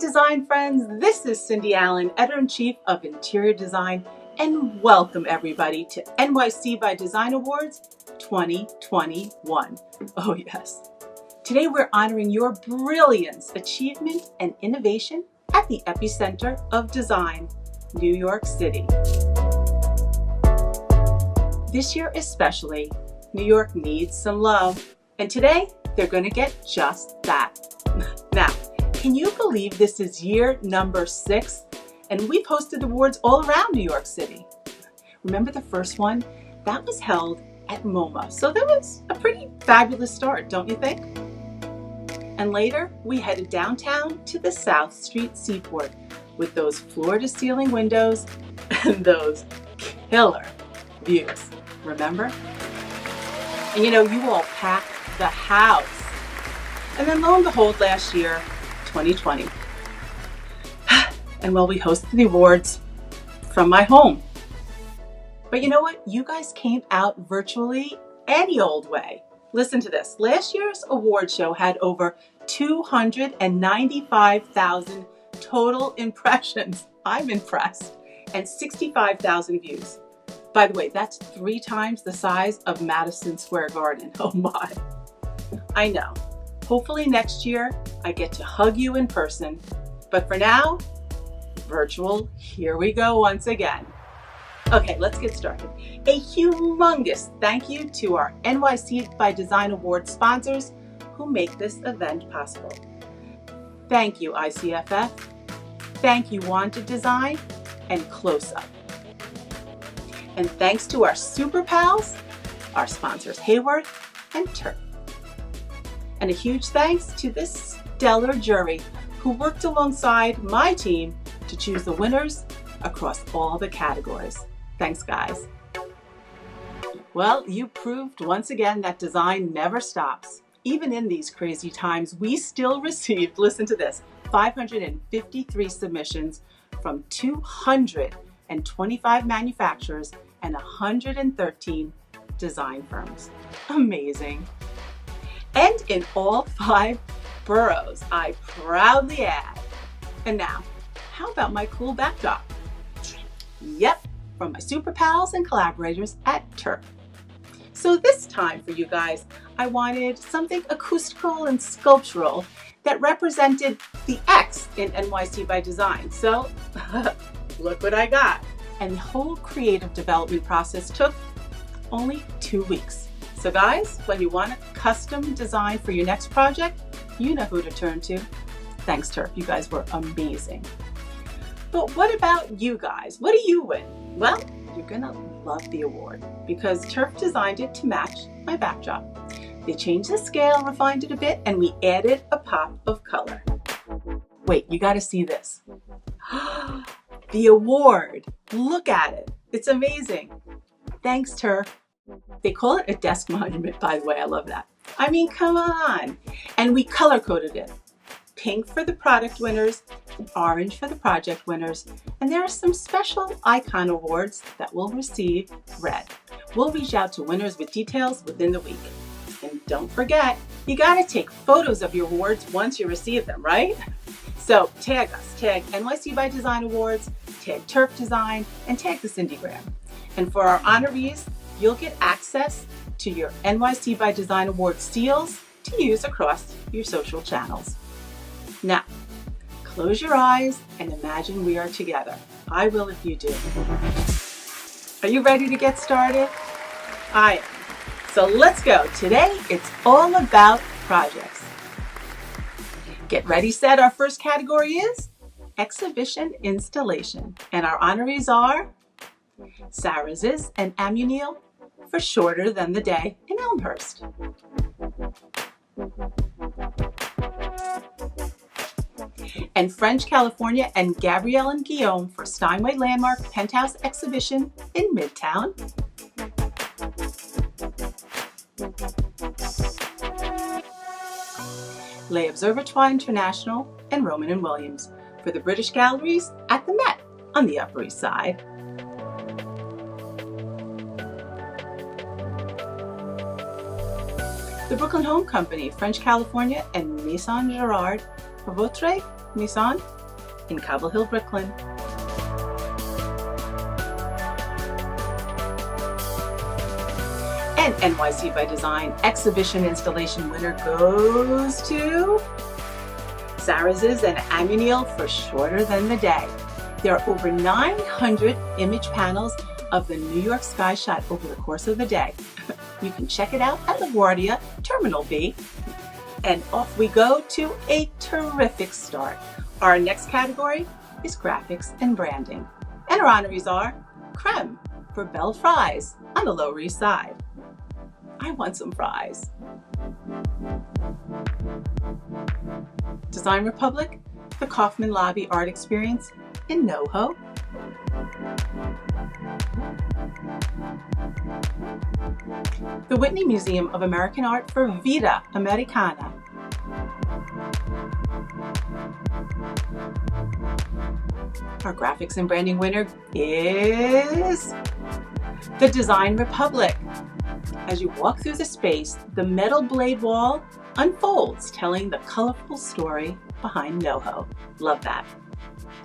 design friends, this is Cindy Allen, Editor-in-Chief of Interior Design, and welcome everybody to NYC by Design Awards 2021. Oh yes. Today we're honoring your brilliance, achievement, and innovation at the epicenter of design, New York City. This year especially, New York needs some love, and today they're going to get just that. Now, can you believe this is year number 6 and we've hosted awards all around New York City? Remember the first one? That was held at MoMA, so that was a pretty fabulous start, don't you think? And later, we headed downtown to the South Street Seaport with those floor-to-ceiling windows and those killer views, remember? And you all packed the house. And then lo and behold, last year, 2020. And well, we hosted the awards from my home. But you know what? You guys came out virtually any old way. Listen to this. Last year's award show had over 295,000 total impressions. I'm impressed. And 65,000 views. By the way, that's 3 times the size of Madison Square Garden. Oh my. I know. Hopefully next year I get to hug you in person. But for now, virtual, here we go once again. Okay, let's get started. A humongous thank you to our NYC by Design Awards sponsors who make this event possible. Thank you, ICFF. Thank you, Wanted Design and Close Up. And thanks to our super pals, our sponsors Hayward and Turk. And a huge thanks to this stellar jury who worked alongside my team to choose the winners across all the categories. Thanks, guys. Well, you proved once again that design never stops. Even in these crazy times, we still received, listen to this, 553 submissions from 225 manufacturers and 113 design firms. Amazing. And in all 5 boroughs, I proudly add. And now, how about my cool backdrop? Yep, from my super pals and collaborators at Turk. So this time for you guys, I wanted something acoustical and sculptural that represented the X in NYC by Design. So look what I got. And the whole creative development process took only 2 weeks. So guys, when you want a custom design for your next project, you know who to turn to. Thanks, Turk. You guys were amazing. But what about you guys? What do you win? Well, you're gonna love the award because Turk designed it to match my backdrop. They changed the scale, refined it a bit, and we added a pop of color. Wait, you gotta see this. The award, look at it. It's amazing. Thanks, Turk. They call it a desk monument, by the way. I love that. I mean, come on. And we color coded it. Pink for the product winners, orange for the project winners, and there are some special icon awards that will receive red. We'll reach out to winners with details within the week. And don't forget, you gotta take photos of your awards once you receive them, right? So tag us, tag NYC by Design Awards, tag Turk Design, and tag the Cindygram. And for our honorees, you'll get access to your NYC by Design Awards seals to use across your social channels. Now, close your eyes and imagine we are together. I will if you do. Are you ready to get started? I am. So let's go. Today, it's all about projects. Get ready, set. Our first category is exhibition installation. And our honorees are Sarah Ziz and Amunil for Shorter Than the Day in Elmhurst. And French, California, and Gabrielle and Guillaume for Steinway Landmark Penthouse Exhibition in Midtown. Les Observatoires International and Roman & Williams for the British Galleries at the Met on the Upper East Side. The Brooklyn Home Company, French, California, and Maison Girard for Votre Nissan in Cobble Hill, Brooklyn. And NYC by Design exhibition installation winner goes to Sarraz's and Amenity for Shorter Than the Day. There are over 900 image panels of the New York sky shot over the course of the day. You can check it out at LaGuardia, Terminal B. And off we go to a terrific start. Our next category is graphics and branding. And our honorees are Creme for Bell Fries on the Lower East Side. I want some fries. Design Republic, the Kaufman Lobby Art Experience in NoHo. The Whitney Museum of American Art for Vida Americana. Our graphics and branding winner is the Design Republic. As you walk through the space, the metal blade wall unfolds, telling the colorful story behind NoHo. Love that.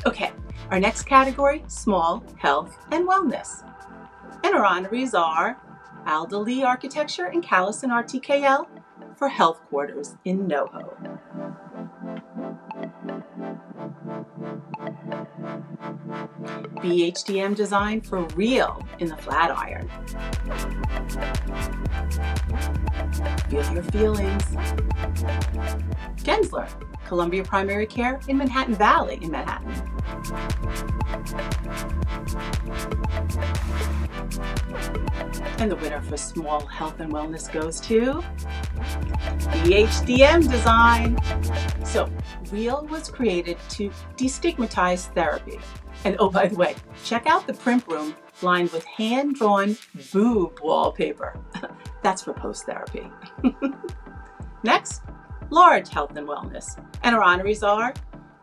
Okay, our next category, small, health, and wellness. And our honorees are Alda Lee Architecture and Callison RTKL for health quarters in NoHo. BHDM Design for Real in the Flatiron. Feel your feelings. Gensler, Columbia Primary Care in Manhattan Valley in Manhattan. And the winner for small health and wellness goes to BHDM Design. So, Real was created to destigmatize therapy. And oh, by the way, check out the print room lined with hand-drawn boob wallpaper. That's for post-therapy. Next, large health and wellness. And our honorees are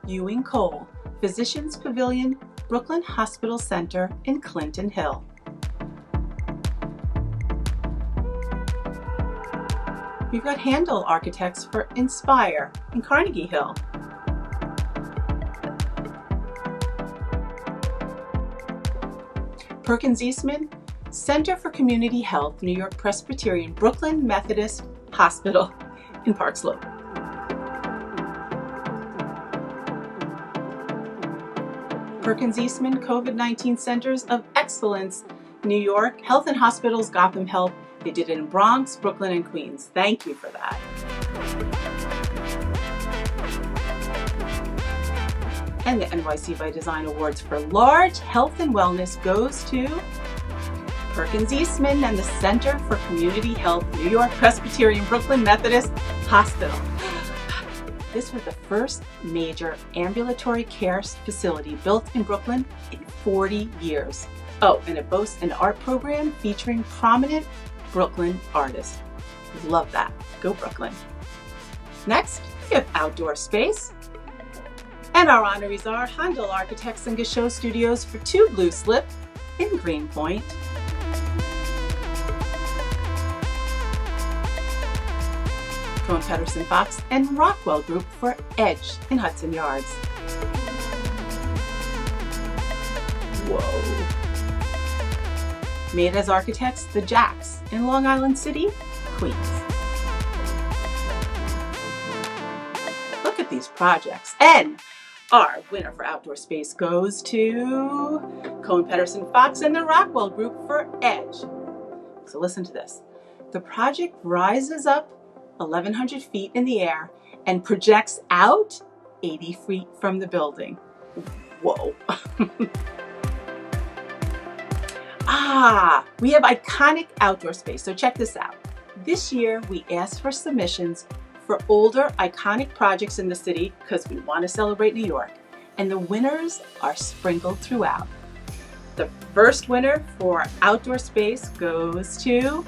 Ewing Cole, Physicians Pavilion, Brooklyn Hospital Center in Clinton Hill. We've got Handel Architects for Inspire in Carnegie Hill. Perkins Eastman, Center for Community Health, New York Presbyterian, Brooklyn Methodist Hospital in Park Slope. Perkins Eastman COVID-19 Centers of Excellence, New York, Health and Hospitals, Gotham Health. They did it in Bronx, Brooklyn, and Queens. Thank you for that. And the NYC by Design Awards for Large Health and Wellness goes to Perkins Eastman and the Center for Community Health, New York Presbyterian, Brooklyn Methodist Hospital. This was the first major ambulatory care facility built in Brooklyn in 40 years. Oh, and it boasts an art program featuring prominent Brooklyn artists. Love that. Go Brooklyn. Next, we have outdoor space. And our honorees are Handel Architects and Gachot Studios for 2 Blue Slip in Greenpoint. Crone Pedersen Fox and Rockwell Group for Edge in Hudson Yards. Whoa. Made as Architects, the Jacks in Long Island City, Queens. Look at these projects. And our winner for outdoor space goes to Crone Pedersen Fox and the Rockwell Group for Edge. So listen to this. The project rises up 1,100 feet in the air and projects out 80 feet from the building. Whoa. We have iconic outdoor space. So check this out. This year we asked for submissions for older iconic projects in the city because we want to celebrate New York. And the winners are sprinkled throughout. The first winner for outdoor space goes to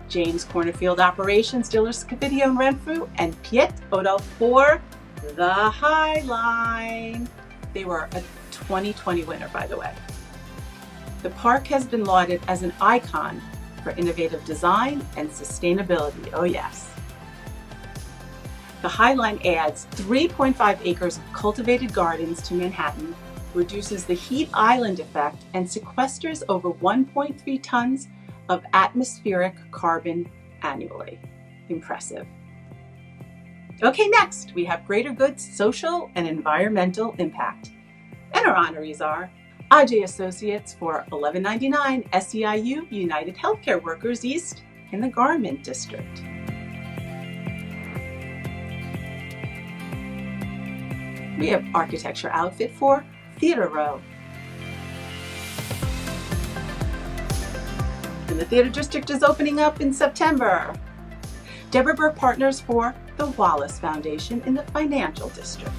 James Cornerfield Operations, Dillers Scavidio and Renfrew, and Piet Odo for the High Line. They were a 2020 winner, by the way. The park has been lauded as an icon for innovative design and sustainability. Oh yes. The High Line adds 3.5 acres of cultivated gardens to Manhattan, reduces the heat island effect, and sequesters over 1.3 tons of atmospheric carbon annually. Impressive. Okay, next we have Greater Good's social and environmental impact. And our honorees are IJ Associates for $11.99 SEIU United Healthcare Workers East in the Garment District. We have Architecture Outfit for Theater Row. And the Theater District is opening up in September. Deborah Burke Partners for the Wallace Foundation in the Financial District.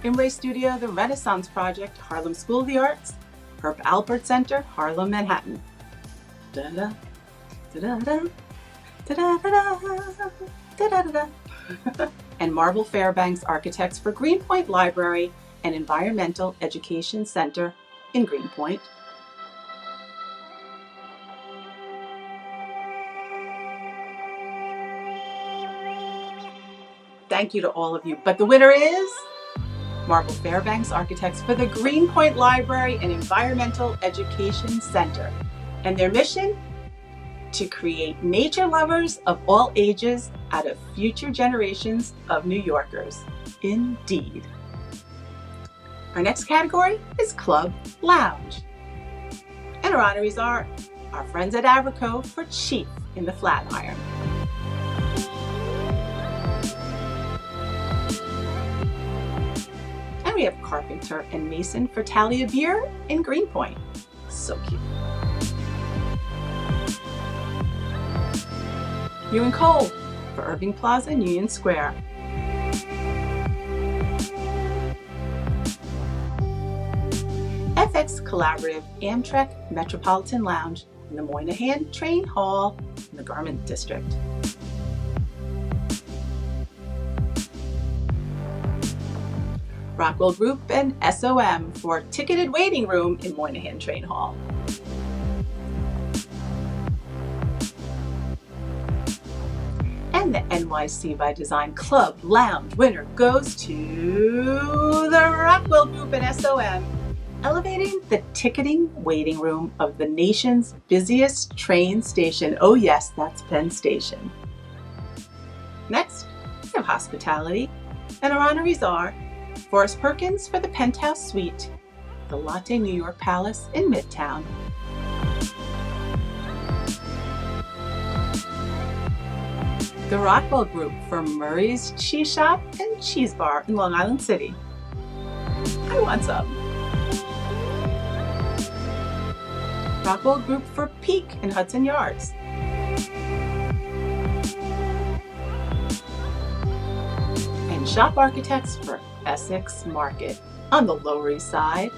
Imre Studio, the Renaissance Project, Harlem School of the Arts, Herb Alpert Center, Harlem, Manhattan. Da-da, da-da-da, da-da-da-da, da-da-da-da. And Marble Fairbanks Architects for Greenpoint Library and Environmental Education Center in Greenpoint. Thank you to all of you, but the winner is Marble Fairbanks Architects for the Greenpoint Library and Environmental Education Center. And their mission? To create nature lovers of all ages out of future generations of New Yorkers. Indeed. Our next category is Club Lounge. And our honorees are our friends at Avrico for Chief in the Flatiron. And we have Carpenter and Mason for Talia Beer in Greenpoint. So cute. You and Cole for Irving Plaza and Union Square. FX Collaborative Amtrak Metropolitan Lounge in the Moynihan Train Hall in the Garment District. Rockwell Group and SOM for Ticketed Waiting Room in Moynihan Train Hall. And the NYC by Design Club Lounge winner goes to the Rockwell Group and SOM, elevating the ticketing waiting room of the nation's busiest train station. Oh yes, that's Penn Station. Next, we have hospitality, and our honorees are Forrest Perkins for the Penthouse Suite, the Latte New York Palace in Midtown. The Rockwell Group for Murray's Cheese Shop and Cheese Bar in Long Island City. I want some. Rockwell Group for Peak in Hudson Yards. And Shop Architects for Essex Market on the Lower East Side.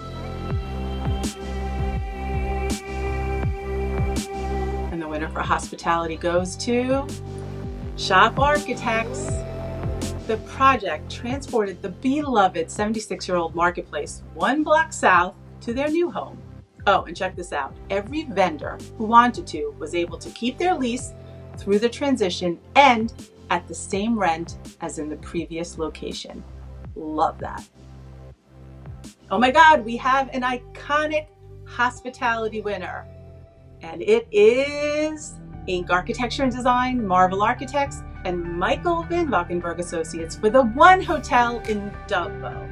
And the winner for hospitality goes to Shop Architects. The project transported the beloved 76-year-old marketplace one block south to their new home. Oh, and check this out. Every vendor who wanted to was able to keep their lease through the transition and at the same rent as in the previous location. Love that. Oh my God, we have an iconic hospitality winner. And it is Inc. Architecture and Design, Marvel Architects, and Michael Van Valkenburg Associates for the One Hotel in Dumbo,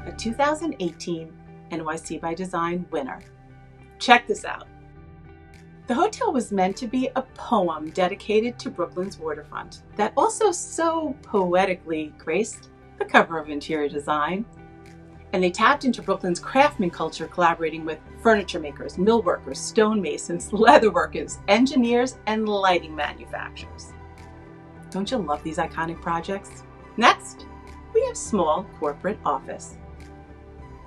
a 2018 NYC by Design winner. Check this out. The hotel was meant to be a poem dedicated to Brooklyn's waterfront that also so poetically graced the cover of Interior Design. And they tapped into Brooklyn's craftsman culture, collaborating with furniture makers, millworkers, stonemasons, leatherworkers, engineers, and lighting manufacturers. Don't you love these iconic projects? Next, we have Small Corporate Office.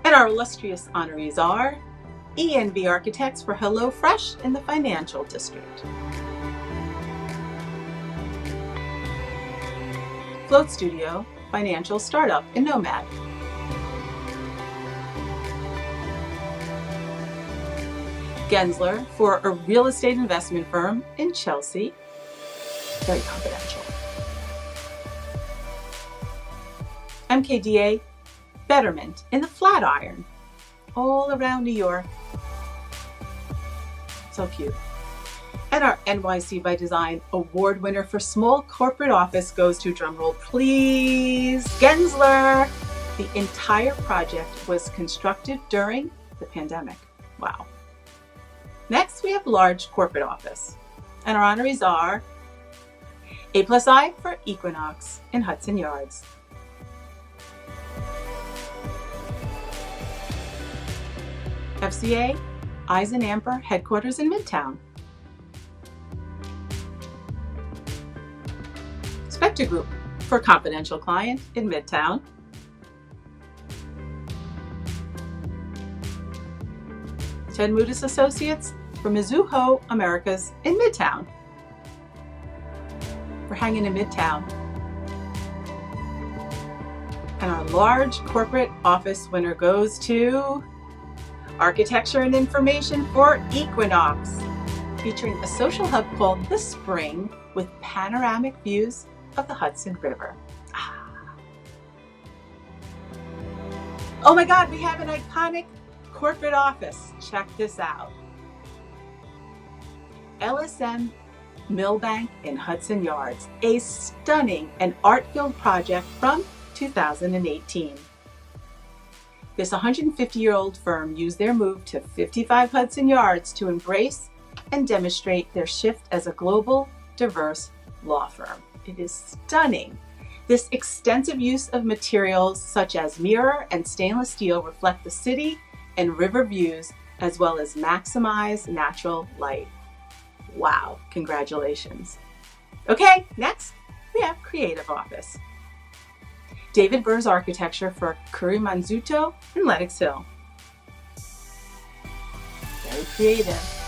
And our illustrious honorees are ENV Architects for Hello Fresh in the Financial District. Float Studio, Financial Startup in Nomad. Gensler for a real estate investment firm in Chelsea. Very confidential. MKDA Betterment in the Flatiron, all around New York. So cute. And our NYC by Design award winner for small corporate office goes to, drumroll please, Gensler. The entire project was constructed during the pandemic. Wow. Next, we have large corporate office. And our honorees are A+I for Equinox in Hudson Yards. FCA Eyes and Amber headquarters in Midtown. Spectre Group for confidential client in Midtown. Ted Moodis Associates for Mizuho Americas in Midtown. We're hanging in Midtown. And our large corporate office winner goes to Architecture and Information for Equinox, featuring a social hub called The Spring with panoramic views of the Hudson River. Oh my God, we have an iconic corporate office. Check this out. LSM Millbank in Hudson Yards, a stunning and art-filled project from 2018. This 150-year-old firm used their move to 55 Hudson Yards to embrace and demonstrate their shift as a global, diverse law firm. It is stunning. This extensive use of materials such as mirror and stainless steel reflect the city and river views, as well as maximize natural light. Wow, congratulations. Okay, next we have Creative Office. David Burr's Architecture for Kurimanzuto in Lenox Hill. Very creative.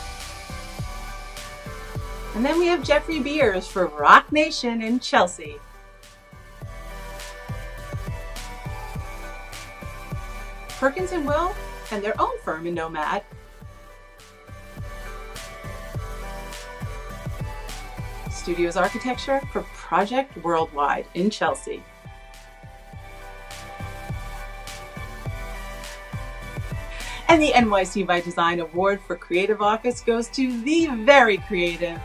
And then we have Jeffrey Beers for Rock Nation in Chelsea. Perkins and Will and their own firm in Nomad. Studios Architecture for Project Worldwide in Chelsea. And the NYC by Design Award for Creative Office goes to the very creative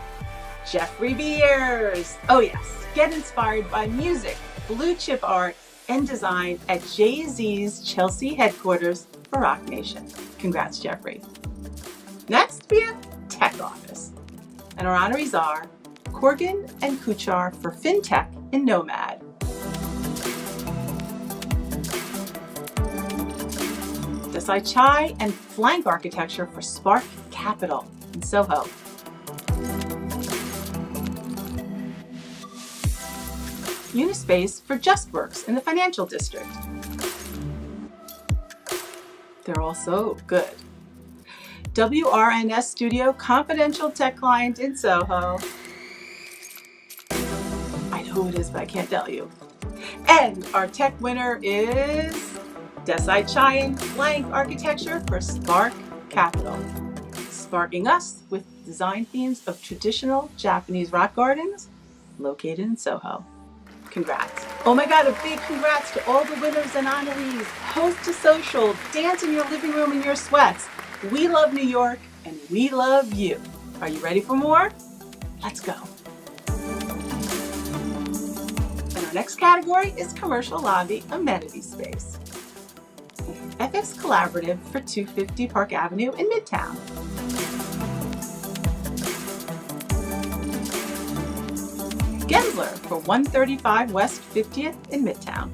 Jeffrey Beers. Oh yes, get inspired by music, blue chip art, and design at Jay-Z's Chelsea headquarters for Rock Nation. Congrats, Jeffrey. Next, we have Tech Office. And our honorees are Corgan and Kuchar for FinTech in Nomad. Desai Chai and Flank Architecture for Spark Capital in Soho. Unispace for JustWorks in the Financial District. They're all so good. WRNS Studio Confidential Tech Client in Soho. I know who it is, but I can't tell you. And our tech winner is Desai Chai and Flank Architecture for Spark Capital, sparking us with design themes of traditional Japanese rock gardens located in Soho. Congrats. Oh my God, a big congrats to all the winners and honorees. Host a social, dance in your living room in your sweats. We love New York and we love you. Are you ready for more? Let's go. And our next category is Commercial Lobby Amenity Space. FX Collaborative for 250 Park Avenue in Midtown. Gensler for 135 West 50th in Midtown.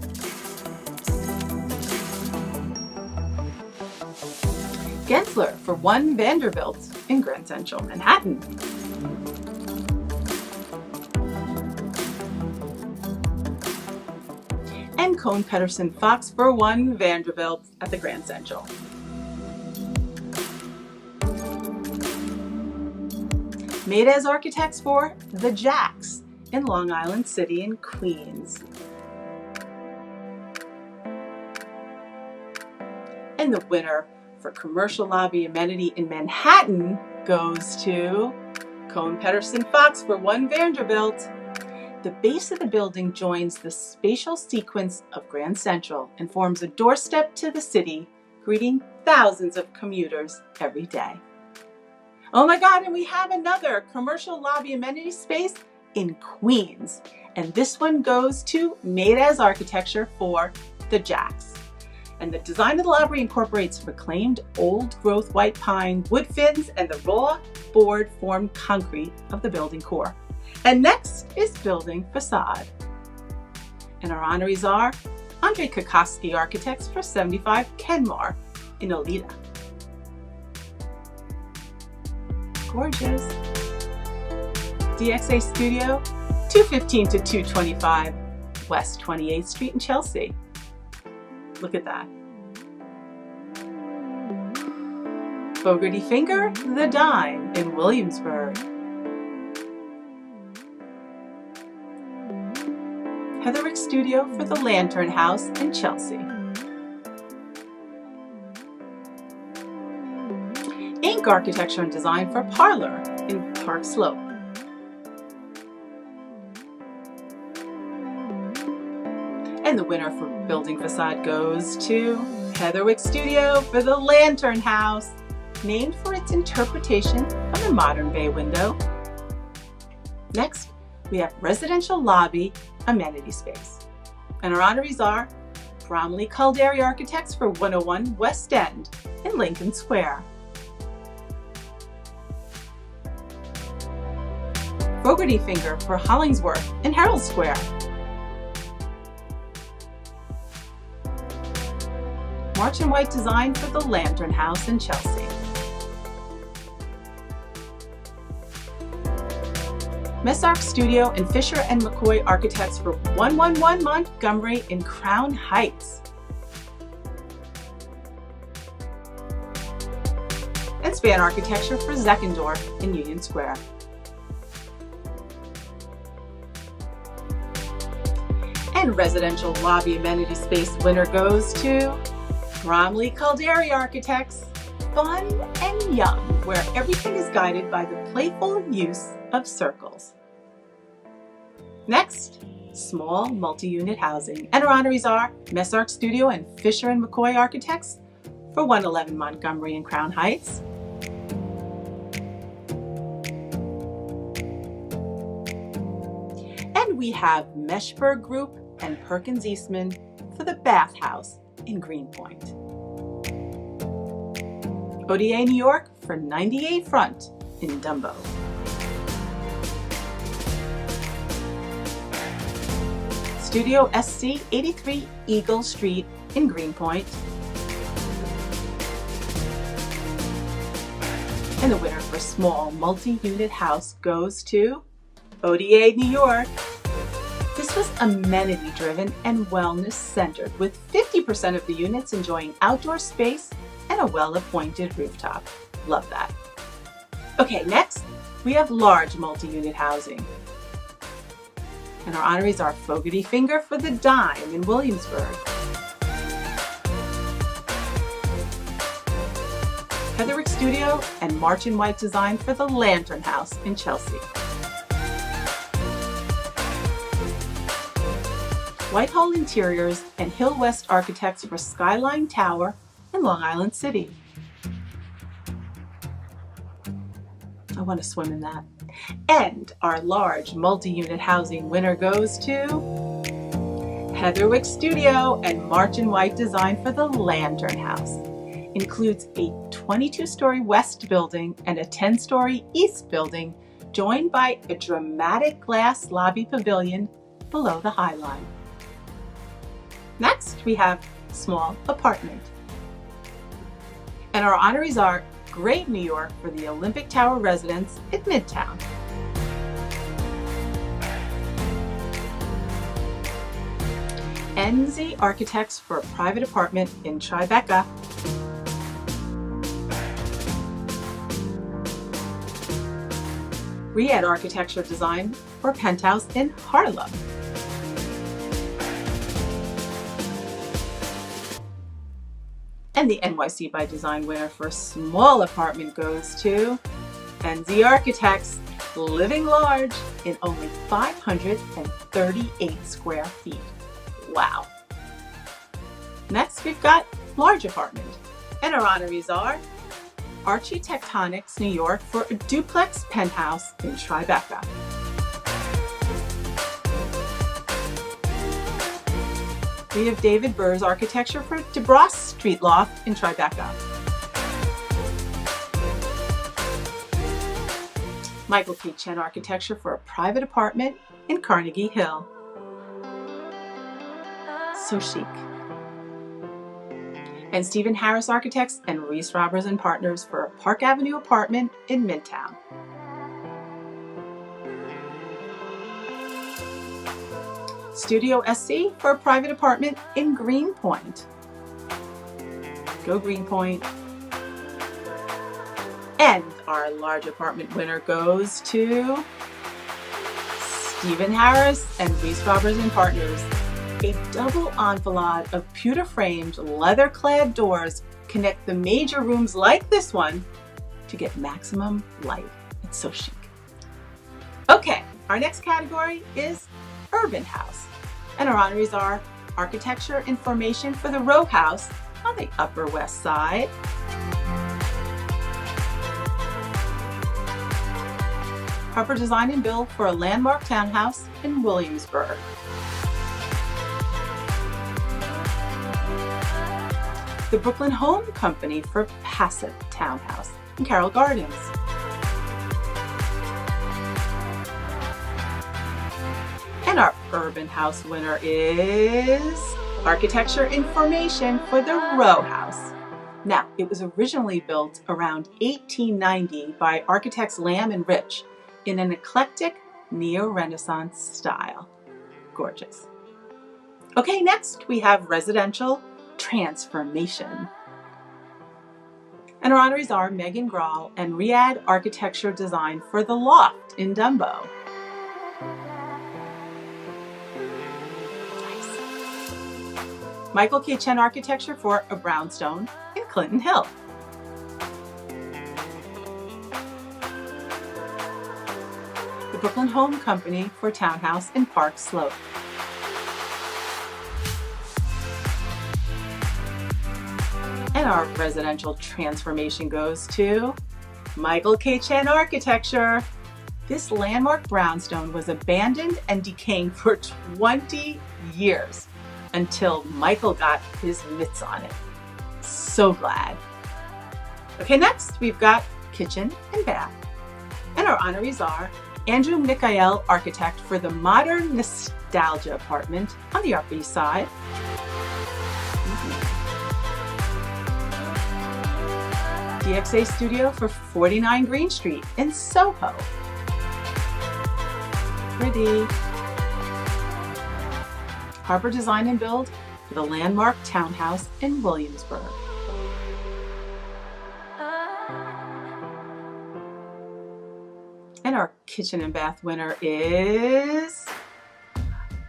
Gensler for 1 Vanderbilt in Grand Central Manhattan. And Cohn Pedersen Fox for 1 Vanderbilt at the Grand Central. Made as architects for The Jacks in Long Island City in Queens. And the winner for commercial lobby amenity in Manhattan goes to Cohn Pedersen Fox for One Vanderbilt. The base of the building joins the spatial sequence of Grand Central and forms a doorstep to the city, greeting thousands of commuters every day. Oh my God, and we have another commercial lobby amenity space in Queens. And this one goes to Made As Architecture for the Jacks. And the design of the lobby incorporates reclaimed old growth white pine wood fins and the raw board formed concrete of the building core. And next is building Facade. And our honorees are Andre Kokoski Architects for 75 Kenmar in Oneida. Gorgeous. DXA Studio, 215 to 225 West 28th Street in Chelsea. Look at that. Fogarty Finger, The Dime in Williamsburg. Heatherwick Studio for the Lantern House in Chelsea. Ink Architecture and Design for Parlor in Park Slope. And the winner for Building Facade goes to Heatherwick Studio for the Lantern House, named for its interpretation of the modern bay window. Next, we have Residential Lobby Amenity Space. And our honorees are Bromley Calderi Architects for 101 West End in Lincoln Square. Fogarty Finger for Hollingsworth in Herald Square. March and White Design for the Lantern House in Chelsea. Messark Studio and Fisher and McCoy Architects for 111 Montgomery in Crown Heights. And Span Architecture for Zeckendorf in Union Square. And Residential Lobby Amenity Space winner goes to Bromley Calderi Architects, Fun and Young, where everything is guided by the playful use of circles. Next, small multi-unit housing. And our honorees are Messark Studio and Fisher and McCoy Architects for 111 Montgomery in Crown Heights. And we have Meshberg Group and Perkins Eastman for the Bath House in Greenpoint. ODA New York for 98 Front in Dumbo. Studio SC 83 Eagle Street in Greenpoint. And the winner for small multi-unit house goes to ODA New York. This was amenity-driven and wellness-centered, with 50% of the units enjoying outdoor space and a well-appointed rooftop. Love that. Okay, next, we have large multi-unit housing. And our honorees are Fogarty Finger for the Dime in Williamsburg. Heatherwick Studio and March and White Design for the Lantern House in Chelsea. Whitehall Interiors and Hill West Architects for Skyline Tower in Long Island City. I want to swim in that. And our large multi-unit housing winner goes to Heatherwick Studio and March and White Design for the Lantern House. Includes a 22-story west building and a 10-story east building, joined by a dramatic glass lobby pavilion below the High Line. Next, we have Small Apartment. And our honorees are Great New York for the Olympic Tower Residence at Midtown. NZ Architects for a private apartment in Tribeca. Riad Architecture Design for Penthouse in Harlem. And the NYC by Design winner for small apartment goes to NZ Architects, living large in only 538 square feet. Wow. Next, we've got large apartment. And our honorees are Architectonics New York for a duplex penthouse in Tribeca. We have David Burr's architecture for DeBross Street Loft in Tribeca. Michael K. Chen architecture for a private apartment in Carnegie Hill. So chic. And Stephen Harris Architects and Reese Robbers and Partners for a Park Avenue apartment in Midtown. Studio SC for a private apartment in Greenpoint. Go Greenpoint. And our large apartment winner goes to Stephen Harris and Reese Robbers and Partners. A double enfilade of pewter-framed, leather-clad doors connect the major rooms like this one to get maximum light. It's so chic. Okay, our next category is Urban House. And our honorees are Architecture Information for the Row House on the Upper West Side. Harper Design and Build for a landmark townhouse in Williamsburg. The Brooklyn Home Company for Passive Townhouse in Carroll Gardens. And our Urban House winner is Architecture Information for the Row House. Now, it was originally built around 1890 by architects Lamb and Rich in an eclectic neo-Renaissance style. Gorgeous. Okay, next we have Residential Transformation. And our honorees are Megan Grahl and Riyadh Architecture Design for the Loft in Dumbo. Nice. Michael K. Chen Architecture for a brownstone in Clinton Hill. The Brooklyn Home Company for townhouse in Park Slope. And our residential transformation goes to Michael K. Chen Architecture. This landmark brownstone was abandoned and decaying for 20 years until Michael got his mitts on it. So glad. Okay, next we've got Kitchen and Bath. And our honorees are Andrew Mikhael Architect for the Modern Nostalgia Apartment on the Upper East Side. DXA Studio for 49 Green Street in Soho. Pretty. Harper Design and Build for the landmark townhouse in Williamsburg. And our kitchen and bath winner is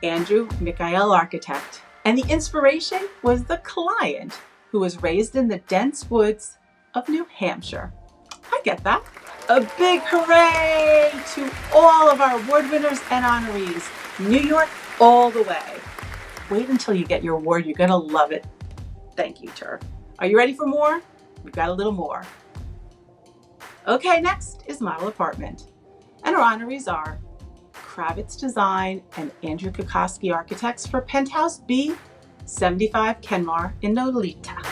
Andrew Mikhael Architect. And the inspiration was the client, who was raised in the dense woods of New Hampshire. I get that. A big hooray to all of our award winners and honorees. New York all the way. Wait until you get your award. You're going to love it. Thank you, Turf. Are you ready for more? We've got a little more. Okay, next is Model Apartment. And our honorees are Kravitz Design and Andrew Kokoski Architects for Penthouse B, 75 Kenmar in Nolita.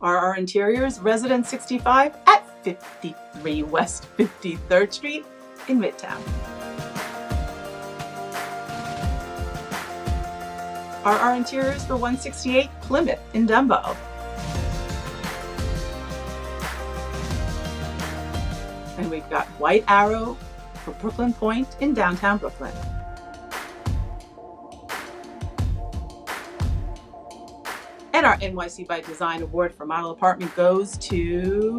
Our interiors, Residence 65 at 53 West 53rd Street in Midtown. Our interiors for 168 Plymouth in Dumbo. And we've got White Arrow for Brooklyn Point in downtown Brooklyn. And our NYC by Design Award for Model Apartment goes to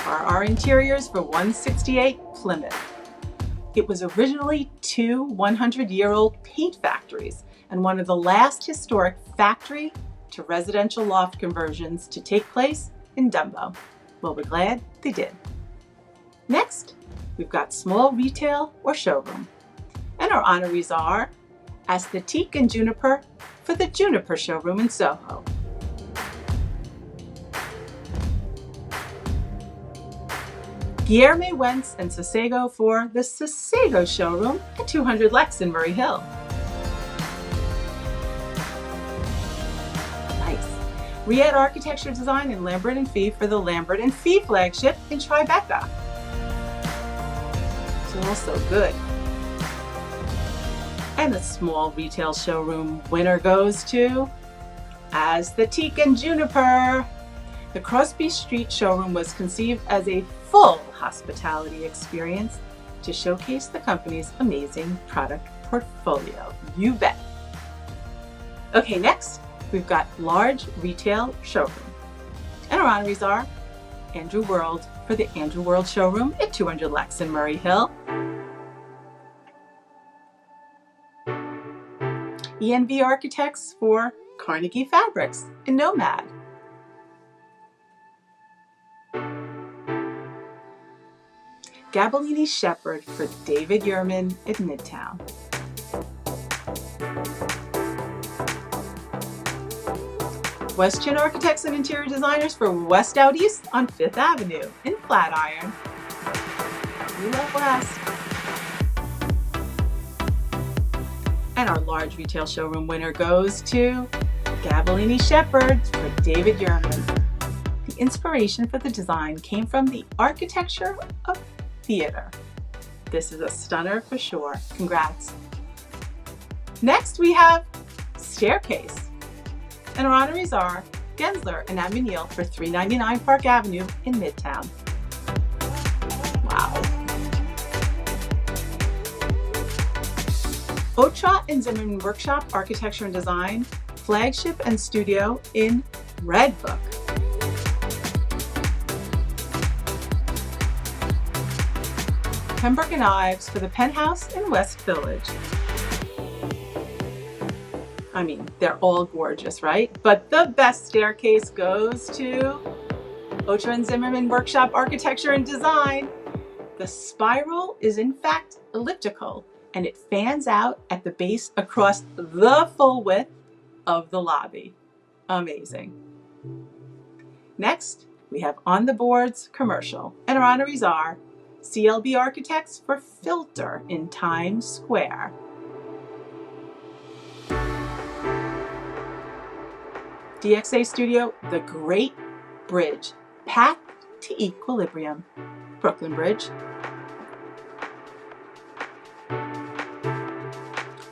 our interiors for 168 Plymouth. It was originally two 100-year-old paint factories and one of the last historic factory to residential loft conversions to take place in Dumbo. Well, we're glad they did. Next, we've got small retail or showroom. And our honorees are Aesthetique and Juniper for the Juniper Showroom in Soho. Guillermo Wentz and Sossego for the Sossego Showroom at 200 Lex in Murray Hill. Nice. Riad Architecture Design and Lambert and Fee for the Lambert and Fee flagship in Tribeca. It's also good. And the small retail showroom winner goes to Aesthetique and Juniper. The Crosby Street showroom was conceived as a full hospitality experience to showcase the company's amazing product portfolio. You bet. Okay, next we've got large retail showroom. And our honorees are Andrew World for the Andrew World Showroom at 200 Lex in Murray Hill. ENV Architects for Carnegie Fabrics in Nomad. Gabellini Shepherd for David Yerman at Midtown. West Chin Architects and Interior Designers for West Out East on 5th Avenue in Flatiron. We love West. And our large retail showroom winner goes to Gabellini Shepherd for David Yerman. The inspiration for the design came from the architecture of theater. This is a stunner for sure. Congrats. Next we have Staircase. And our honorees are Gensler and Aminiel for 399 Park Avenue in Midtown. Wow. Otra and Zimmerman Workshop Architecture and Design, flagship and studio in Red Book. Pembroke and Ives for the Penthouse in West Village. I mean, they're all gorgeous, right? But the best staircase goes to Otra and Zimmerman Workshop Architecture and Design. The spiral is in fact elliptical and it fans out at the base across the full width of the lobby. Amazing. Next, we have On the Boards Commercial, and our honorees are CLB Architects for Filter in Times Square. DXA Studio, The Great Bridge, Path to Equilibrium, Brooklyn Bridge.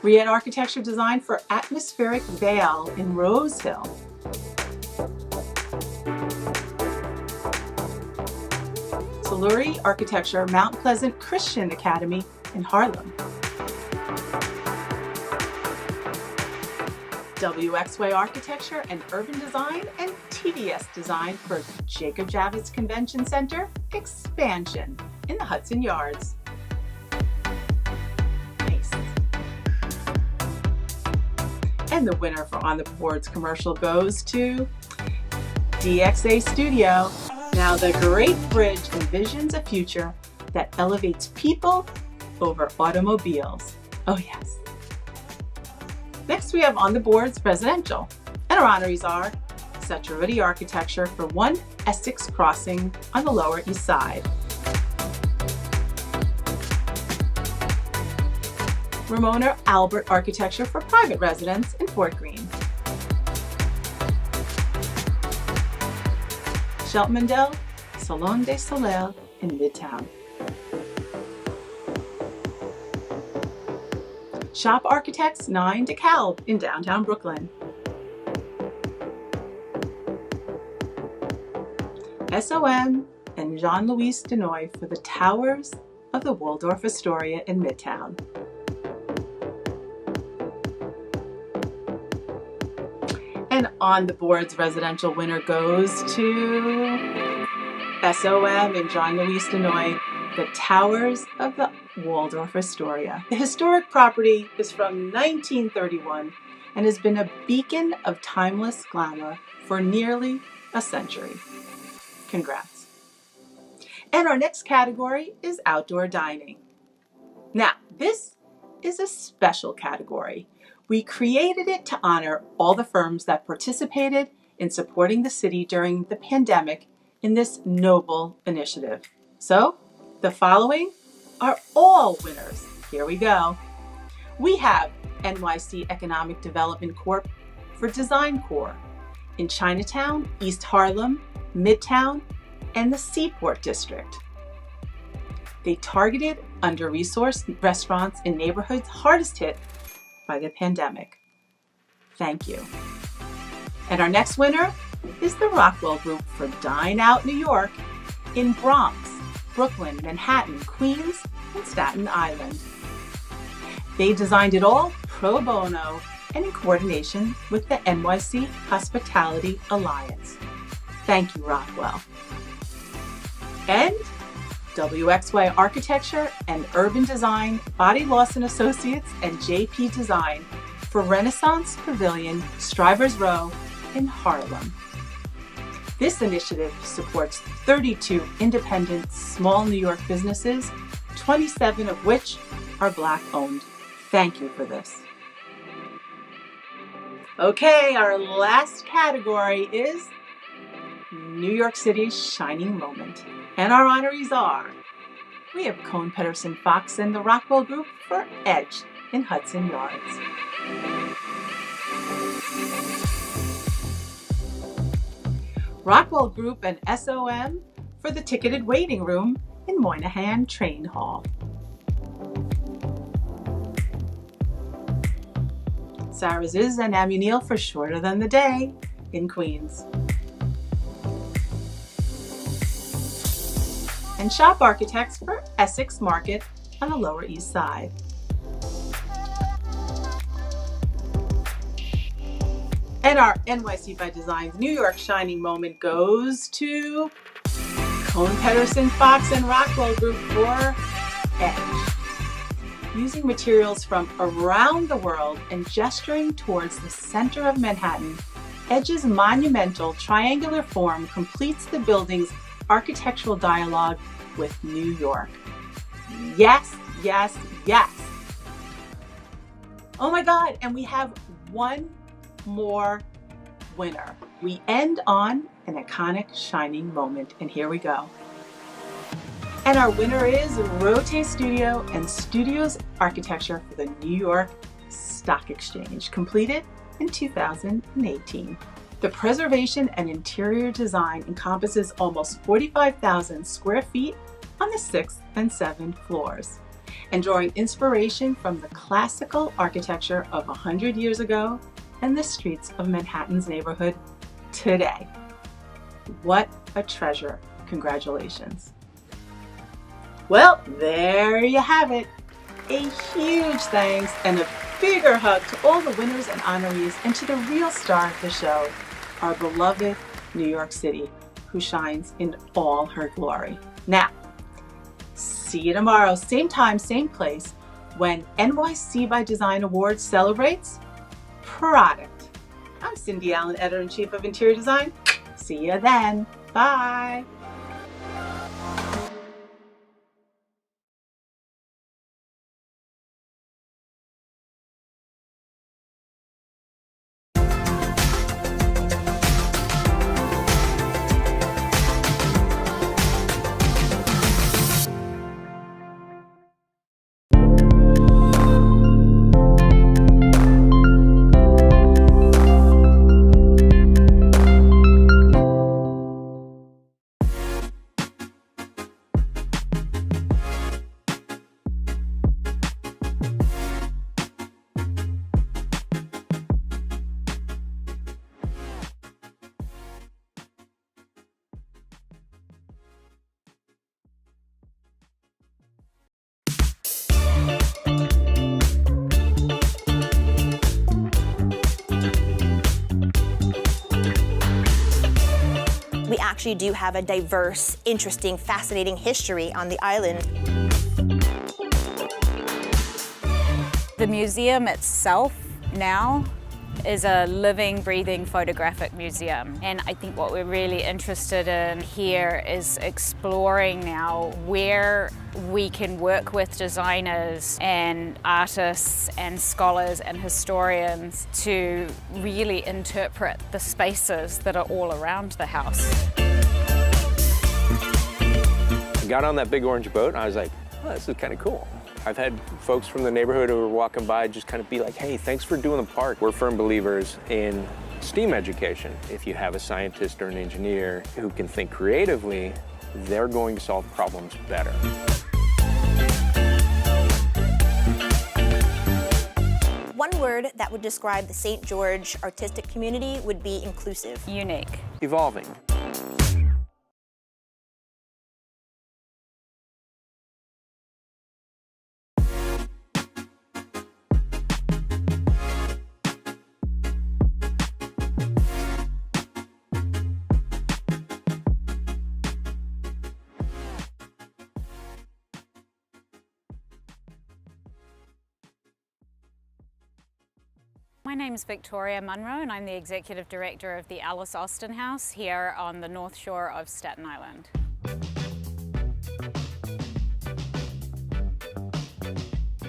Riad Architecture Design for Atmospheric Vale in Rose Hill. Saluri Architecture, Mount Pleasant Christian Academy in Harlem. WXY Architecture and Urban Design and TDS Design for Jacob Javits Convention Center Expansion in the Hudson Yards. Nice. And the winner for On the Boards Commercial goes to DXA Studio. Now, the Great Bridge envisions a future that elevates people over automobiles. Oh yes. Next, we have On the Boards Residential, and our honorees are Satrivati Architecture for 1 Essex Crossing on the Lower East Side. Ramona Albert Architecture for private residence in Fort Greene. Shelton Mandel, Salon des Soleil in Midtown. Shop Architects 9 DeKalb in downtown Brooklyn. SOM and Jean-Louis Denoy for the Towers of the Waldorf Astoria in Midtown. And On the Boards Residential winner goes to SOM and Jean-Louis Denoy, the Towers of the Waldorf Astoria. The historic property is from 1931 and has been a beacon of timeless glamour for nearly a century. Congrats. And our next category is outdoor dining. Now, this is a special category. We created it to honor all the firms that participated in supporting the city during the pandemic in this noble initiative. So, the following are all winners. Here we go. We have NYC Economic Development Corp for Design Core in Chinatown, East Harlem, Midtown, and the Seaport District. They targeted under-resourced restaurants in neighborhoods hardest hit by the pandemic. Thank you. And our next winner is the Rockwell Group for Dine Out New York in Bronx, Brooklyn, Manhattan, Queens, and Staten Island. They designed it all pro bono and in coordination with the NYC Hospitality Alliance. Thank you, Rockwell. And WXY Architecture and Urban Design, Body Lawson Associates, and JP Design for Renaissance Pavilion, Strivers Row in Harlem. This initiative supports 32 independent small New York businesses, 27 of which are Black-owned. Thank you for this. Okay, our last category is New York City's Shining Moment. And our honorees are, we have Cohn Pedersen Fox and the Rockwell Group for Edge in Hudson Yards. Rockwell Group and SOM for the Ticketed Waiting Room in Moynihan Train Hall. Sarah Ziz and Amunil for Shorter Than the Day in Queens. And Shop Architects for Essex Market on the Lower East Side. And our NYC by Design's New York Shining Moment goes to Cohn Pedersen Fox and Rockwell Group for Edge. Using materials from around the world and gesturing towards the center of Manhattan, Edge's monumental triangular form completes the building's architectural dialogue with New York. Yes, yes, yes. Oh my God, and we have one more winner. We end on an iconic shining moment, and here we go. And our winner is Rote Studio and Studios Architecture for the New York Stock Exchange, completed in 2018. The preservation and interior design encompasses almost 45,000 square feet on the 6th and 7th floors, and drawing inspiration from the classical architecture of 100 years ago and the streets of Manhattan's neighborhood today. What a treasure. Congratulations. Well, there you have it. A huge thanks and a bigger hug to all the winners and honorees and to the real star of the show, our beloved New York City, who shines in all her glory. Now, see you tomorrow, same time, same place, when NYC by Design Awards celebrates product. I'm Cindy Allen, Editor-in-Chief of Interior Design. See you then. Bye. We actually do have a diverse, interesting, fascinating history on the island. The museum itself now is a living, breathing photographic museum. And I think what we're really interested in here is exploring now where we can work with designers and artists and scholars and historians to really interpret the spaces that are all around the house. I got on that big orange boat and I was like, oh, this is kind of cool. I've had folks from the neighborhood who were walking by just kind of be like, hey, thanks for doing the park. We're firm believers in STEAM education. If you have a scientist or an engineer who can think creatively, they're going to solve problems better. One word that would describe the St. George artistic community would be inclusive. Unique. Evolving. My name is Victoria Munro and I'm the Executive Director of the Alice Austen House here on the North Shore of Staten Island.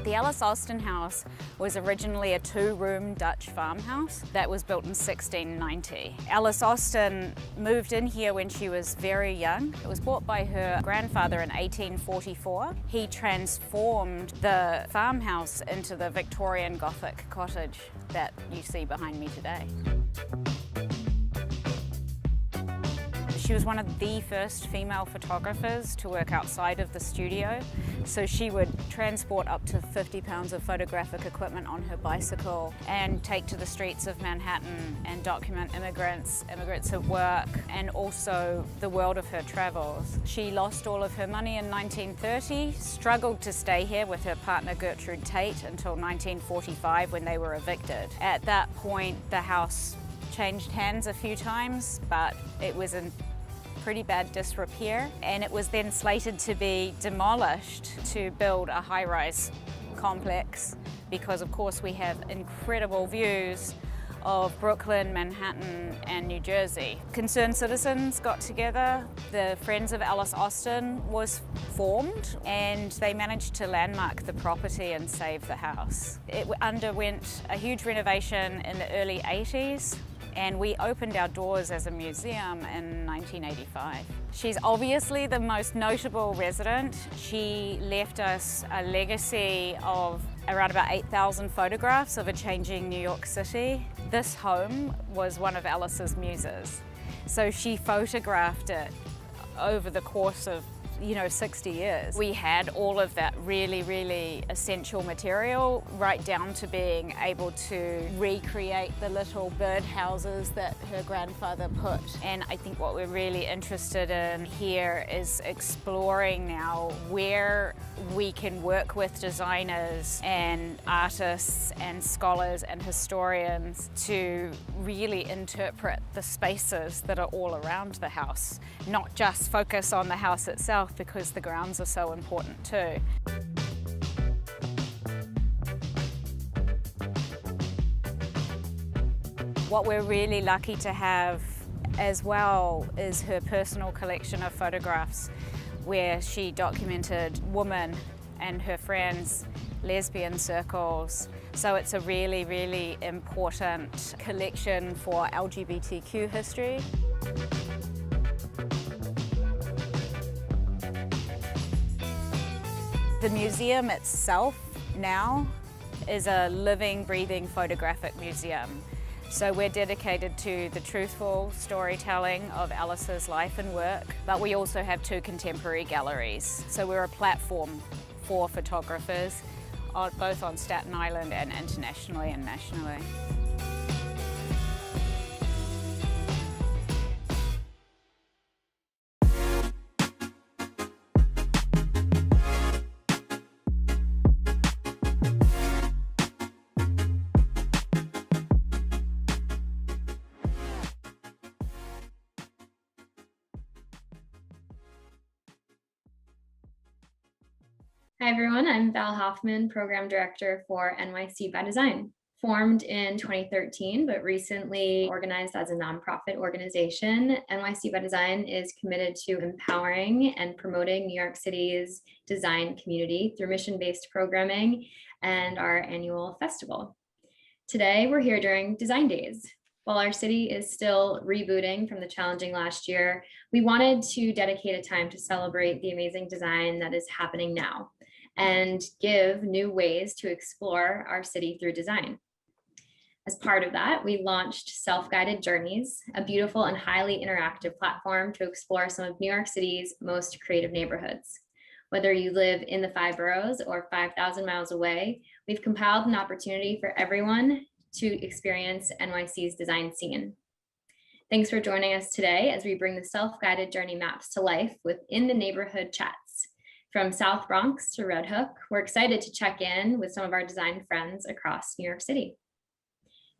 The Alice Austen House was originally a two-room Dutch farmhouse that was built in 1690. Alice Austen moved in here when she was very young. It was bought by her grandfather in 1844. He transformed the farmhouse into the Victorian Gothic cottage that you see behind me today. She was one of the first female photographers to work outside of the studio. So she would transport up to 50 pounds of photographic equipment on her bicycle and take to the streets of Manhattan and document immigrants at work, and also the world of her travels. She lost all of her money in 1930, struggled to stay here with her partner Gertrude Tate until 1945 when they were evicted. At that point, the house changed hands a few times, but it was in pretty bad disrepair, and it was then slated to be demolished to build a high-rise complex because of course we have incredible views of Brooklyn, Manhattan and New Jersey. Concerned citizens got together, the Friends of Alice Austen was formed, and they managed to landmark the property and save the house. It underwent a huge renovation in the early 80s. And we opened our doors as a museum in 1985. She's obviously the most notable resident. She left us a legacy of around about 8,000 photographs of a changing New York City. This home was one of Alice's muses. So she photographed it over the course of 60 years. We had all of that really, really essential material, right down to being able to recreate the little birdhouses that her grandfather put. And I think what we're really interested in here is exploring now where we can work with designers and artists and scholars and historians to really interpret the spaces that are all around the house, not just focus on the house itself, because the grounds are so important too. What we're really lucky to have as well is her personal collection of photographs where she documented women and her friends, lesbian circles. So it's a really, really important collection for LGBTQ history. The museum itself now is a living, breathing photographic museum. So we're dedicated to the truthful storytelling of Alice's life and work, but we also have two contemporary galleries. So we're a platform for photographers, both on Staten Island and internationally and nationally. Hi, everyone. I'm Val Hoffman, Program Director for NYC by Design. Formed in 2013, but recently organized as a nonprofit organization, NYC by Design is committed to empowering and promoting New York City's design community through mission-based programming and our annual festival. Today, we're here during Design Days. While our city is still rebooting from the challenging last year, we wanted to dedicate a time to celebrate the amazing design that is happening now and give new ways to explore our city through design. As part of that, we launched Self-Guided Journeys, a beautiful and highly interactive platform to explore some of New York City's most creative neighborhoods. Whether you live in the 5 boroughs or 5,000 miles away, we've compiled an opportunity for everyone to experience NYC's design scene. Thanks for joining us today as we bring the self-guided journey maps to life within the neighborhood chats. From South Bronx to Red Hook, we're excited to check in with some of our design friends across New York City.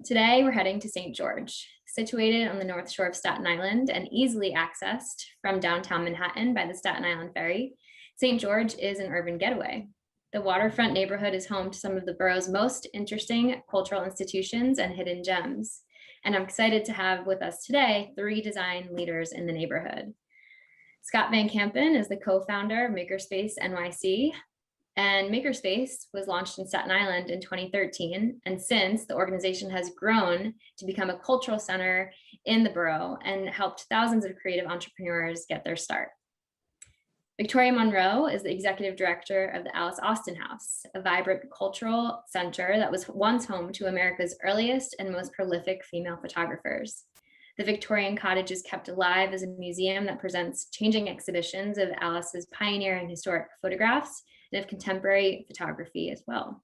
Today, we're heading to St. George, situated on the North Shore of Staten Island and easily accessed from downtown Manhattan by the Staten Island Ferry. St. George is an urban getaway. The waterfront neighborhood is home to some of the borough's most interesting cultural institutions and hidden gems. And I'm excited to have with us today 3 design leaders in the neighborhood. Scott Van Kampen is the co-founder of Makerspace NYC. And Makerspace was launched in Staten Island in 2013. And since, the organization has grown to become a cultural center in the borough and helped thousands of creative entrepreneurs get their start. Victoria Monroe is the executive director of the Alice Austin House, a vibrant cultural center that was once home to America's earliest and most prolific female photographers. The Victorian cottage is kept alive as a museum that presents changing exhibitions of Alice's pioneer and historic photographs and of contemporary photography as well.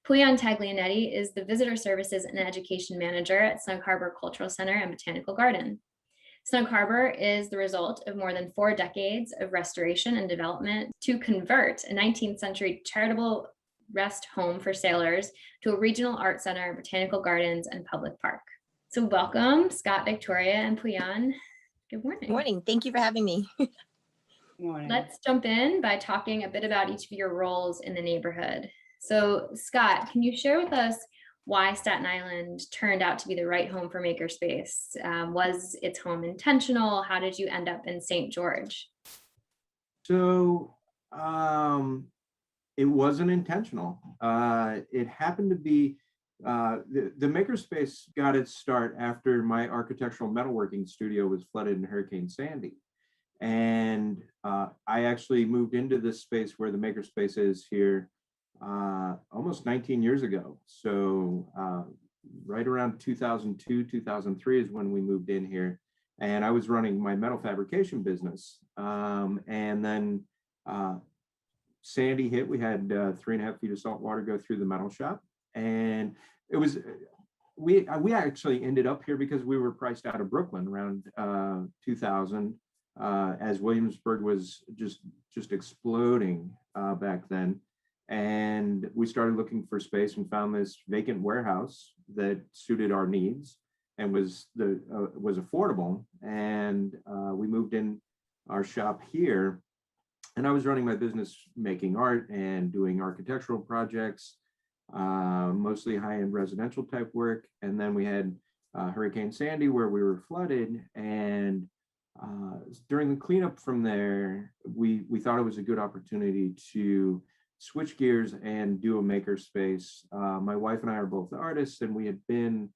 Puyan Taglianetti is the Visitor Services and Education Manager at Snug Harbor Cultural Center and Botanical Garden. Snug Harbor is the result of more than 4 decades of restoration and development to convert a 19th century charitable rest home for sailors to a regional art center, botanical gardens, and public park. So welcome, Scott, Victoria, and Puyan. Good morning. Good morning. Thank you for having me. Morning. Let's jump in by talking a bit about each of your roles in the neighborhood. So Scott, can you share with us why Staten Island turned out to be the right home for Makerspace? Was its home intentional? How did you end up in St. George? So it wasn't intentional. It happened to be, the Makerspace got its start after my architectural metalworking studio was flooded in Hurricane Sandy. And I actually moved into this space where the Makerspace is here almost 19 years ago. So right around 2002, 2003 is when we moved in here. And I was running my metal fabrication business. And then Sandy hit. We had 3.5 feet of salt water go through the metal shop. And it was, we actually ended up here because we were priced out of Brooklyn around 2000, as Williamsburg was just exploding back then. And we started looking for space and found this vacant warehouse that suited our needs and was affordable. And we moved in our shop here. And I was running my business making art and doing architectural projects, mostly high-end residential type work. And then we had Hurricane Sandy where we were flooded. And during the cleanup from there, we thought it was a good opportunity to switch gears and do a makerspace. My wife and I are both artists, and we had been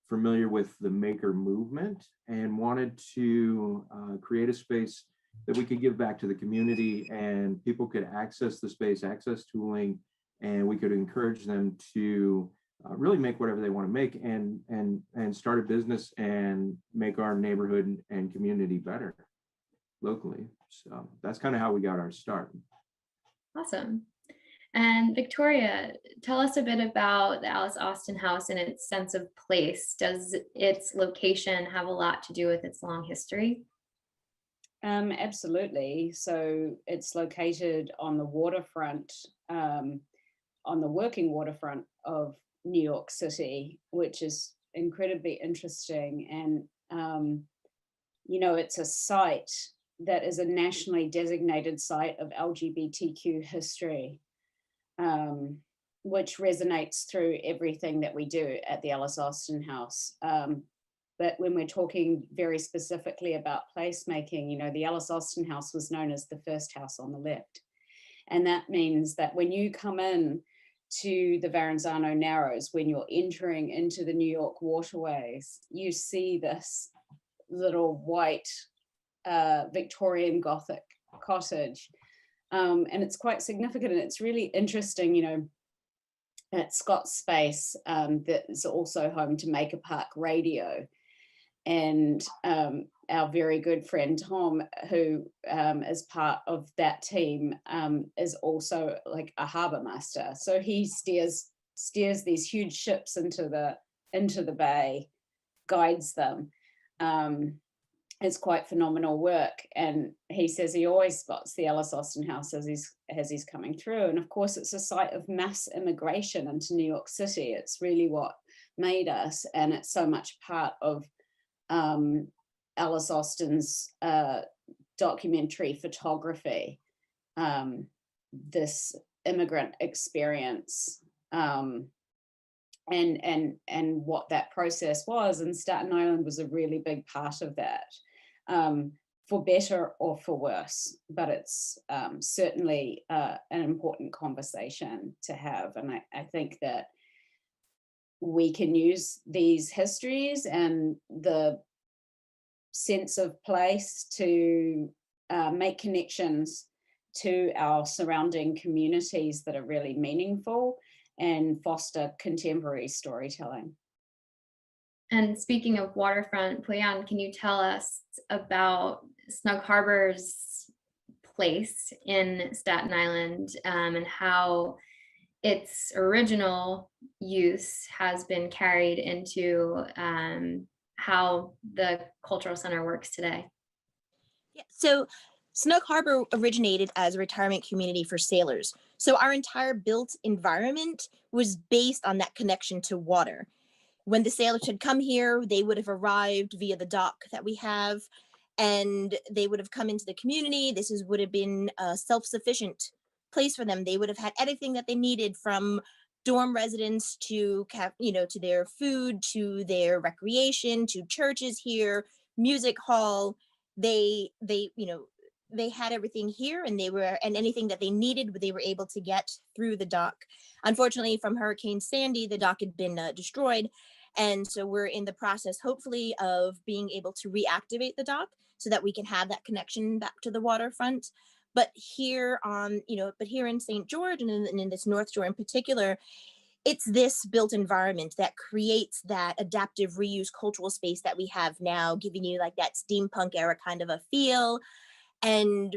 familiar with the maker movement and wanted to create a space that we could give back to the community and people could access the space, access tooling, and we could encourage them to really make whatever they want to make and start a business and make our neighborhood and community better locally. So that's kind of how we got our start. Awesome. And Victoria, tell us a bit about the Alice Austin House and its sense of place. Does its location have a lot to do with its long history? Absolutely. So it's located on the waterfront, on the working waterfront of New York City, which is incredibly interesting. And, you know, it's a site that is a nationally designated site of LGBTQ history, which resonates through everything that we do at the Ellis Austin House. But when we're talking very specifically about placemaking, you know, the Ellis Austin House was known as the first house on the left. And that means that when you come in to the Verrazano Narrows, when you're entering into the New York waterways, you see this little white Victorian Gothic cottage. And it's quite significant, and it's really interesting, you know, at Scott's space, that is also home to Maker Park Radio. And our very good friend Tom, who is part of that team, is also like a harbor master. So he steers these huge ships into the bay, guides them. It's quite phenomenal work. And he says he always spots the Ellis Austin House as he's coming through. And of course, it's a site of mass immigration into New York City. It's really what made us, and it's so much part of Ellis Austin's documentary photography, this immigrant experience, and what that process was. And Staten Island was a really big part of that, for better or for worse. But it's certainly an important conversation to have. And I think that we can use these histories and the sense of place to make connections to our surrounding communities that are really meaningful and foster contemporary storytelling. And speaking of waterfront, Puyan, can you tell us about Snug Harbor's place in Staten Island, and how its original use has been carried into how the cultural center works today? Yeah, so Snug Harbor originated as a retirement community for sailors. So our entire built environment was based on that connection to water. When the sailors had come here, they would have arrived via the dock that we have, and they would have come into the community. Would have been a self-sufficient place for them. They would have had everything that they needed, from dorm residents to to their food, to their recreation, to churches here, music hall. They had everything here, and anything that they needed, they were able to get through the dock. Unfortunately, from Hurricane Sandy, the dock had been destroyed, and so we're in the process, hopefully, of being able to reactivate the dock so that we can have that connection back to the waterfront. But here here in St. George, and in this North Shore in particular, it's this built environment that creates that adaptive reuse cultural space that we have now, giving you like that steampunk era kind of a feel. And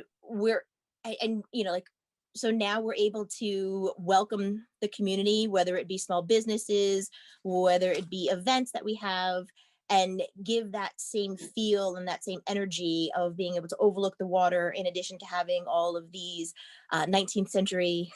so now we're able to welcome the community, whether it be small businesses, whether it be events that we have, and give that same feel and that same energy of being able to overlook the water, in addition to having all of these 19th century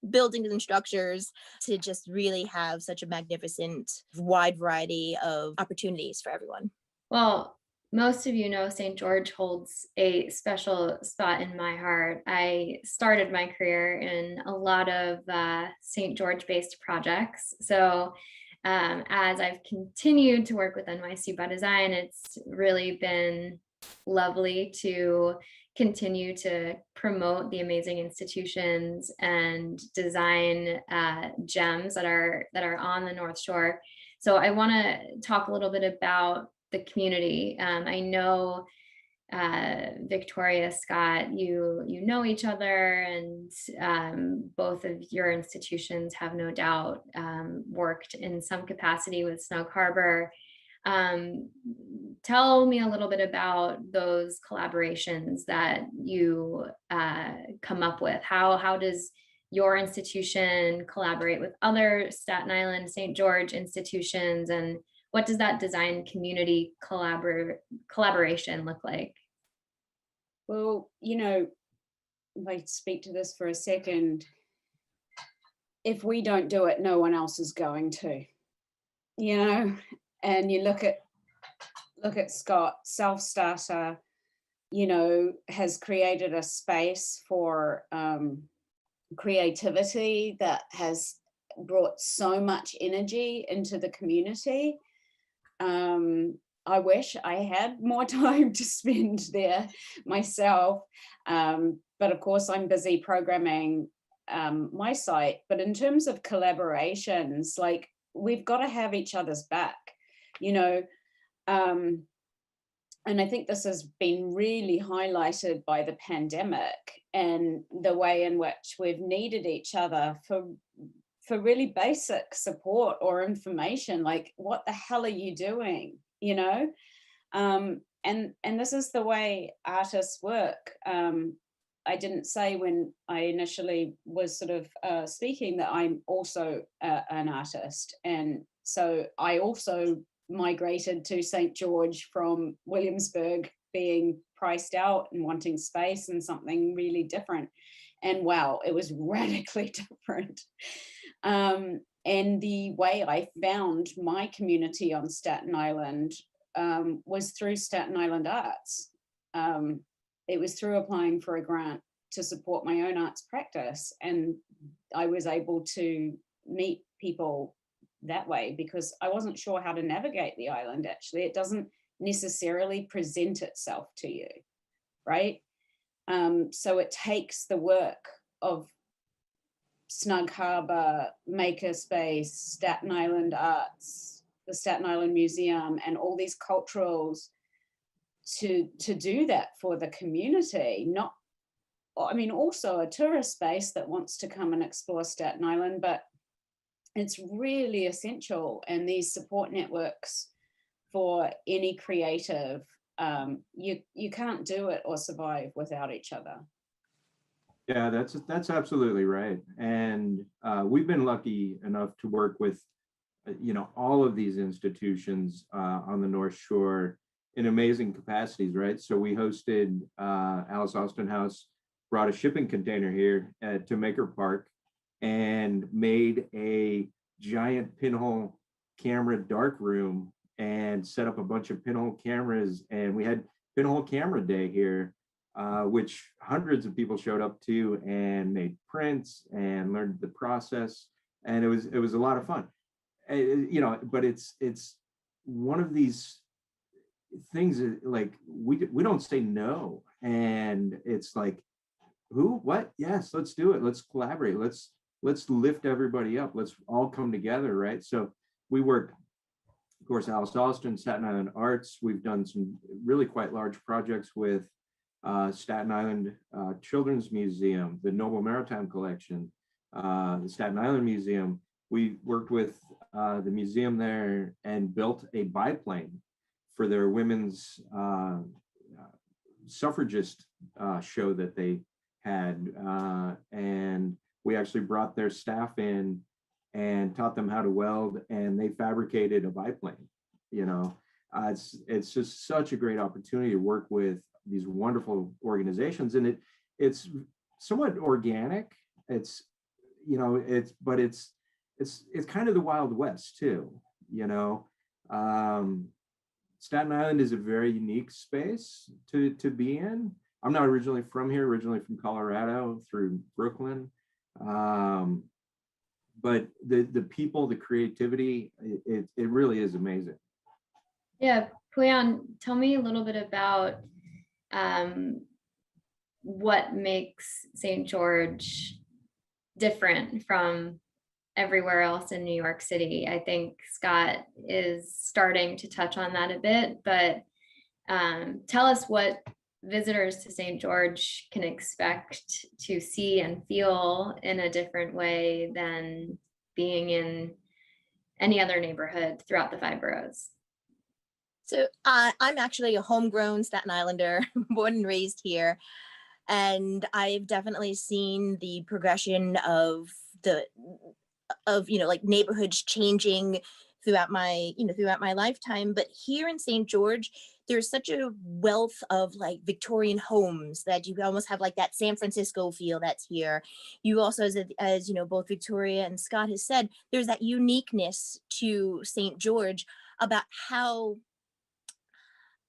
buildings and structures, to just really have such a magnificent wide variety of opportunities for everyone. Well, most of you know St. George holds a special spot in my heart. I started my career in a lot of St. George-based projects. So as I've continued to work with NYC by Design, it's really been lovely to continue to promote the amazing institutions and design gems that are on the North Shore. So I want to talk a little bit about the community. I know Victoria, Scott, you know each other, and both of your institutions have no doubt worked in some capacity with Snug Harbor. Tell me a little bit about those collaborations that you come up with. How does your institution collaborate with other Staten Island, St. George institutions, and what does that design community collaboration look like? Well, if I speak to this for a second, if we don't do it, no one else is going to, and you look at Scott, self-starter, you know, has created a space for creativity that has brought so much energy into the community. I wish I had more time to spend there myself, but of course I'm busy programming my site. But in terms of collaborations, like, we've got to have each other's back, you know. And I think this has been really highlighted by the pandemic and the way in which we've needed each other for really basic support or information, like, what the hell are you doing, you know? And this is the way artists work. I didn't say when I initially was sort of speaking that I'm also an artist. And so I also migrated to St. George from Williamsburg, being priced out and wanting space and something really different. And wow, it was radically different. And the way I found my community on Staten Island was through Staten Island Arts. It was through applying for a grant to support my own arts practice. And I was able to meet people that way because I wasn't sure how to navigate the island. Actually, it doesn't necessarily present itself to you, right? So it takes the work of Snug Harbor, Makerspace, Staten Island Arts, the Staten Island Museum, and all these culturals to do that for the community. Not, I mean, also a tourist space that wants to come and explore Staten Island, but it's really essential. And these support networks for any creative, you can't do it or survive without each other. Yeah, that's absolutely right. And we've been lucky enough to work with, you know, all of these institutions on the North Shore in amazing capacities, right? So we hosted Alice Austin House, brought a shipping container here to Maker Park and made a giant pinhole camera dark room and set up a bunch of pinhole cameras. And we had pinhole camera day here, which hundreds of people showed up to and made prints and learned the process. And it was a lot of fun, you know. But it's one of these things that, like, we don't say no. And it's like, who, what? Yes, let's do it. Let's collaborate. Let's lift everybody up. Let's all come together, right? So we work, of course, Alice Austin, Staten Island Arts. We've done some really quite large projects with Staten Island Children's Museum, the Noble Maritime Collection, the Staten Island Museum. We worked with the museum there and built a biplane for their women's suffragist show that they had. And we actually brought their staff in and taught them how to weld, and they fabricated a biplane. You know, it's just such a great opportunity to work with these wonderful organizations, and it's somewhat organic. It's, you know, it's kind of the Wild West too. You know, Staten Island is a very unique space to be in. I'm not originally from here, originally from Colorado through Brooklyn. But the people, the creativity, it really is amazing. Yeah, Puyan, tell me a little bit about what makes St. George different from everywhere else in New York City. I think Scott is starting to touch on that a bit, but tell us what visitors to St. George can expect to see and feel in a different way than being in any other neighborhood throughout the 5 boroughs. So I'm actually a homegrown Staten Islander, born and raised here. And I've definitely seen the progression of you know, like neighborhoods changing throughout my lifetime. But here in St. George, there's such a wealth of like Victorian homes that you almost have like that San Francisco feel that's here. You also, as you know, both Victoria and Scott has said, there's that uniqueness to St. George about how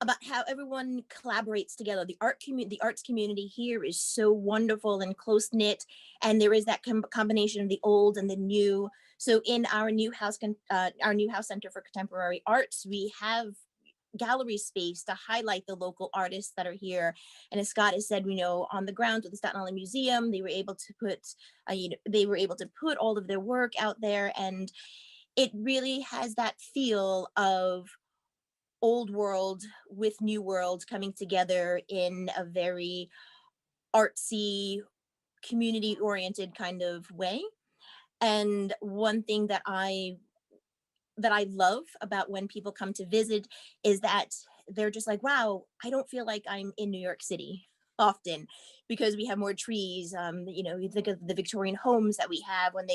about how everyone collaborates together. The arts community here is so wonderful and close knit, and there is that combination of the old and the new. So in our Newhouse Center for Contemporary Arts, we have gallery space to highlight the local artists that are here. And as Scott has said, on the grounds of the Staten Island Museum, they were able to put all of their work out there, and it really has that feel of old world with new world coming together in a very artsy, community oriented kind of way. And one thing that I love about when people come to visit is that they're just like, wow, I don't feel like I'm in New York City often, because we have more trees. You think of the Victorian homes that we have. When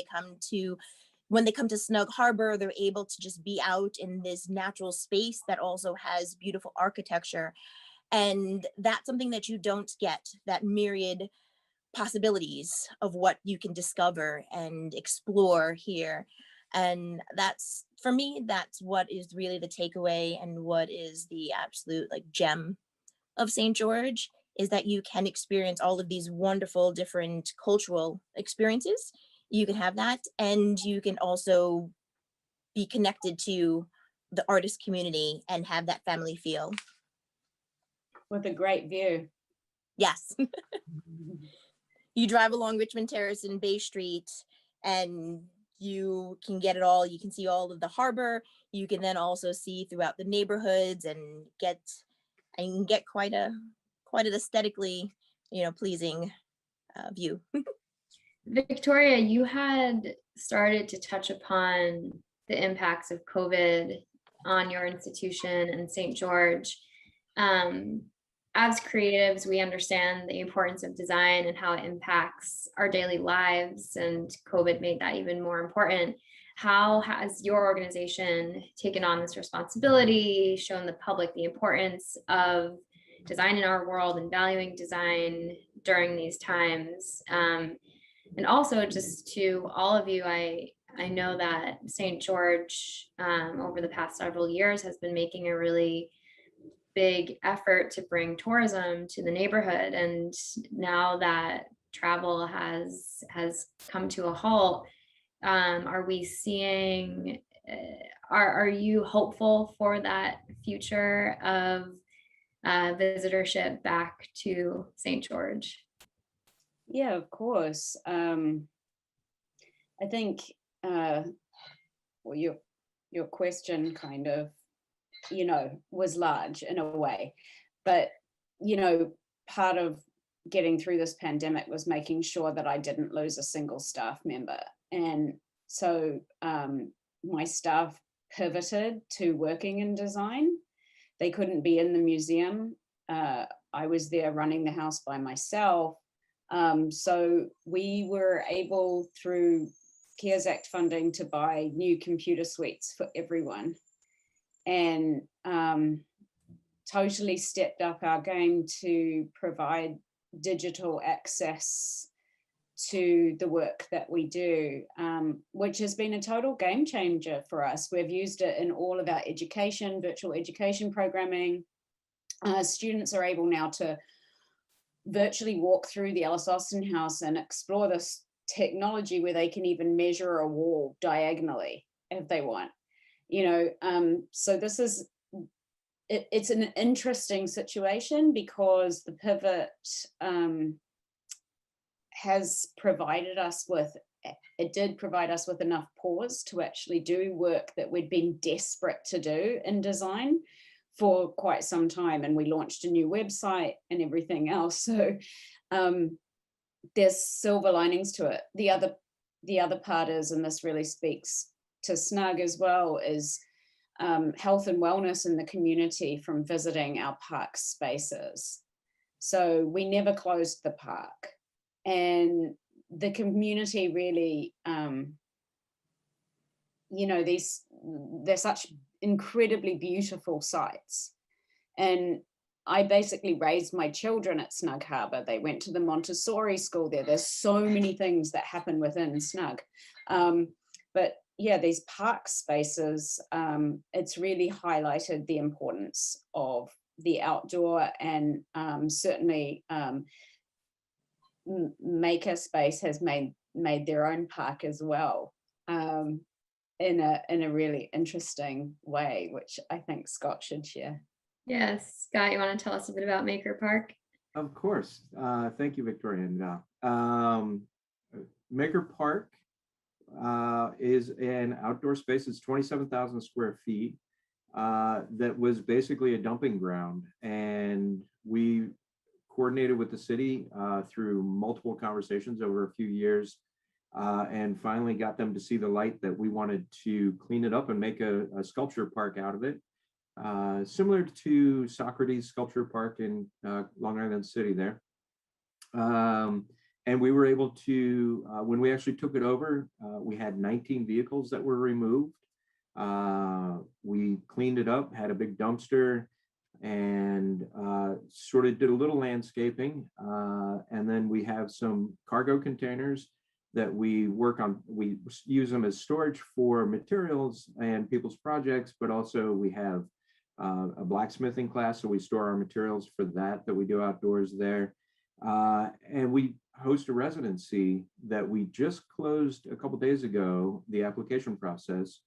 they come to Snug Harbor, they're able to just be out in this natural space that also has beautiful architecture. And that's something that you don't get, that myriad possibilities of what you can discover and explore here. And that's, for me, that's what is really the takeaway, and what is the absolute gem of St. George, is that you can experience all of these wonderful different cultural experiences. You can have that, and you can also be connected to the artist community and have that family feel. With a great view. Yes. You drive along Richmond Terrace and Bay Street, and you can get it all. You can see all of the harbor. You can then also see throughout the neighborhoods and get quite an aesthetically, pleasing view. Victoria, you had started to touch upon the impacts of COVID on your institution and St. George. As creatives, we understand the importance of design and how it impacts our daily lives, and COVID made that even more important. How has your organization taken on this responsibility, shown the public the importance of design in our world and valuing design during these times? And also, just to all of you, I know that St. George over the past several years has been making a really big effort to bring tourism to the neighborhood. And now that travel has come to a halt, are we seeing, are you hopeful for that future of visitorship back to St. George? Yeah, of course. I think well, your question kind of, was large in a way, but part of getting through this pandemic was making sure that I didn't lose a single staff member. And so my staff pivoted to working in design. They couldn't be in the museum. I was there running the house by myself. So we were able, through CARES Act funding, to buy new computer suites for everyone, and totally stepped up our game to provide digital access to the work that we do, which has been a total game changer for us. We've used it in all of our education, virtual education programming. Students are able now to virtually walk through the Ellis Austin House and explore this technology where they can even measure a wall diagonally if they want. So this is, it's an interesting situation, because the pivot has provided us with, it did provide us with enough pause to actually do work that we'd been desperate to do in design for quite some time. And we launched a new website and everything else. So there's silver linings to it. The other part is, and this really speaks to Snug as well, is health and wellness in the community from visiting our park spaces. So we never closed the park, and the community really, they're such incredibly beautiful sites. And I basically raised my children at Snug Harbor. They went to the Montessori school there. There's so many things that happen within Snug. But yeah, these park spaces, it's really highlighted the importance of the outdoor, and certainly Makerspace has made their own park as well, in a really interesting way, which I think Scott should share. Yes, Scott, you want to tell us a bit about Maker Park? Of course. Thank you, Victoria and Val. Maker Park is an outdoor space. It's 27,000 square feet that was basically a dumping ground. And we coordinated with the city through multiple conversations over a few years, and finally got them to see the light that we wanted to clean it up and make a sculpture park out of it. Similar to Socrates Sculpture Park in Long Island City there. And we were able to, when we actually took it over, we had 19 vehicles that were removed. We cleaned it up, had a big dumpster, and sort of did a little landscaping. And then we have some cargo containers that we work on. We use them as storage for materials and people's projects, but also we have a blacksmithing class, so we store our materials for that we do outdoors there. And we host a residency that we just closed a couple days ago, the application process.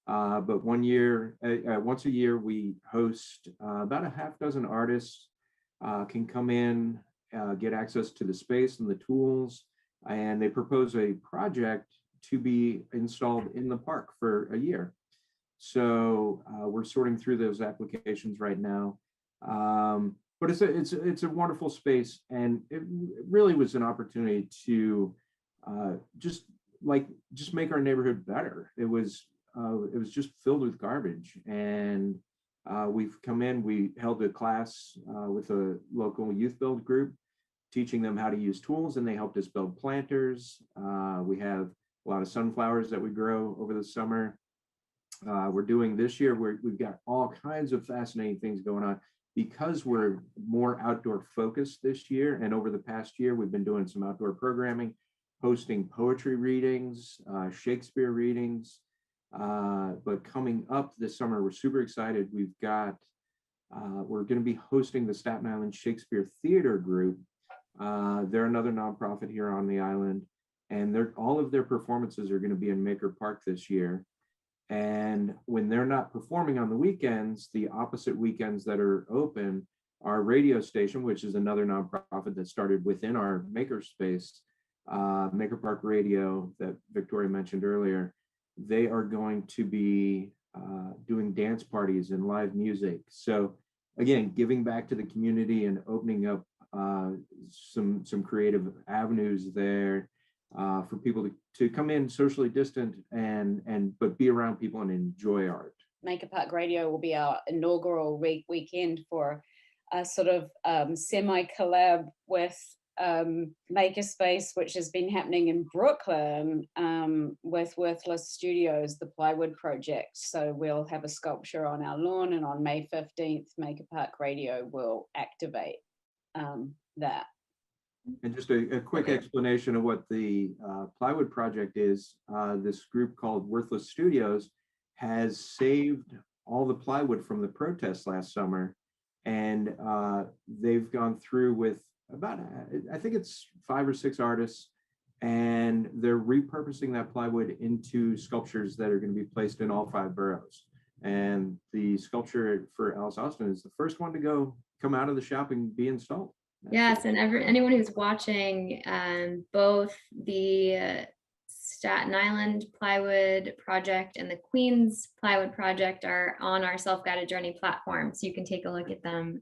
But once a year, we host about a half dozen artists can come in, get access to the space and the tools, and they propose a project to be installed in the park for a year. So we're sorting through those applications right now. But it's a wonderful space, and it really was an opportunity to just make our neighborhood better. It was just filled with garbage, and we've come in. We held a class with a local youth build group, teaching them how to use tools, and they helped us build planters. We have a lot of sunflowers that we grow over the summer. We're doing this year, we've got all kinds of fascinating things going on because we're more outdoor focused this year. And over the past year, we've been doing some outdoor programming, hosting poetry readings, Shakespeare readings. But coming up this summer, we're super excited. We're going to be hosting the Staten Island Shakespeare Theater Group. They're another nonprofit here on the island, and all of their performances are going to be in Maker Park this year. And when they're not performing on the weekends, the opposite weekends that are open, our radio station, which is another nonprofit that started within our makerspace, Maker Park Radio that Victoria mentioned earlier, they are going to be doing dance parties and live music. So again, giving back to the community and opening up some creative avenues there for people to come in socially distant but be around people and enjoy art. Maker Park Radio will be our inaugural weekend for a sort of semi-collab with Makerspace, which has been happening in Brooklyn with Worthless Studios, the Plywood Project. So we'll have a sculpture on our lawn, and on May 15th, Maker Park Radio will activate that. And just a quick explanation of what the Plywood Project is. This group called Worthless Studios has saved all the plywood from the protests last summer. And they've gone through with about, I think it's 5 or 6 artists, and they're repurposing that plywood into sculptures that are going to be placed in all 5 boroughs. And the sculpture for Alice Austin is the first one to come out of the shop and be installed. Yes, and anyone who's watching, both the Staten Island Plywood Project and the Queens Plywood Project are on our self-guided journey platform, so you can take a look at them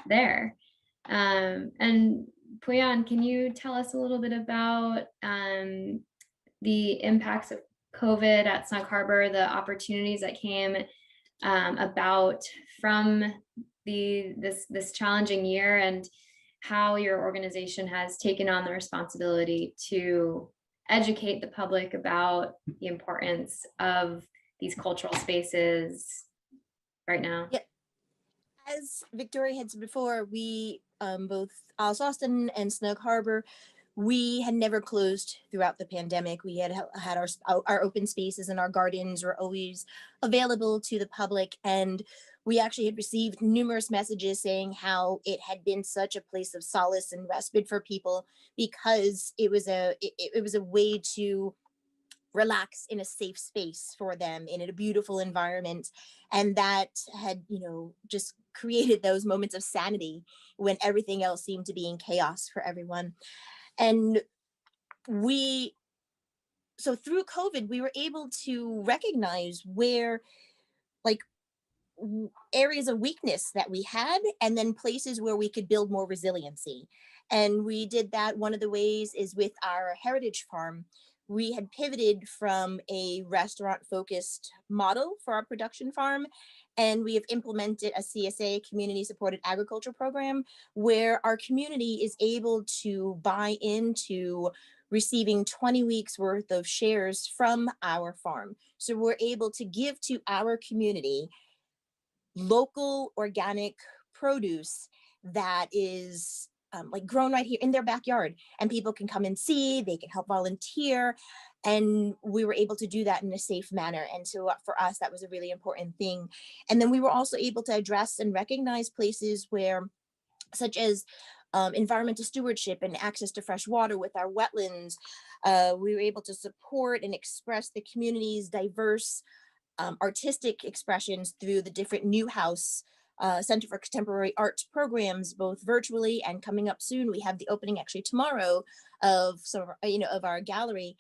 there. And Puyan, can you tell us a little bit about the impacts of COVID at Snug Harbor, the opportunities that came about from this challenging year, and how your organization has taken on the responsibility to educate the public about the importance of these cultural spaces right now? Yeah. As Victoria had said before, we, both Alice Austin and Snug Harbor, we had never closed throughout the pandemic. We had our open spaces, and our gardens were always available to the public. And We actually had received numerous messages saying how it had been such a place of solace and respite for people, because it was a way to relax in a safe space for them in a beautiful environment. And that had, just created those moments of sanity when everything else seemed to be in chaos for everyone. And so through COVID, we were able to recognize where, like, areas of weakness that we had, and then places where we could build more resiliency. And we did that. One of the ways is with our heritage farm. We had pivoted from a restaurant focused model for our production farm, and we have implemented a CSA, community supported agriculture program, where our community is able to buy into receiving 20 weeks worth of shares from our farm. So we're able to give to our community local organic produce that is like grown right here in their backyard, and people can come and see, they can help volunteer, and we were able to do that in a safe manner. And so for us, that was a really important thing. And then we were also able to address and recognize places where, such as environmental stewardship and access to fresh water with our wetlands. We were able to support and express the community's diverse artistic expressions through the different Newhouse Center for Contemporary Arts programs, both virtually and coming up soon. We have the opening actually tomorrow of some of our, of our gallery.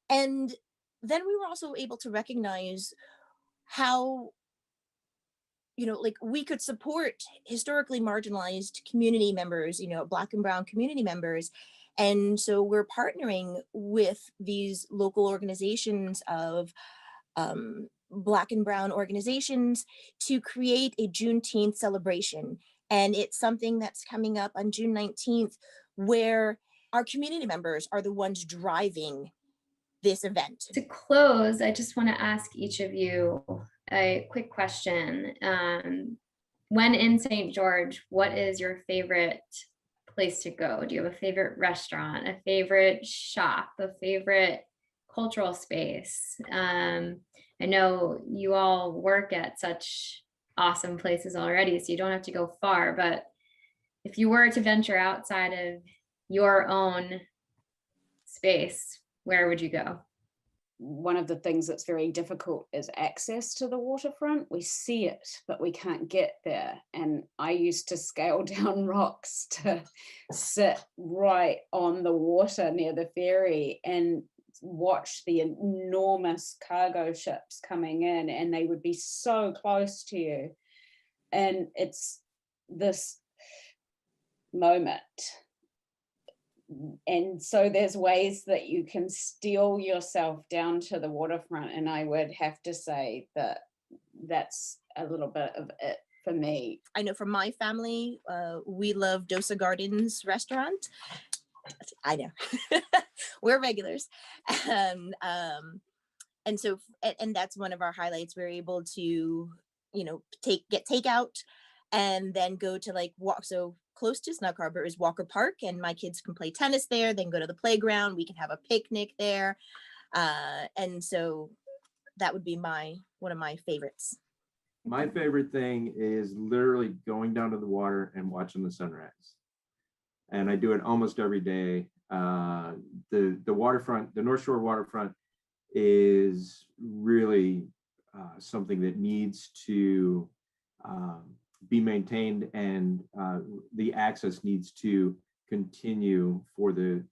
And then we were also able to recognize how, like, we could support historically marginalized community members, Black and Brown community members. And so we're partnering with these local organizations of Black and Brown organizations to create a Juneteenth celebration. And it's something that's coming up on June 19th, where our community members are the ones driving this event. To close, I just want to ask each of you a quick question. When in St. George, what is your favorite place to go? Do you have a favorite restaurant, a favorite shop, a favorite cultural space? I know you all work at such awesome places already, so you don't have to go far, but if you were to venture outside of your own space, where would you go? One of the things that's very difficult is access to the waterfront. We see it, but we can't get there. And I used to scale down rocks to sit right on the water near the ferry and watch the enormous cargo ships coming in, and they would be so close to you. And it's this moment. And so there's ways that you can steel yourself down to the waterfront. And I would have to say that that's a little bit of it for me. I know for my family, we love Dosa Gardens restaurant. I know we're regulars. And so that's one of our highlights. We're able to, get takeout and then go to walk. So close to Snug Harbor is Walker Park, and my kids can play tennis there. Then go to the playground. We can have a picnic there. And so that would be one of my favorites. My favorite thing is literally going down to the water and watching the sunrise. And I do it almost every day. The waterfront, the North Shore waterfront, is really something that needs to be maintained, and the access needs to continue for the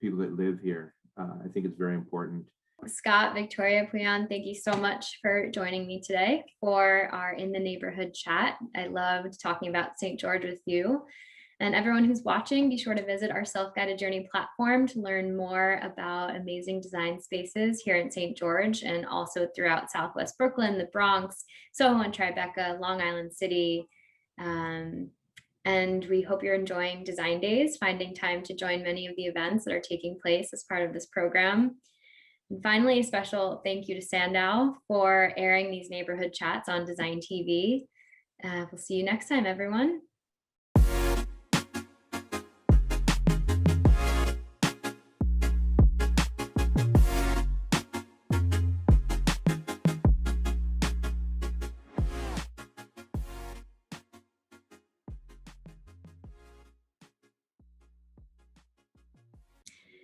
people that live here. I think it's very important. Scott, Victoria, Puyan, thank you so much for joining me today for our In the Neighborhood chat. I loved talking about St. George with you. And everyone who's watching, be sure to visit our self-guided journey platform to learn more about amazing design spaces here in St. George and also throughout Southwest Brooklyn, the Bronx, SoHo and Tribeca, Long Island City. And we hope you're enjoying Design Days, finding time to join many of the events that are taking place as part of this program. And finally, a special thank you to SANDOW for airing these neighborhood chats on DesignTV. We'll see you next time, everyone.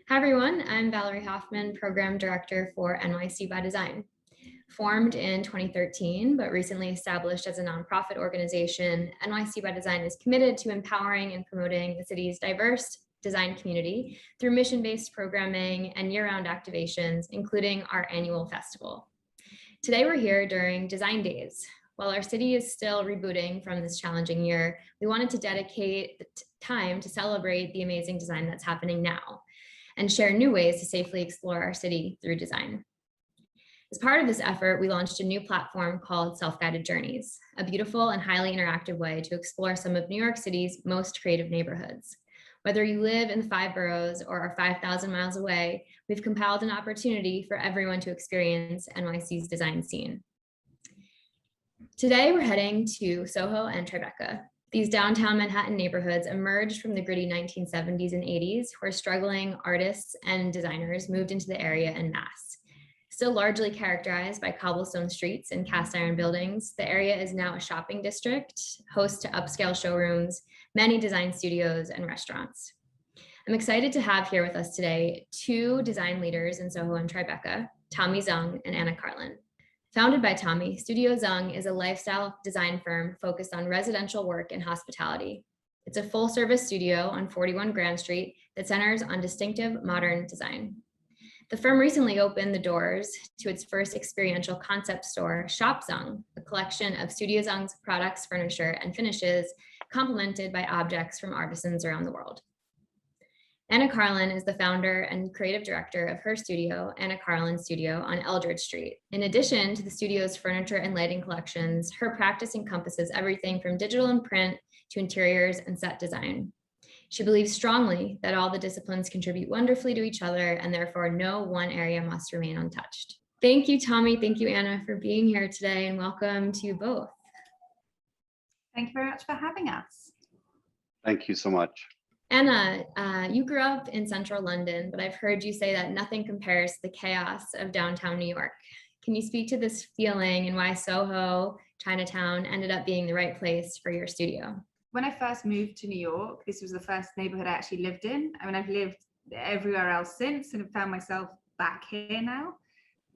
Hi everyone, I'm Valerie Hoffman, Program Director for NYC by Design. Formed in 2013, but recently established as a nonprofit organization, NYC by Design is committed to empowering and promoting the city's diverse design community through mission-based programming and year-round activations, including our annual festival. Today we're here during Design Days. While our city is still rebooting from this challenging year, we wanted to dedicate the time to celebrate the amazing design that's happening now and share new ways to safely explore our city through design. As part of this effort, we launched a new platform called Self-Guided Journeys, a beautiful and highly interactive way to explore some of New York City's most creative neighborhoods. Whether you live in the 5 boroughs or are 5,000 miles away, we've compiled an opportunity for everyone to experience NYC's design scene. Today, we're heading to SoHo and Tribeca. These downtown Manhattan neighborhoods emerged from the gritty 1970s and 80s, where struggling artists and designers moved into the area en masse. Still largely characterized by cobblestone streets and cast iron buildings, the area is now a shopping district, host to upscale showrooms, many design studios, and restaurants. I'm excited to have here with us today 2 design leaders in SoHo and Tribeca, Zhang and Anna Carlin. Founded by Tommy, Studio Zhang is a lifestyle design firm focused on residential work and hospitality. It's a full-service studio on 41 Grand Street that centers on distinctive modern design. The firm recently opened the doors to its first experiential concept store, Shop Zhang, a collection of Studio Zhang's products, furniture, and finishes, complemented by objects from artisans around the world. Anna Carlin is the founder and creative director of her studio, Anna Carlin Studio on Eldridge Street. In addition to the studio's furniture and lighting collections, her practice encompasses everything from digital and print to interiors and set design. She believes strongly that all the disciplines contribute wonderfully to each other, and therefore no one area must remain untouched. Thank you, Tommy. Thank you, Anna, for being here today, and welcome to you both. Thank you very much for having us. Thank you so much. Anna, you grew up in central London, but I've heard you say that nothing compares to the chaos of downtown New York. Can you speak to this feeling and why Soho, Chinatown ended up being the right place for your studio? When I first moved to New York, this was the first neighborhood I actually lived in. I mean, I've lived everywhere else since and have found myself back here now.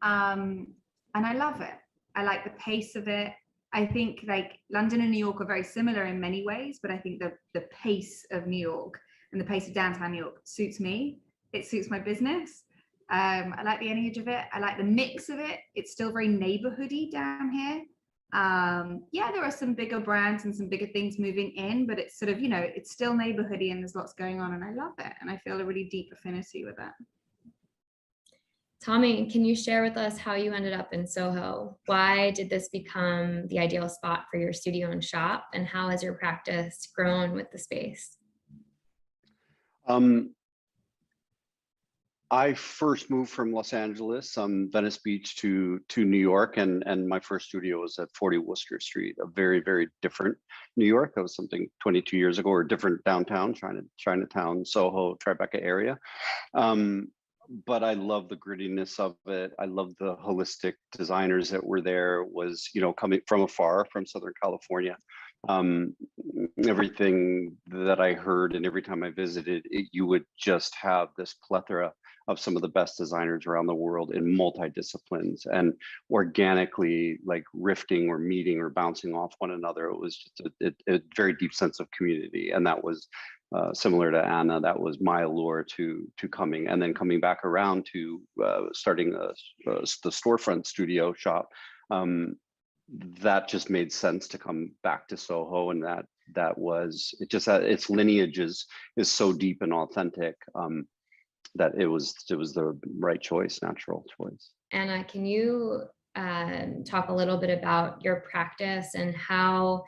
And I love it. I like the pace of it. I think like London and New York are very similar in many ways, but I think the pace of New York and the pace of downtown New York suits me. It suits my business. I like the energy of it. I like the mix of it. It's still very neighborhoody down here. Yeah, there are some bigger brands and some bigger things moving in, but it's sort of, you know, it's still neighborhoody and there's lots going on and I love it. And I feel a really deep affinity with that. Tommy, can you share with us how you ended up in Soho? Why did this become the ideal spot for your studio and shop? And how has your practice grown with the space? I first moved from Los Angeles, Venice Beach to New York, and my first studio was at 40 Worcester Street, a very, very different New York. That was something 22 years ago, or different downtown, Chinatown, Soho, Tribeca area. But I love the grittiness of it. I love the holistic designers that were there. It was, you know, coming from afar, from Southern California. Everything that I heard and every time I visited, you would just have this plethora of some of the best designers around the world in multi-disciplines and organically like riffing or meeting or bouncing off one another. It was just a very deep sense of community. And that was similar to Anna, that was my allure to coming, and then coming back around to starting the storefront studio shop. That just made sense to come back to Soho, and that was, it just its lineage is so deep and authentic that it was the right choice, natural choice. Anna, can you talk a little bit about your practice and how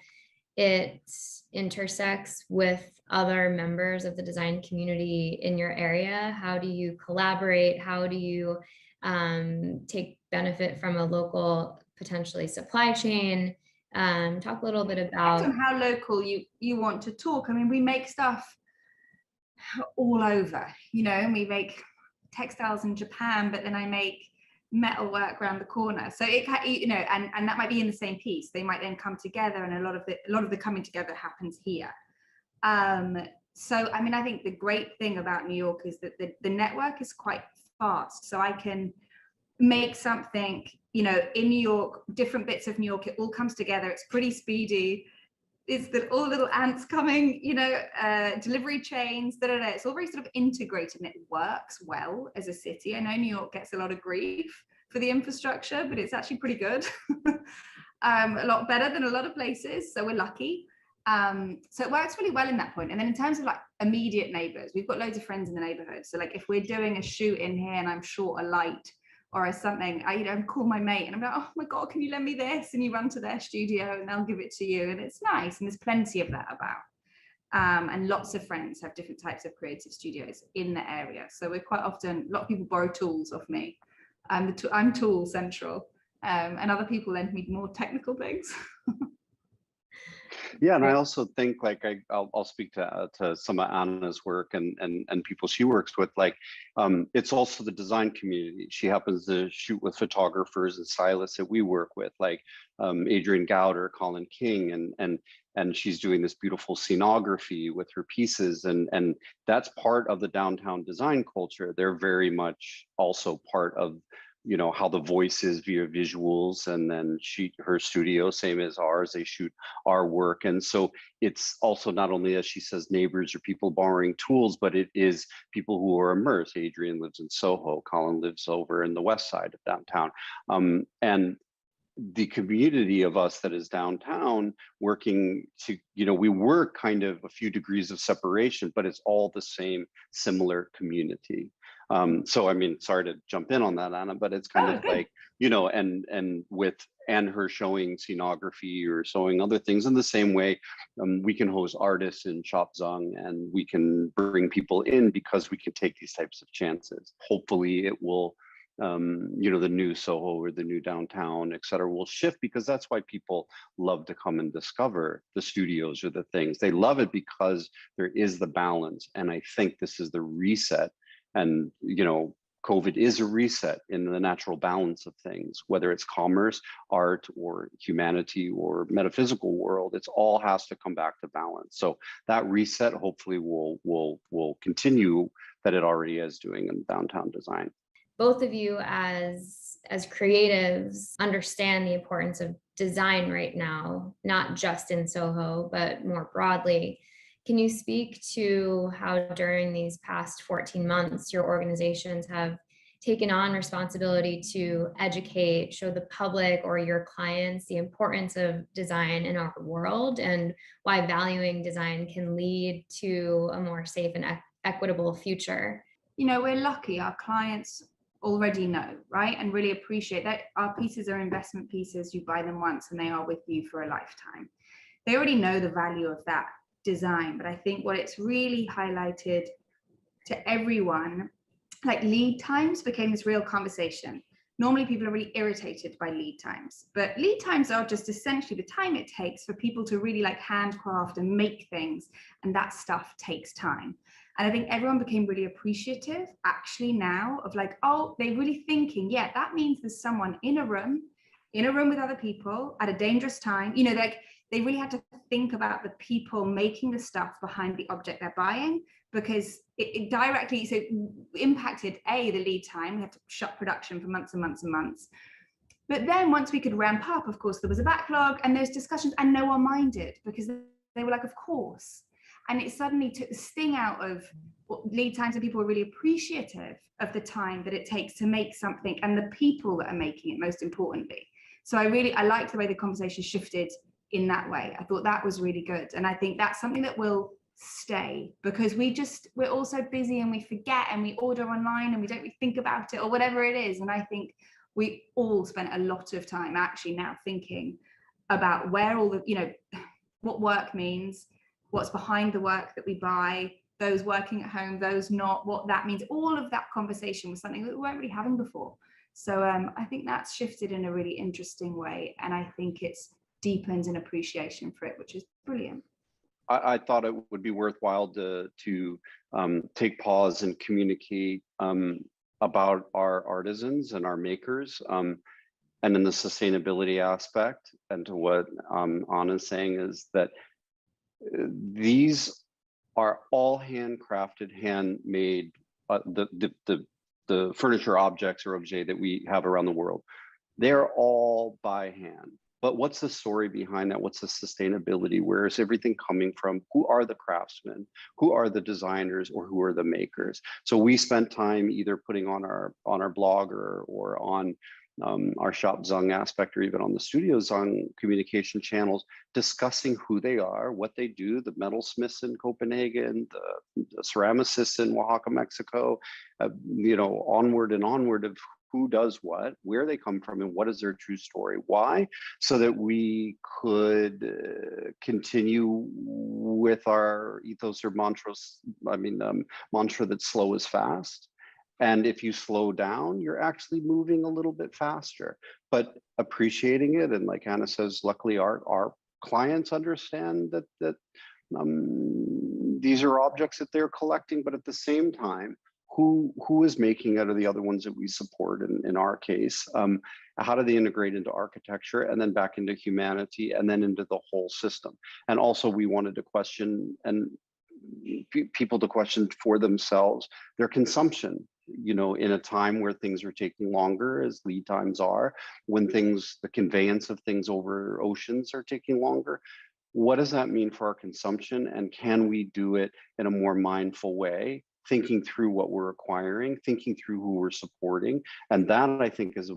it intersects with other members of the design community in your area? How do you collaborate? How do you take benefit from a local, potentially supply chain? Talk a little bit about Depends on how local you want to talk. I mean, we make stuff all over, you know, and we make textiles in Japan, but then I make metal work around the corner. So it, you know, and that might be in the same piece. They might then come together, and a lot of the coming together happens here. So, I mean, I think the great thing about New York is that the network is quite fast. So I can make something, you know, in New York, different bits of New York, it all comes together. It's pretty speedy. It's all little ants coming, you know, delivery chains, It's all very sort of integrated and it works well as a city. I know New York gets a lot of grief for the infrastructure, but it's actually pretty good. A lot better than a lot of places. So we're lucky. So it works really well in that point. And then in terms of like immediate neighbors, we've got loads of friends in the neighborhood. So like if we're doing a shoot in here and I'm short a light or something, I call my mate and I'm like, oh my God, can you lend me this? And you run to their studio and they'll give it to you. And it's nice. And there's plenty of that about. And lots of friends have different types of creative studios in the area. So we're quite often, a lot of people borrow tools off me. I'm tool central. And other people lend me more technical things. Yeah, and I also think like I'll speak to some of Anna's work and people she works with. Like, it's also the design community. She happens to shoot with photographers and stylists that we work with, like Adrienne Gowder, Colin King, and she's doing this beautiful scenography with her pieces, and that's part of the downtown design culture. They're very much also part of, you know, how the voice is via visuals, and then her studio, same as ours, they shoot our work. And so it's also not only, as she says, neighbors or people borrowing tools, but it is people who are immersed. Adrienne lives in Soho, Colin lives over in the west side of downtown. And the community of us that is downtown working to, you know, we work kind of a few degrees of separation, but it's all the same similar community. So, I mean, sorry to jump in on that, Anna, but it's kind of like, you know, and her showing scenography or showing other things in the same way, we can host artists in Shop Zhang, and we can bring people in because we can take these types of chances. Hopefully it will, you know, the new Soho or the new downtown, et cetera, will shift, because that's why people love to come and discover the studios or the things. They love it because there is the balance. And I think this is the reset. And, you know, COVID is a reset in the natural balance of things, whether it's commerce, art, or humanity, or metaphysical world. It's all has to come back to balance. So that reset hopefully will continue that it already is doing in downtown design. Both of you as creatives understand the importance of design right now, not just in Soho, but more broadly. Can you speak to how during these past 14 months, your organizations have taken on responsibility to educate, show the public or your clients the importance of design in our world, and why valuing design can lead to a more safe and equitable future? You know, we're lucky. Our clients already know, right? And really appreciate that our pieces are investment pieces. You buy them once and they are with you for a lifetime. They already know the value of that design. But I think what it's really highlighted to everyone, like lead times became this real conversation. Normally people are really irritated by lead times, but lead times are just essentially the time it takes for people to really like handcraft and make things. And that stuff takes time. And I think everyone became really appreciative actually now of like, oh, they're really thinking, yeah, that means there's someone in a room with other people at a dangerous time. You know, like they really had to think about the people making the stuff behind the object they're buying, because it directly impacted the lead time. We had to shut production for months and months and months. But then once we could ramp up, of course, there was a backlog and those discussions, and no one minded because they were like, of course. And it suddenly took the sting out of lead times, and people were really appreciative of the time that it takes to make something and the people that are making it, most importantly. So I liked the way the conversation shifted in that way. I thought that was really good. And I think that's something that will stay, because we're all so busy and we forget and we order online and we don't really think about it or whatever it is. And I think we all spent a lot of time actually now thinking about where all the, you know, what work means, what's behind the work that we buy, those working at home, those not, what that means. All of that conversation was something that we weren't really having before. So I think that's shifted in a really interesting way. And I think it's deepened an appreciation for it, which is brilliant. I thought it would be worthwhile to take pause and communicate about our artisans and our makers, and in the sustainability aspect. And to what Anna's saying is that these are all handcrafted, handmade, the furniture objects or objets that we have around the world. They're all by hand. But what's the story behind that? What's the sustainability? Where is everything coming from? Who are the craftsmen? Who are the designers, or who are the makers? So we spent time either putting on our blog or on our shop Zhang aspect, or even on the studio Zhang communication channels, discussing who they are, what they do, the metalsmiths in Copenhagen, the ceramicists in Oaxaca, Mexico, onward and onward of who does what, where they come from, and what is their true story. Why? So that we could continue with our ethos or mantras, mantra that slow is fast. And if you slow down, you're actually moving a little bit faster, but appreciating it. And like Anna says, luckily our clients understand that these are objects that they're collecting, but at the same time, who is making out of the other ones that we support in our case? How do they integrate into architecture, and then back into humanity, and then into the whole system? And also we wanted to question, and people to question for themselves, their consumption, in a time where things are taking longer, as lead times are, when the conveyance of things over oceans are taking longer. What does that mean for our consumption? And can we do it in a more mindful way, thinking through what we're acquiring, thinking through who we're supporting? And that, I think, is a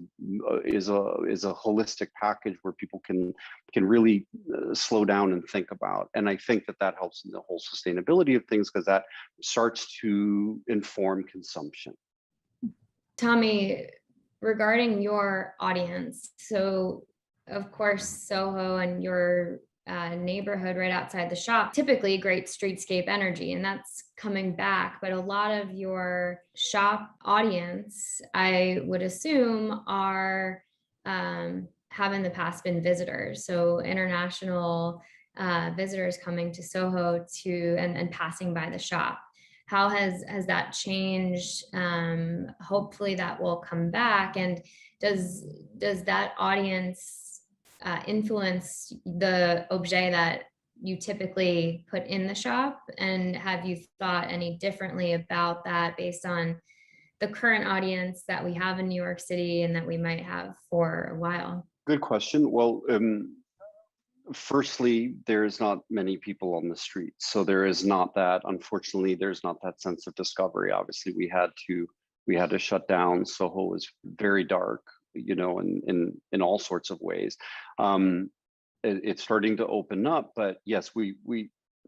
holistic package where people can really slow down and think about. And I think that helps in the whole sustainability of things, because that starts to inform consumption. Tommy, regarding your audience, so of course, Soho and your neighborhood right outside the shop, typically great streetscape energy, and that's coming back. But a lot of your shop audience, I would assume, are have in the past been visitors, so international visitors coming to Soho and passing by the shop. How has that changed? Hopefully that will come back. And does that audience influence the objet that you typically put in the shop? And have you thought any differently about that based on the current audience that we have in New York City and that we might have for a while? Good question. Well, firstly, there's not many people on the streets, so there is not that. Unfortunately, there's not that sense of discovery. Obviously, we had to shut down. Soho was very dark, in all sorts of ways. It's starting to open up, but yes, we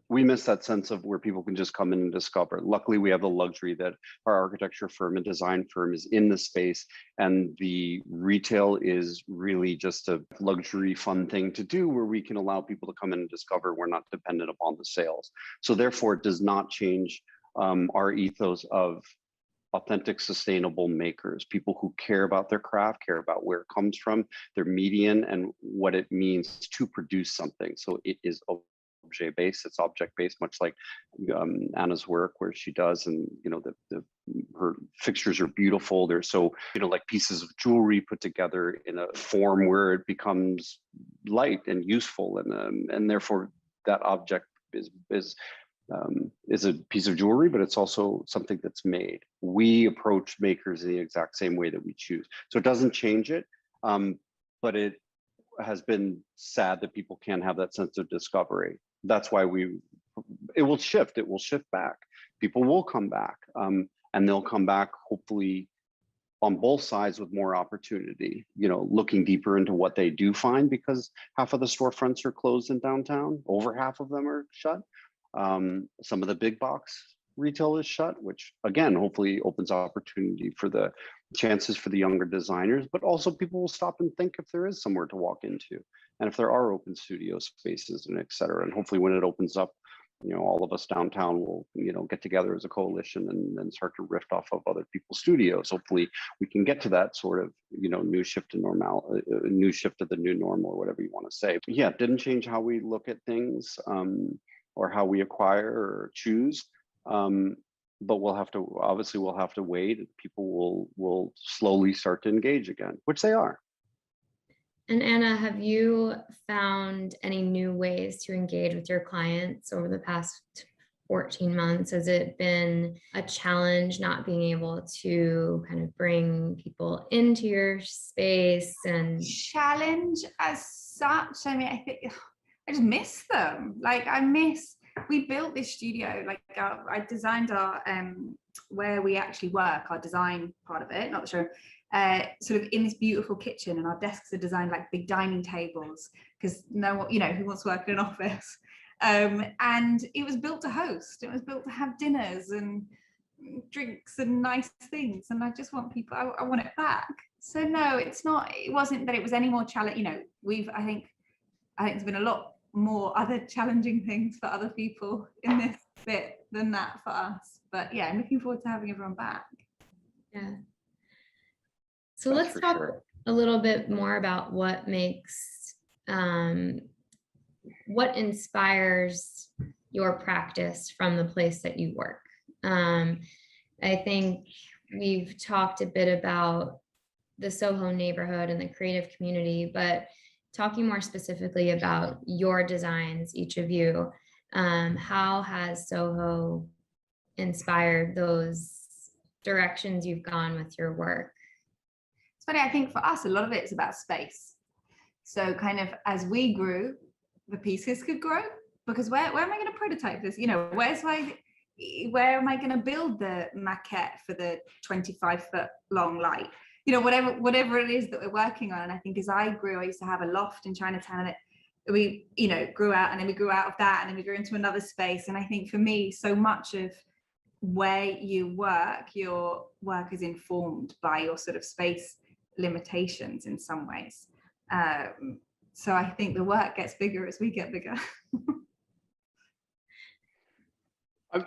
miss that sense of where people can just come in and discover. Luckily, we have the luxury that our architecture firm and design firm is in the space, and the retail is really just a luxury fun thing to do, where we can allow people to come in and discover. We're not dependent upon the sales. So therefore, it does not change our ethos of authentic, sustainable makers, people who care about their craft, care about where it comes from, their median, and what it means to produce something. So it is objet based, it's object based, much like Anna's work, where she does, and her fixtures are beautiful. They're so like pieces of jewelry put together in a form where it becomes light and useful, and therefore that object is a piece of jewelry, but it's also something that's made. We approach makers in the exact same way that we choose. So it doesn't change it, but it has been sad that people can't have that sense of discovery. That's why it will shift back. People will come back, and they'll come back hopefully on both sides with more opportunity, looking deeper into what they do find, because half of the storefronts are closed in downtown, over half of them are shut. Some of the big box retail is shut, which again, hopefully opens opportunity for the chances for the younger designers, but also people will stop and think if there is somewhere to walk into, and if there are open studio spaces, and et cetera. And hopefully when it opens up, all of us downtown will, get together as a coalition and start to riff off of other people's studios. Hopefully we can get to that sort of, new shift to new shift to the new normal, or whatever you want to say. But yeah, it didn't change how we look at things, or how we acquire or choose. But we'll have to wait. People will slowly start to engage again, which they are. And Anna, have you found any new ways to engage with your clients over the past 14 months? Has it been a challenge not being able to kind of bring people into your space? And challenge as such, I mean, I think I just miss them. Like we built this studio, like I designed our where we actually work, our design part of it, not the show, sort of in this beautiful kitchen, and our desks are designed like big dining tables, because no one, you know, who wants to work in an office? And it was built to host. It was built to have dinners and drinks and nice things. And I just want people, I want it back. So no, it wasn't that it was any more challenge. You know, I think there's been a lot more other challenging things for other people in this bit than that for us. But yeah, I'm looking forward to having everyone back. Yeah. So let's talk a little bit more about what makes, what inspires your practice from the place that you work. I think we've talked a bit about the Soho neighborhood and the creative community, but talking more specifically about your designs, each of you, how has Soho inspired those directions you've gone with your work? It's funny, I think for us, a lot of it is about space. So kind of as we grew, the pieces could grow, because where am I going to prototype this? You know, where am I going to build the maquette for the 25-foot long light? You know, whatever it is that we're working on. And I think as I grew, I used to have a loft in Chinatown, and we, you know, grew out, and then we grew out of that, and then we grew into another space. And I think for me, so much of where you work, your work is informed by your sort of space limitations in some ways. So I think the work gets bigger as we get bigger.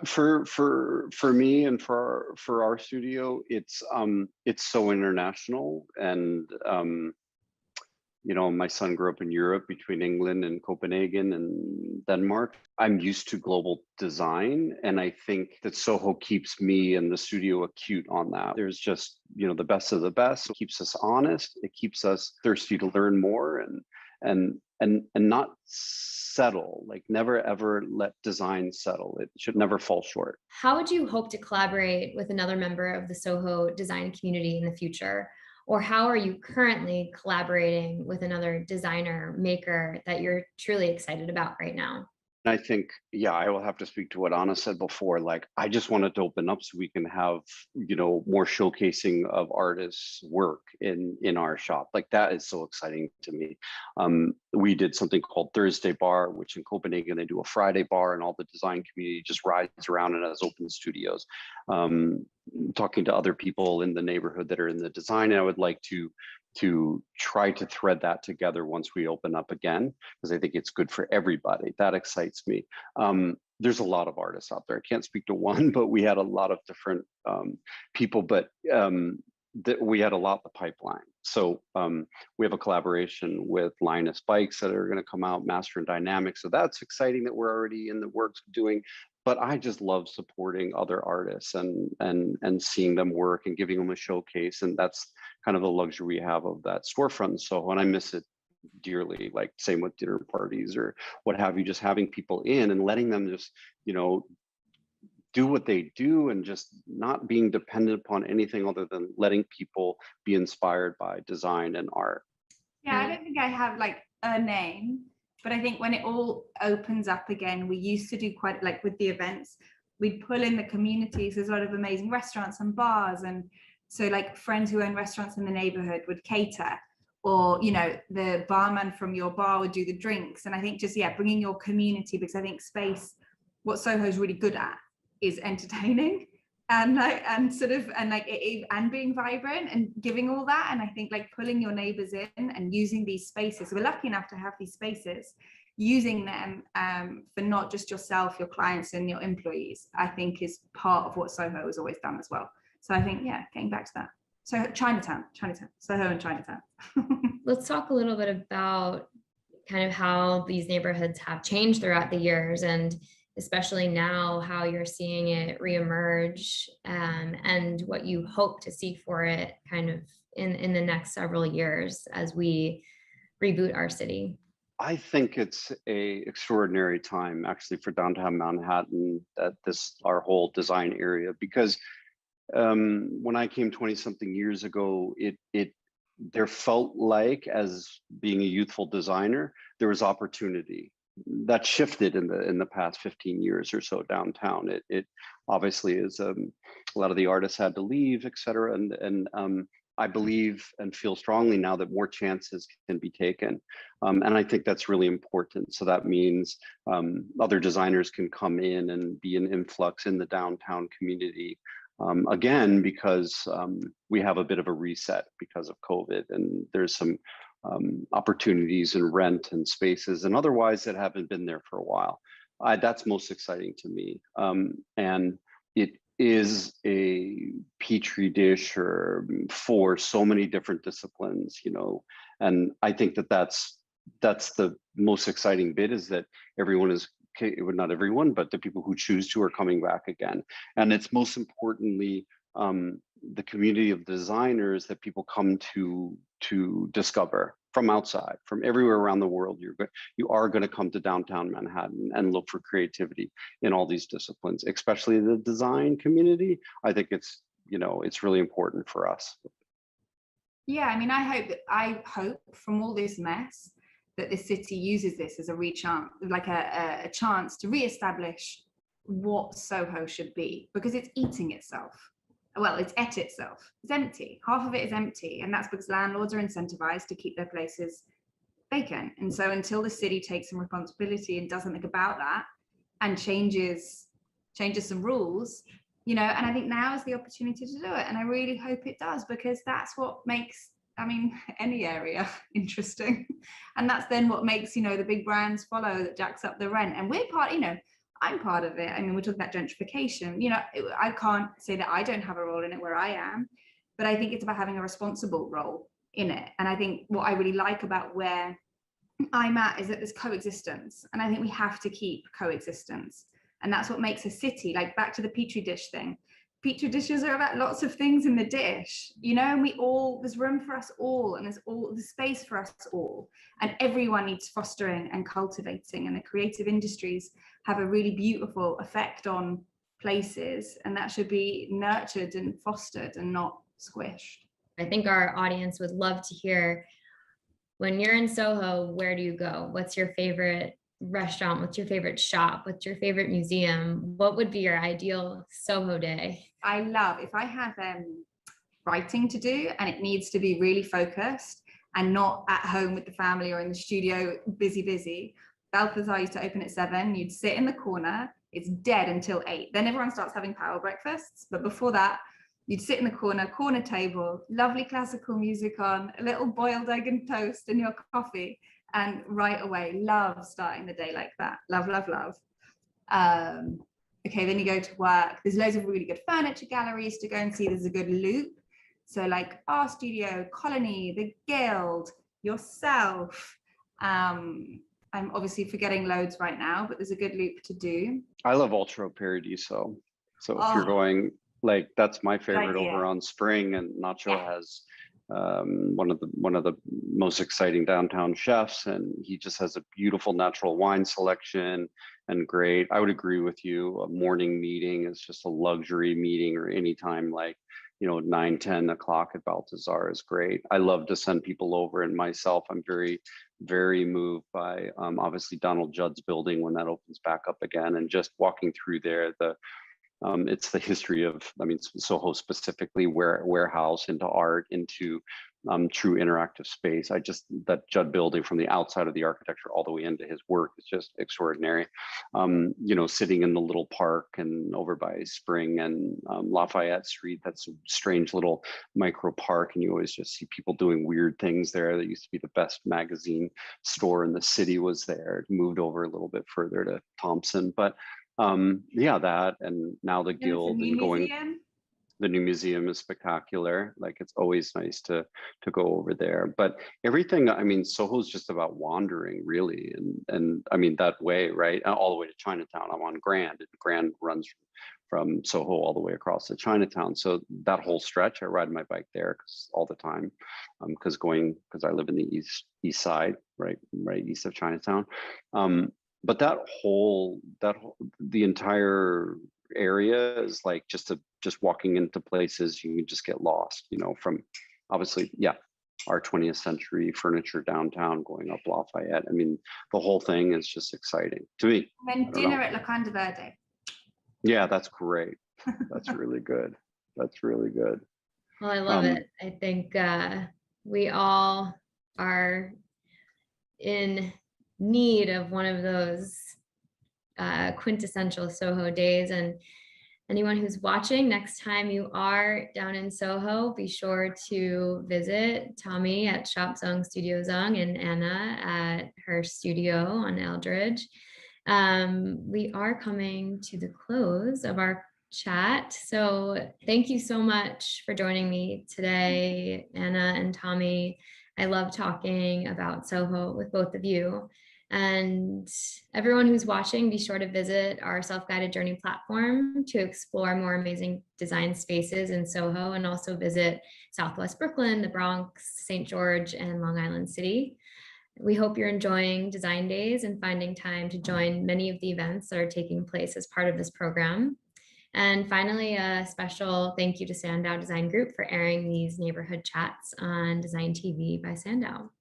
For me and for our studio, it's so international, and you know, my son grew up in Europe, between England and Copenhagen and Denmark. I'm used to global design, and I think that Soho keeps me and the studio acute on that. There's just, you know, the best of the best. It keeps us honest. It keeps us thirsty to learn more, and not settle. Like, never ever let design settle. It should never fall short. How would you hope to collaborate with another member of the Soho design community in the future? Or how are you currently collaborating with another designer, maker that you're truly excited about right now? I think, yeah, I will have to speak to what Anna said before. Like, I just wanted to open up so we can have, you know, more showcasing of artists' work in our shop. Like, that is so exciting to me. We did something called Thursday Bar, which in Copenhagen, they do a Friday bar, and all the design community just rides around and has open studios. Talking to other people in the neighborhood that are in the design, and I would like to try to thread that together once we open up again, because I think it's good for everybody. That excites me. There's a lot of artists out there. I can't speak to one, but we had a lot of different people, but that we had a lot in the pipeline. So we have a collaboration with Linus Bikes that are going to come out, Master and Dynamics. So that's exciting that we're already in the works of doing. But I just love supporting other artists and seeing them work and giving them a showcase. And that's kind of the luxury we have of that storefront in Soho. And I miss it dearly, like same with dinner parties or what have you, just having people in and letting them just, you know, do what they do, and just not being dependent upon anything other than letting people be inspired by design and art. Yeah, I don't think I have like a name, but I think when it all opens up again, we used to do quite, like with the events, we'd pull in the communities. There's a lot of amazing restaurants and bars. And so like friends who own restaurants in the neighborhood would cater, or, you know, the barman from your bar would do the drinks. And I think just, yeah, bringing your community, because I think space, what Soho is really good at is entertaining and being vibrant and giving all that. And I think like pulling your neighbors in and using these spaces, we're lucky enough to have these spaces, using them for not just yourself, your clients and your employees, I think is part of what Soho has always done as well. So I think, yeah, getting back to that. So Chinatown, Soho and Chinatown. Let's talk a little bit about kind of how these neighborhoods have changed throughout the years, and especially now how you're seeing it reemerge, and what you hope to see for it kind of in the next several years as we reboot our city. I think it's a extraordinary time actually for downtown Manhattan, that our whole design area, because when I came 20 something years ago, there felt like, as being a youthful designer, there was opportunity. That shifted in the past 15 years or so downtown. It obviously is, a lot of the artists had to leave, et cetera. And I believe and feel strongly now that more chances can be taken. And I think that's really important. So that means other designers can come in and be an influx in the downtown community. Again, because we have a bit of a reset because of COVID, and there's some opportunities in rent and spaces and otherwise that haven't been there for a while. That's most exciting to me. And it is a petri dish for so many different disciplines, you know, and I think that's the most exciting bit, is that everyone is, not everyone, but the people who choose to are coming back again. And it's most importantly, the community of designers that people come to discover from outside, from everywhere around the world. You are going to come to downtown Manhattan and look for creativity in all these disciplines, especially the design community. I think it's, you know, it's really important for us. Yeah, I mean, I hope from all this mess that the city uses this as a chance to reestablish what Soho should be, because it's eating itself. Well, it's ate itself. It's empty. Half of it is empty. And that's because landlords are incentivized to keep their places vacant. And so until the city takes some responsibility and does something about that and changes some rules, you know, and I think now is the opportunity to do it. And I really hope it does, because that's what makes, I mean, any area interesting. And that's then what makes, you know, the big brands follow, that jacks up the rent. And we're part, you know, I'm part of it. I mean, we're talking about gentrification. You know, I can't say that I don't have a role in it where I am, but I think it's about having a responsible role in it. And I think what I really like about where I'm at is that there's coexistence. And I think we have to keep coexistence. And that's what makes a city, like back to the Petri dish thing. Petri dishes are about lots of things in the dish, you know, and there's room for us all, and there's the space for us all. And everyone needs fostering and cultivating, and the creative industries have a really beautiful effect on places, and that should be nurtured and fostered and not squished. I think our audience would love to hear, when you're in Soho, where do you go? What's your favorite restaurant? What's your favorite shop? What's your favorite museum? What would be your ideal Soho day? I love, if I have writing to do and it needs to be really focused and not at home with the family or in the studio busy. Balthazar used to open at 7. You'd sit in the corner. It's dead until 8. Then everyone starts having power breakfasts. But before that, you'd sit in the corner table, lovely classical music on, a little boiled egg and toast and your coffee. And right away, love starting the day like that. Love, love, love. Okay, then you go to work. There's loads of really good furniture galleries to go and see. There's a good loop. So like our studio, Colony, the Guild, yourself. I'm obviously forgetting loads right now, but there's a good loop to do. I love Ultra Paradiso. So if you're going, like, that's my favorite over on Spring, and Nacho has one of the most exciting downtown chefs, and he just has a beautiful natural wine selection and great. I would agree with you. A morning meeting is just a luxury meeting, or anytime like, you know, 9, 10 o'clock at Balthazar is great. I love to send people over, and myself, I'm very, very moved by obviously Donald Judd's building when that opens back up again, and just walking through there, it's the history of, I mean, Soho specifically, warehouse into art, into true interactive space. That Judd building, from the outside of the architecture all the way into his work, is just extraordinary. You know, sitting in the little park and over by Spring and Lafayette Street, that's a strange little micro park, and you always just see people doing weird things there. That used to be the best magazine store in the city was there. It moved over a little bit further to Thompson, but yeah, that, and now the Guild, and going museum. The new museum is spectacular. Like, it's always nice to go over there. But everything, I mean, Soho's just about wandering, really, and I mean that way, right? All the way to Chinatown. I'm on Grand, and Grand runs from Soho all the way across to Chinatown. So that whole stretch, I ride my bike there all the time, because I live in the east side, right east of Chinatown. But the entire area is like just walking into places, you can just get lost, from obviously, our 20th century furniture downtown going up Lafayette. I mean, the whole thing is just exciting to me. And dinner at Locanda Verde. Yeah, that's great. That's really good. That's really good. Well, I love it. I think we all are in need of one of those quintessential Soho days. And anyone who's watching, next time you are down in Soho, be sure to visit Tommy at Shop Zhang Studio Zhang and Anna at her studio on Eldridge. We are coming to the close of our chat. So thank you so much for joining me today, Anna and Tommy. I love talking about Soho with both of you. And everyone who's watching, be sure to visit our self-guided journey platform to explore more amazing design spaces in Soho, and also visit Southwest Brooklyn, the Bronx, St. George, and Long Island City. We hope you're enjoying Design Days and finding time to join many of the events that are taking place as part of this program. And finally, a special thank you to SANDOW Design Group for airing these neighborhood chats on DesignTV by SANDOW.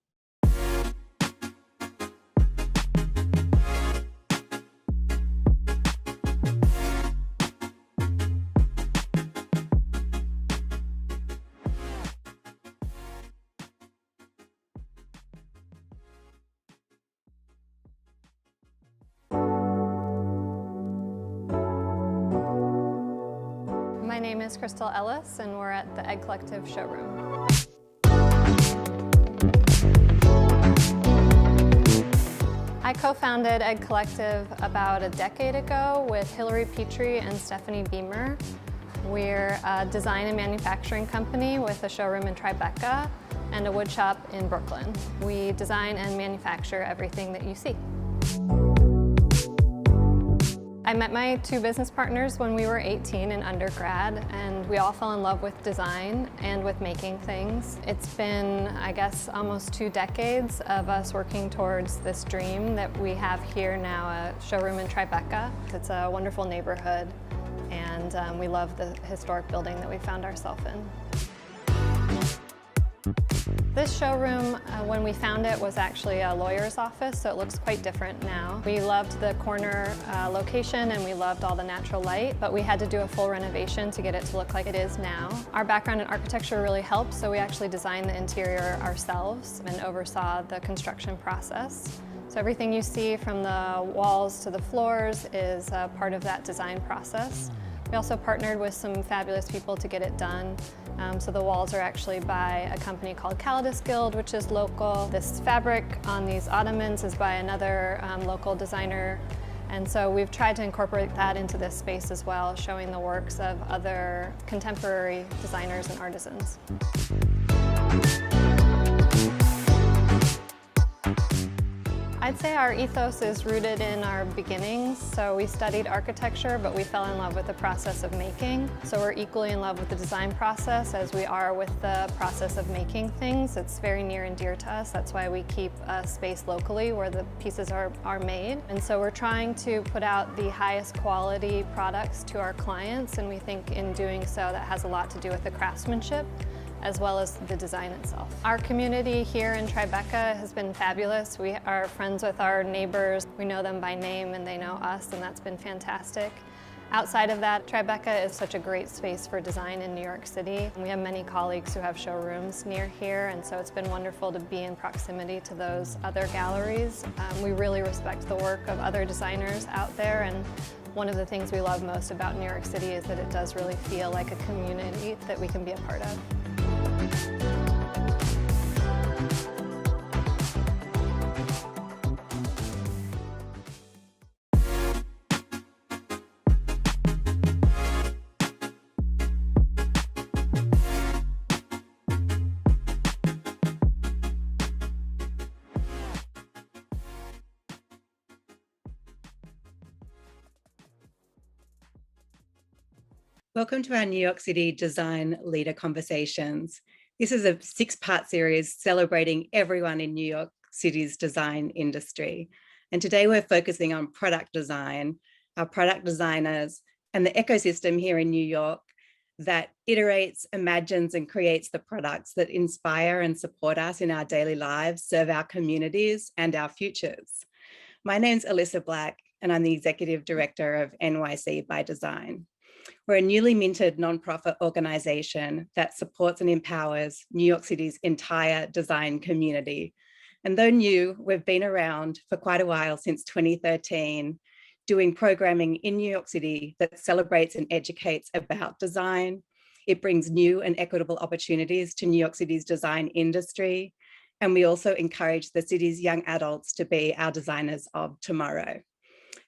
My name is Crystal Ellis, and we're at the Egg Collective showroom. I co-founded Egg Collective about a decade ago with Hillary Petrie and Stephanie Beamer. We're a design and manufacturing company with a showroom in Tribeca and a wood shop in Brooklyn. We design and manufacture everything that you see. I met my two business partners when we were 18 in undergrad, and we all fell in love with design and with making things. It's been, I guess, almost 2 decades of us working towards this dream that we have here now, a showroom in Tribeca. It's a wonderful neighborhood, and we love the historic building that we found ourselves in. This showroom, when we found it, was actually a lawyer's office, so it looks quite different now. We loved the corner location and we loved all the natural light, but we had to do a full renovation to get it to look like it is now. Our background in architecture really helped, so we actually designed the interior ourselves and oversaw the construction process. So everything you see from the walls to the floors is part of that design process. We also partnered with some fabulous people to get it done. So the walls are actually by a company called Calidus Guild, which is local. This fabric on these ottomans is by another local designer. And so we've tried to incorporate that into this space as well, showing the works of other contemporary designers and artisans. I'd say our ethos is rooted in our beginnings. So we studied architecture, but we fell in love with the process of making. So we're equally in love with the design process as we are with the process of making things. It's very near and dear to us. That's why we keep a space locally where the pieces are made. And so we're trying to put out the highest quality products to our clients, and we think in doing so that has a lot to do with the craftsmanship as well as the design itself. Our community here in Tribeca has been fabulous. We are friends with our neighbors. We know them by name and they know us, and that's been fantastic. Outside of that, Tribeca is such a great space for design in New York City. We have many colleagues who have showrooms near here, and so it's been wonderful to be in proximity to those other galleries. We really respect the work of other designers out there, and one of the things we love most about New York City is that it does really feel like a community that we can be a part of. Welcome to our New York City Design Leader Conversations. This is a 6-part series celebrating everyone in New York City's design industry. And today we're focusing on product design, our product designers, and the ecosystem here in New York that iterates, imagines, and creates the products that inspire and support us in our daily lives, serve our communities and our futures. My name's Elissa Black, and I'm the Executive Director of NYC by Design. We're a newly minted nonprofit organization that supports and empowers New York City's entire design community. And though new, we've been around for quite a while, since 2013, doing programming in New York City that celebrates and educates about design. It brings new and equitable opportunities to New York City's design industry. And we also encourage the city's young adults to be our designers of tomorrow.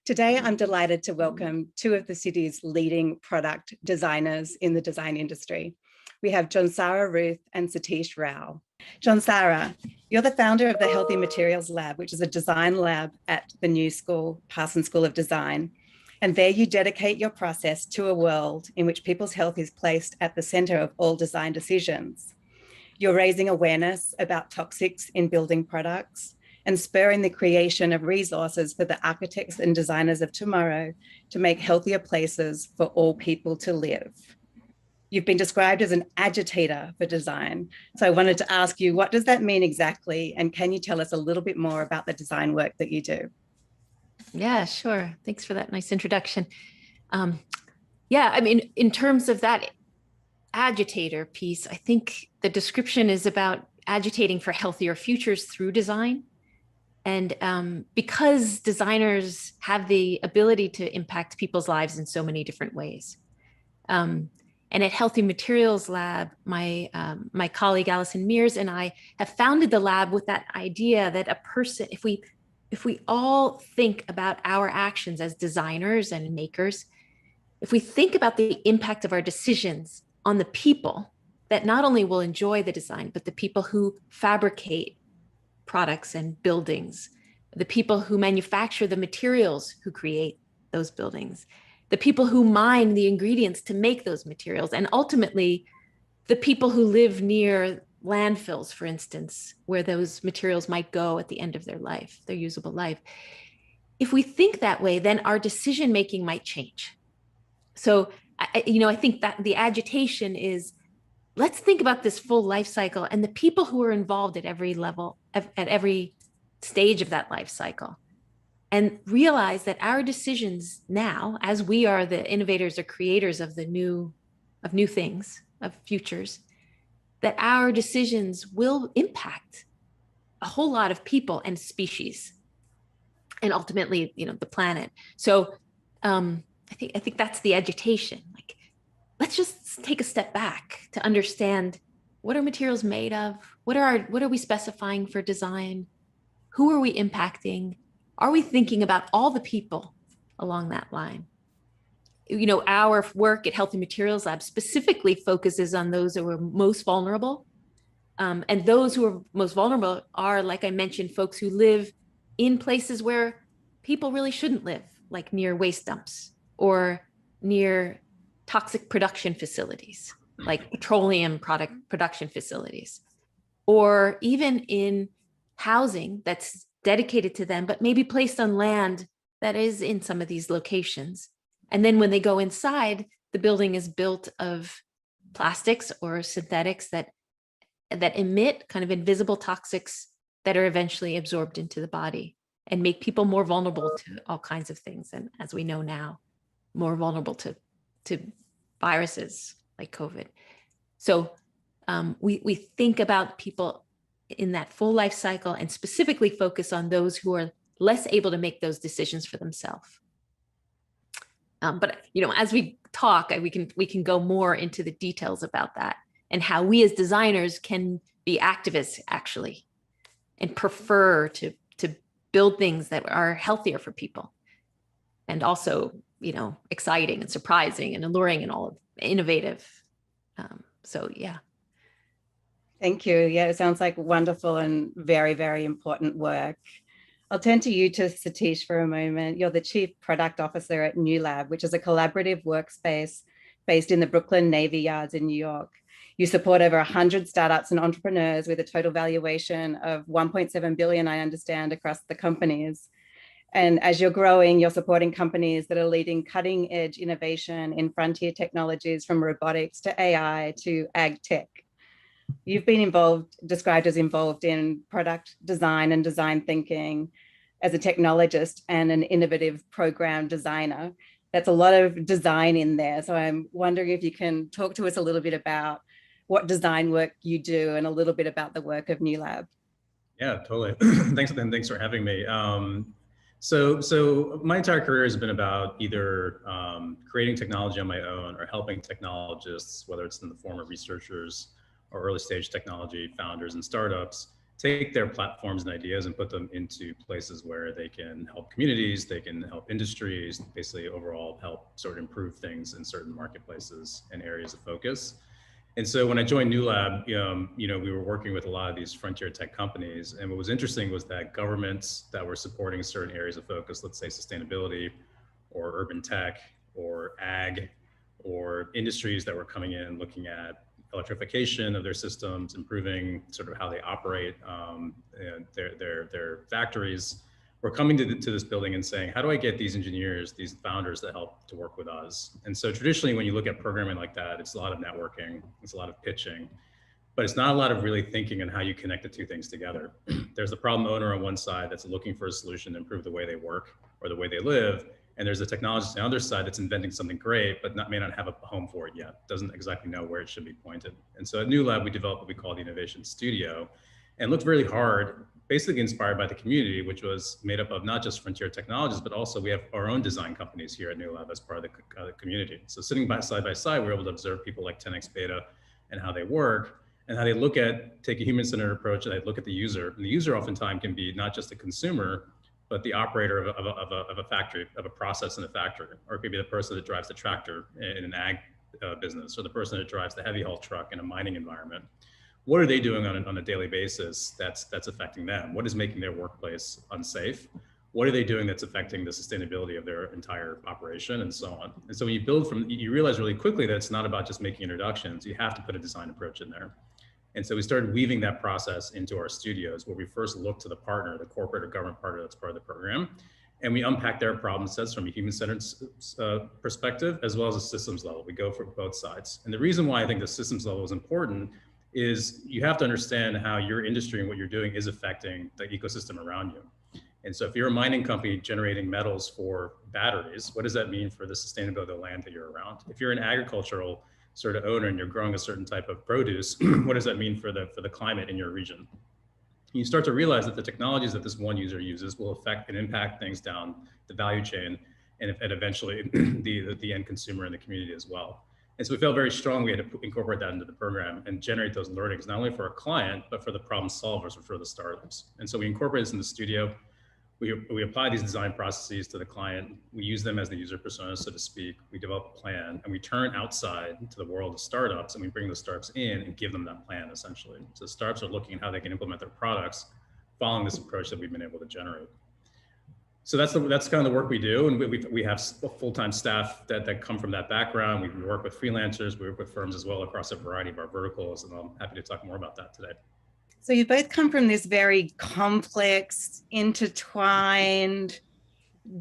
Today, I'm delighted to welcome 2 of the city's leading product designers in the design industry. We have Jonsara Ruth and Satish Rao. Jonsara, you're the founder of the Healthy Materials Lab, which is a design lab at the new school, Parsons School of Design. And there you dedicate your process to a world in which people's health is placed at the center of all design decisions. You're raising awareness about toxics in building products and spurring the creation of resources for the architects and designers of tomorrow to make healthier places for all people to live. You've been described as an agitator for design. So I wanted to ask you, what does that mean exactly? And can you tell us a little bit more about the design work that you do? Yeah, sure. Thanks for that nice introduction. Yeah, I mean, in terms of that agitator piece, I think the description is about agitating for healthier futures through design. And because designers have the ability to impact people's lives in so many different ways. And at Healthy Materials Lab, my colleague Allison Mears and I have founded the lab with that idea that a person, if we all think about our actions as designers and makers, if we think about the impact of our decisions on the people that not only will enjoy the design, but the people who fabricate products and buildings, the people who manufacture the materials who create those buildings, the people who mine the ingredients to make those materials, and ultimately the people who live near landfills, for instance, where those materials might go at the end of their life, their usable life. If we think that way, then our decision-making might change. So, I think that the agitation is, let's think about this full life cycle and the people who are involved at every level, at every stage of that life cycle, and realize that our decisions now, as we are the innovators or creators of new things, of futures, that our decisions will impact a whole lot of people and species, and ultimately, the planet. So I think that's the agitation. Like, let's just take a step back to understand, what are materials made of? What are we specifying for design? Who are we impacting? Are we thinking about all the people along that line? Our work at Healthy Materials Lab specifically focuses on those who are most vulnerable. And those who are most vulnerable are, like I mentioned, folks who live in places where people really shouldn't live, like near waste dumps or near toxic production facilities, like petroleum product production facilities, or even in housing that's dedicated to them, but maybe placed on land that is in some of these locations. And then when they go inside, the building is built of plastics or synthetics that emit kind of invisible toxics that are eventually absorbed into the body and make people more vulnerable to all kinds of things. And as we know now, more vulnerable to viruses like COVID. So we think about people in that full life cycle and specifically focus on those who are less able to make those decisions for themselves. But as we talk, we can go more into the details about that and how we as designers can be activists actually, and prefer to build things that are healthier for people, and also exciting and surprising and alluring and all innovative. So yeah. Thank you. Yeah, it sounds like wonderful and very, very important work. I'll turn to you, to Satish, for a moment. You're the Chief Product Officer at New Lab, which is a collaborative workspace based in the Brooklyn Navy Yards in New York. You support over 100 startups and entrepreneurs with a total valuation of 1.7 billion, I understand, across the companies. And as you're growing, you're supporting companies that are leading cutting edge innovation in frontier technologies, from robotics to AI to ag tech. You've been described as involved in product design and design thinking as a technologist and an innovative program designer. That's a lot of design in there. So I'm wondering if you can talk to us a little bit about what design work you do and a little bit about the work of New Lab. Yeah, totally. Thanks for having me. So my entire career has been about either creating technology on my own or helping technologists, whether it's in the form of researchers or early stage technology founders and startups, take their platforms and ideas and put them into places where they can help communities, they can help industries, basically overall help sort of improve things in certain marketplaces and areas of focus. And so when I joined New Lab, we were working with a lot of these frontier tech companies. And what was interesting was that governments that were supporting certain areas of focus, let's say sustainability or urban tech or ag, or industries that were coming in looking at electrification of their systems, improving sort of how they operate their factories, were coming to this building and saying, how do I get these engineers, these founders that help to work with us? And so traditionally, when you look at programming like that, it's a lot of networking, it's a lot of pitching, but it's not a lot of really thinking on how you connect the two things together. There's the problem owner on one side that's looking for a solution to improve the way they work or the way they live. And there's the technologist on the other side that's inventing something great, but may not have a home for it yet, doesn't exactly know where it should be pointed. And so at New Lab, we developed what we call the Innovation Studio, and looked really hard, basically inspired by the community, which was made up of not just frontier technologists, but also we have our own design companies here at New Lab as part of the community. So sitting side by side, we were able to observe people like 10x Beta and how they work, and how they take a human-centered approach, and they look at the user. And the user oftentimes can be not just a consumer, but the operator of a factory, of a process in a factory, or it could be the person that drives the tractor in an ag business, or the person that drives the heavy haul truck in a mining environment. What are they doing on a daily basis that's affecting them? What is making their workplace unsafe? What are they doing that's affecting the sustainability of their entire operation, and so on? And so when you build you realize really quickly that it's not about just making introductions, you have to put a design approach in there. And so we started weaving that process into our studios, where we first look to the partner, the corporate or government partner that's part of the program, and we unpack their problem sets from a human-centered perspective, as well as a systems level. We go for both sides. And the reason why I think the systems level is important is you have to understand how your industry and what you're doing is affecting the ecosystem around you. And so if you're a mining company generating metals for batteries, what does that mean for the sustainability of the land that you're around? If you're an agricultural sort of owner and you're growing a certain type of produce, what does that mean for the climate in your region? You start to realize that the technologies that this one user uses will affect and impact things down the value chain, and eventually the end consumer and the community as well. And so we felt very strong we had to incorporate that into the program and generate those learnings, not only for our client, but for the problem solvers or for the startups. And so we incorporate this in the studio. We apply these design processes to the client. We use them as the user persona, so to speak. We develop a plan, and we turn outside to the world of startups, and we bring the startups in and give them that plan, essentially. So the startups are looking at how they can implement their products following this approach that we've been able to generate. So that's kind of the work we do, and we have full-time staff that come from that background. We work with freelancers, we work with firms as well across a variety of our verticals, and I'm happy to talk more about that today. So you both come from this very complex, intertwined,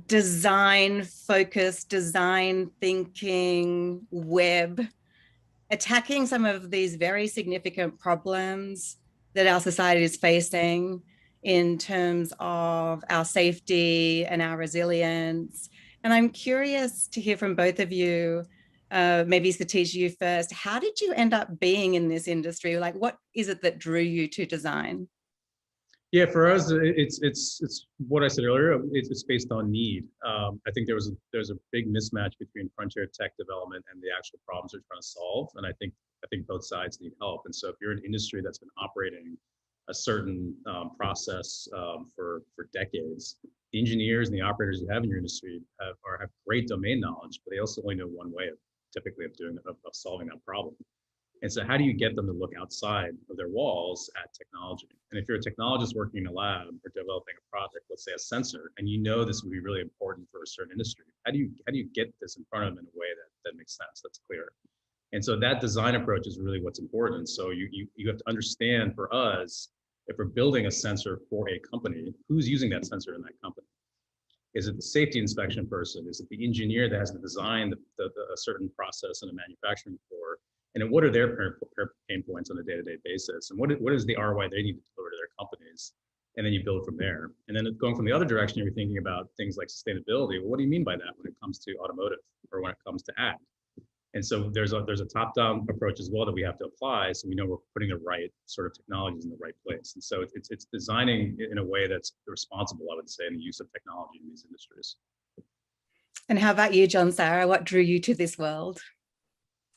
design-focused, design thinking web, attacking some of these very significant problems that our society is facing in terms of our safety and our resilience. And I'm curious to hear from both of you, maybe Satish, you first. How did you end up being in this industry? Like, what is it that drew you to design? Yeah, for us, it's what I said earlier. It's based on need. I think there's a big mismatch between frontier tech development and the actual problems they're trying to solve. And I think both sides need help. And so if you're an industry that's been operating a certain process for decades, the engineers and the operators you have in your industry have great domain knowledge, but they also only know one way typically of solving that problem. And so how do you get them to look outside of their walls at technology? And if you're a technologist working in a lab or developing a project, let's say a sensor, and you know this would be really important for a certain industry, how do you get this in front of them in a way that makes sense, that's clear? And so that design approach is really what's important. So you have to understand, for us, if we're building a sensor for a company, who's using that sensor in that company? Is it the safety inspection person? Is it the engineer that has to design a certain process in a manufacturing floor? And then what are their pain points on a day-to-day basis? And what is the ROI they need to deliver to their companies? And then you build from there. And then going from the other direction, you're thinking about things like sustainability. Well, what do you mean by that when it comes to automotive or when it comes to ag? And so there's a top-down approach as well that we have to apply, so we know we're putting the right sort of technologies in the right place. And so it's designing in a way that's responsible, I would say, in the use of technology in these industries. And how about you, John Sarah? What drew you to this world?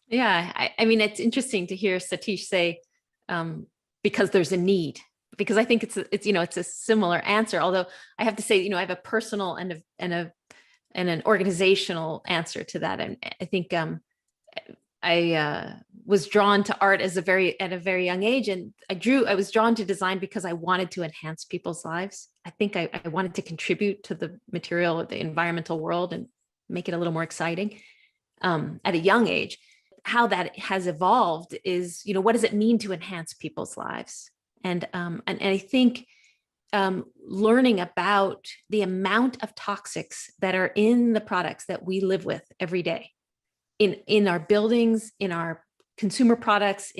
Yeah, I mean, it's interesting to hear Satish say, because there's a need, because I think it's a similar answer. Although I have to say, I have a personal and an organizational answer to that. And I think I was drawn to art at a very young age, and I was drawn to design because I wanted to enhance people's lives. I think I wanted to contribute to the material, the environmental world, and make it a little more exciting at a young age. How that has evolved is, what does it mean to enhance people's lives? And I think learning about the amount of toxics that are in the products that we live with every day, in our buildings, in our consumer products,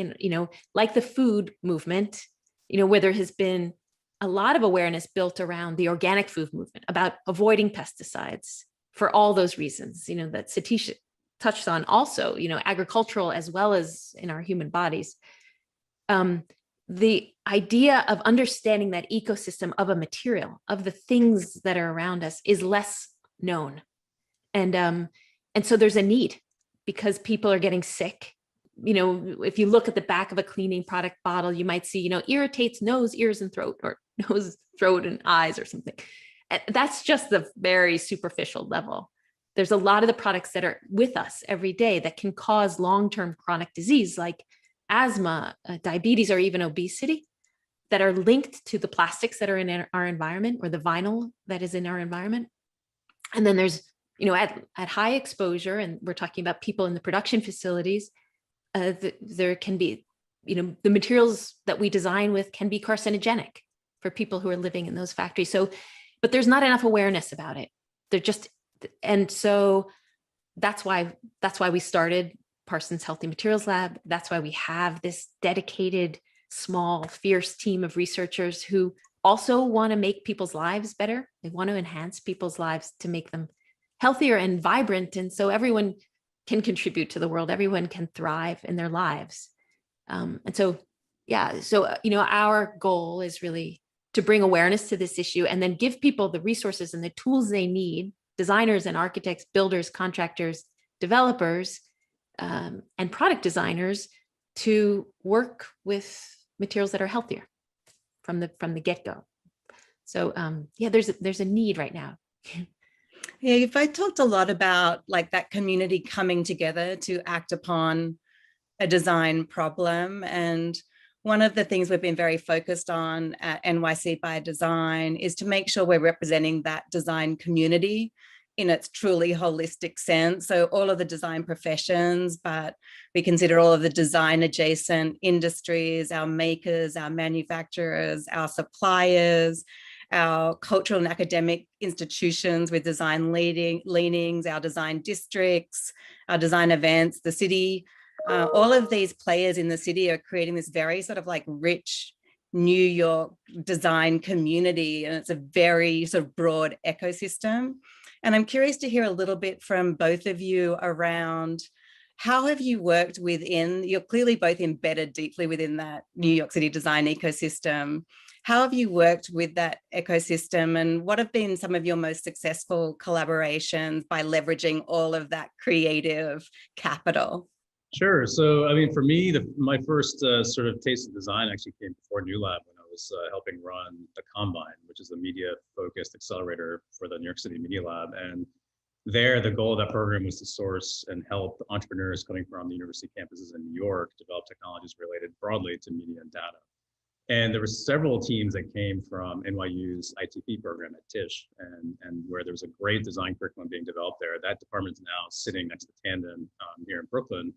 like the food movement, where there has been a lot of awareness built around the organic food movement, about avoiding pesticides for all those reasons, that Satish touched on also, agricultural as well as in our human bodies. The idea of understanding that ecosystem of a material, of the things that are around us, is less known. And so there's a need, because people are getting sick. If you look at the back of a cleaning product bottle, you might see, irritates nose, ears, and throat, or nose, throat, and eyes, or something. And that's just the very superficial level. There's a lot of the products that are with us every day that can cause long-term chronic disease like asthma, diabetes, or even obesity, that are linked to the plastics that are in our environment, or the vinyl that is in our environment. And then there's, at high exposure, and we're talking about people in the production facilities, there can be, the materials that we design with can be carcinogenic for people who are living in those factories. So, but there's not enough awareness about it. And so that's why we started Parsons Healthy Materials Lab. That's why we have this dedicated, small, fierce team of researchers who also want to make people's lives better. They want to enhance people's lives to make them healthier and vibrant. And so everyone can contribute to the world. Everyone can thrive in their lives. And so, our goal is really to bring awareness to this issue, and then give people the resources and the tools they need, designers and architects, builders, contractors, developers, and product designers, to work with materials that are healthier from the get-go. So there's a need right now. Yeah, if I talked a lot about like that community coming together to act upon a design problem. And one of the things we've been very focused on at NYC by Design is to make sure we're representing that design community in its truly holistic sense. So all of the design professions, but we consider all of the design adjacent industries, our makers, our manufacturers, our suppliers, our cultural and academic institutions with design leanings, our design districts, our design events, the city. All of these players in the city are creating this very sort of like rich New York design community, and it's a very sort of broad ecosystem. And I'm curious to hear a little bit from both of you around how have you worked within, you're clearly both embedded deeply within that New York City design ecosystem. How have you worked with that ecosystem, and what have been some of your most successful collaborations by leveraging all of that creative capital? Sure. So, I mean, for me, my first sort of taste of design actually came before New Lab, when I was helping run the Kampen, which is a media-focused accelerator for the New York City Media Lab. And there, the goal of that program was to source and help entrepreneurs coming from the university campuses in New York develop technologies related broadly to media and data. And there were several teams that came from NYU's ITP program at Tisch, and where there was a great design curriculum being developed there. That department is now sitting next to Tandem here in Brooklyn.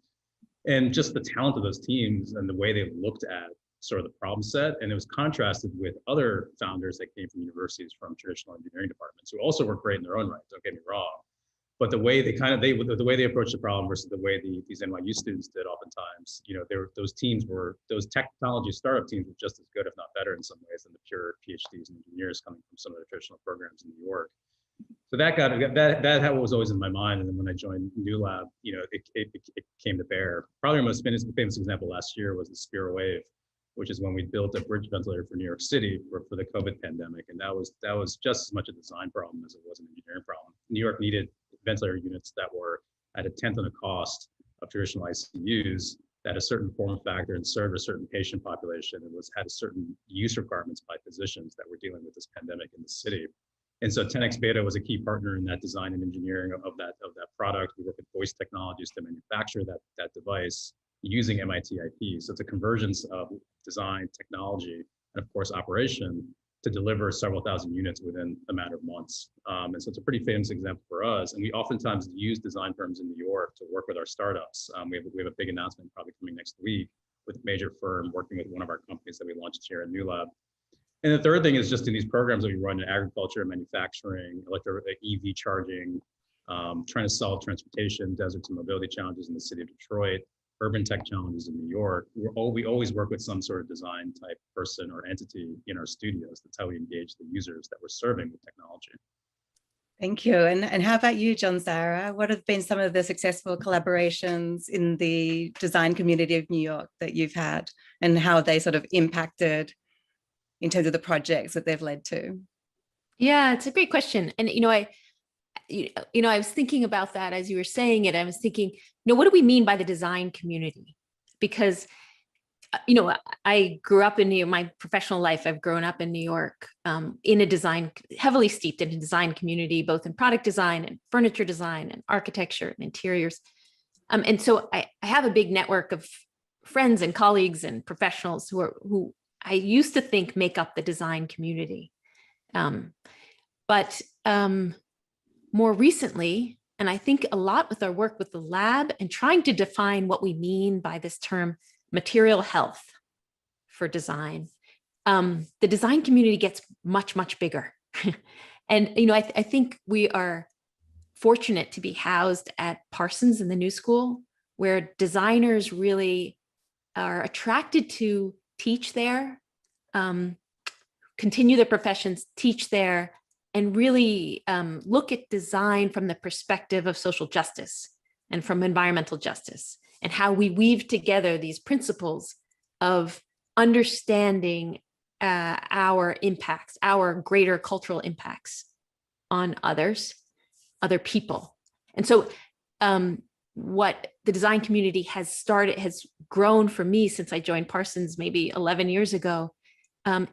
And just the talent of those teams and the way they looked at sort of the problem set, and it was contrasted with other founders that came from universities from traditional engineering departments who also were great in their own right, don't get me wrong. But the way they the way they approached the problem versus the way these NYU students did, oftentimes, those technology startup teams were just as good, if not better, in some ways than the pure PhDs and engineers coming from some of the traditional programs in New York. So that was always in my mind. And then when I joined New Lab, it came to bear. Probably our most famous example last year was the Spiro Wave, which is when we built a bridge ventilator for New York City for the COVID pandemic. And that was just as much a design problem as it was an engineering problem. New York needed ventilator units that were at 1/10 of the cost of traditional ICUs, that had a certain form factor and served a certain patient population, and had a certain use requirements by physicians that were dealing with this pandemic in the city. And so 10x Beta was a key partner in that design and engineering of that product. We work with voice technologies to manufacture that device using MIT IP. So it's a convergence of design, technology, and of course operation to deliver several thousand units within a matter of months. And so it's a pretty famous example for us. And we oftentimes use design firms in New York to work with our startups. We have a big announcement probably coming next week with a major firm working with one of our companies that we launched here at New Lab. And the third thing is just in these programs that we run in agriculture, manufacturing, EV charging, trying to solve transportation, deserts and mobility challenges in the city of Detroit, urban tech challenges in New York. We always work with some sort of design type person or entity in our studios. That's how we engage the users that we're serving with technology. Thank you. And how about you, John Zara? What have been some of the successful collaborations in the design community of New York that you've had, and how they sort of impacted in terms of the projects that they've led to? Yeah, it's a great question. And, I was thinking about that as you were saying it. I was thinking, what do we mean by the design community? Because, I grew up in my professional life, I've grown up in New York, heavily steeped in a design community, both in product design and furniture design and architecture and interiors. And so I have a big network of friends and colleagues and professionals who I used to think make up the design community. But more recently, and I think a lot with our work with the lab and trying to define what we mean by this term material health for design, the design community gets much, much bigger. And, I think we are fortunate to be housed at Parsons in the New School, where designers really are attracted to teach there, continue their professions, teach there, and really look at design from the perspective of social justice and from environmental justice, and how we weave together these principles of understanding our impacts, our greater cultural impacts on others, other people. And so what the design community has grown for me since I joined Parsons maybe 11 years ago,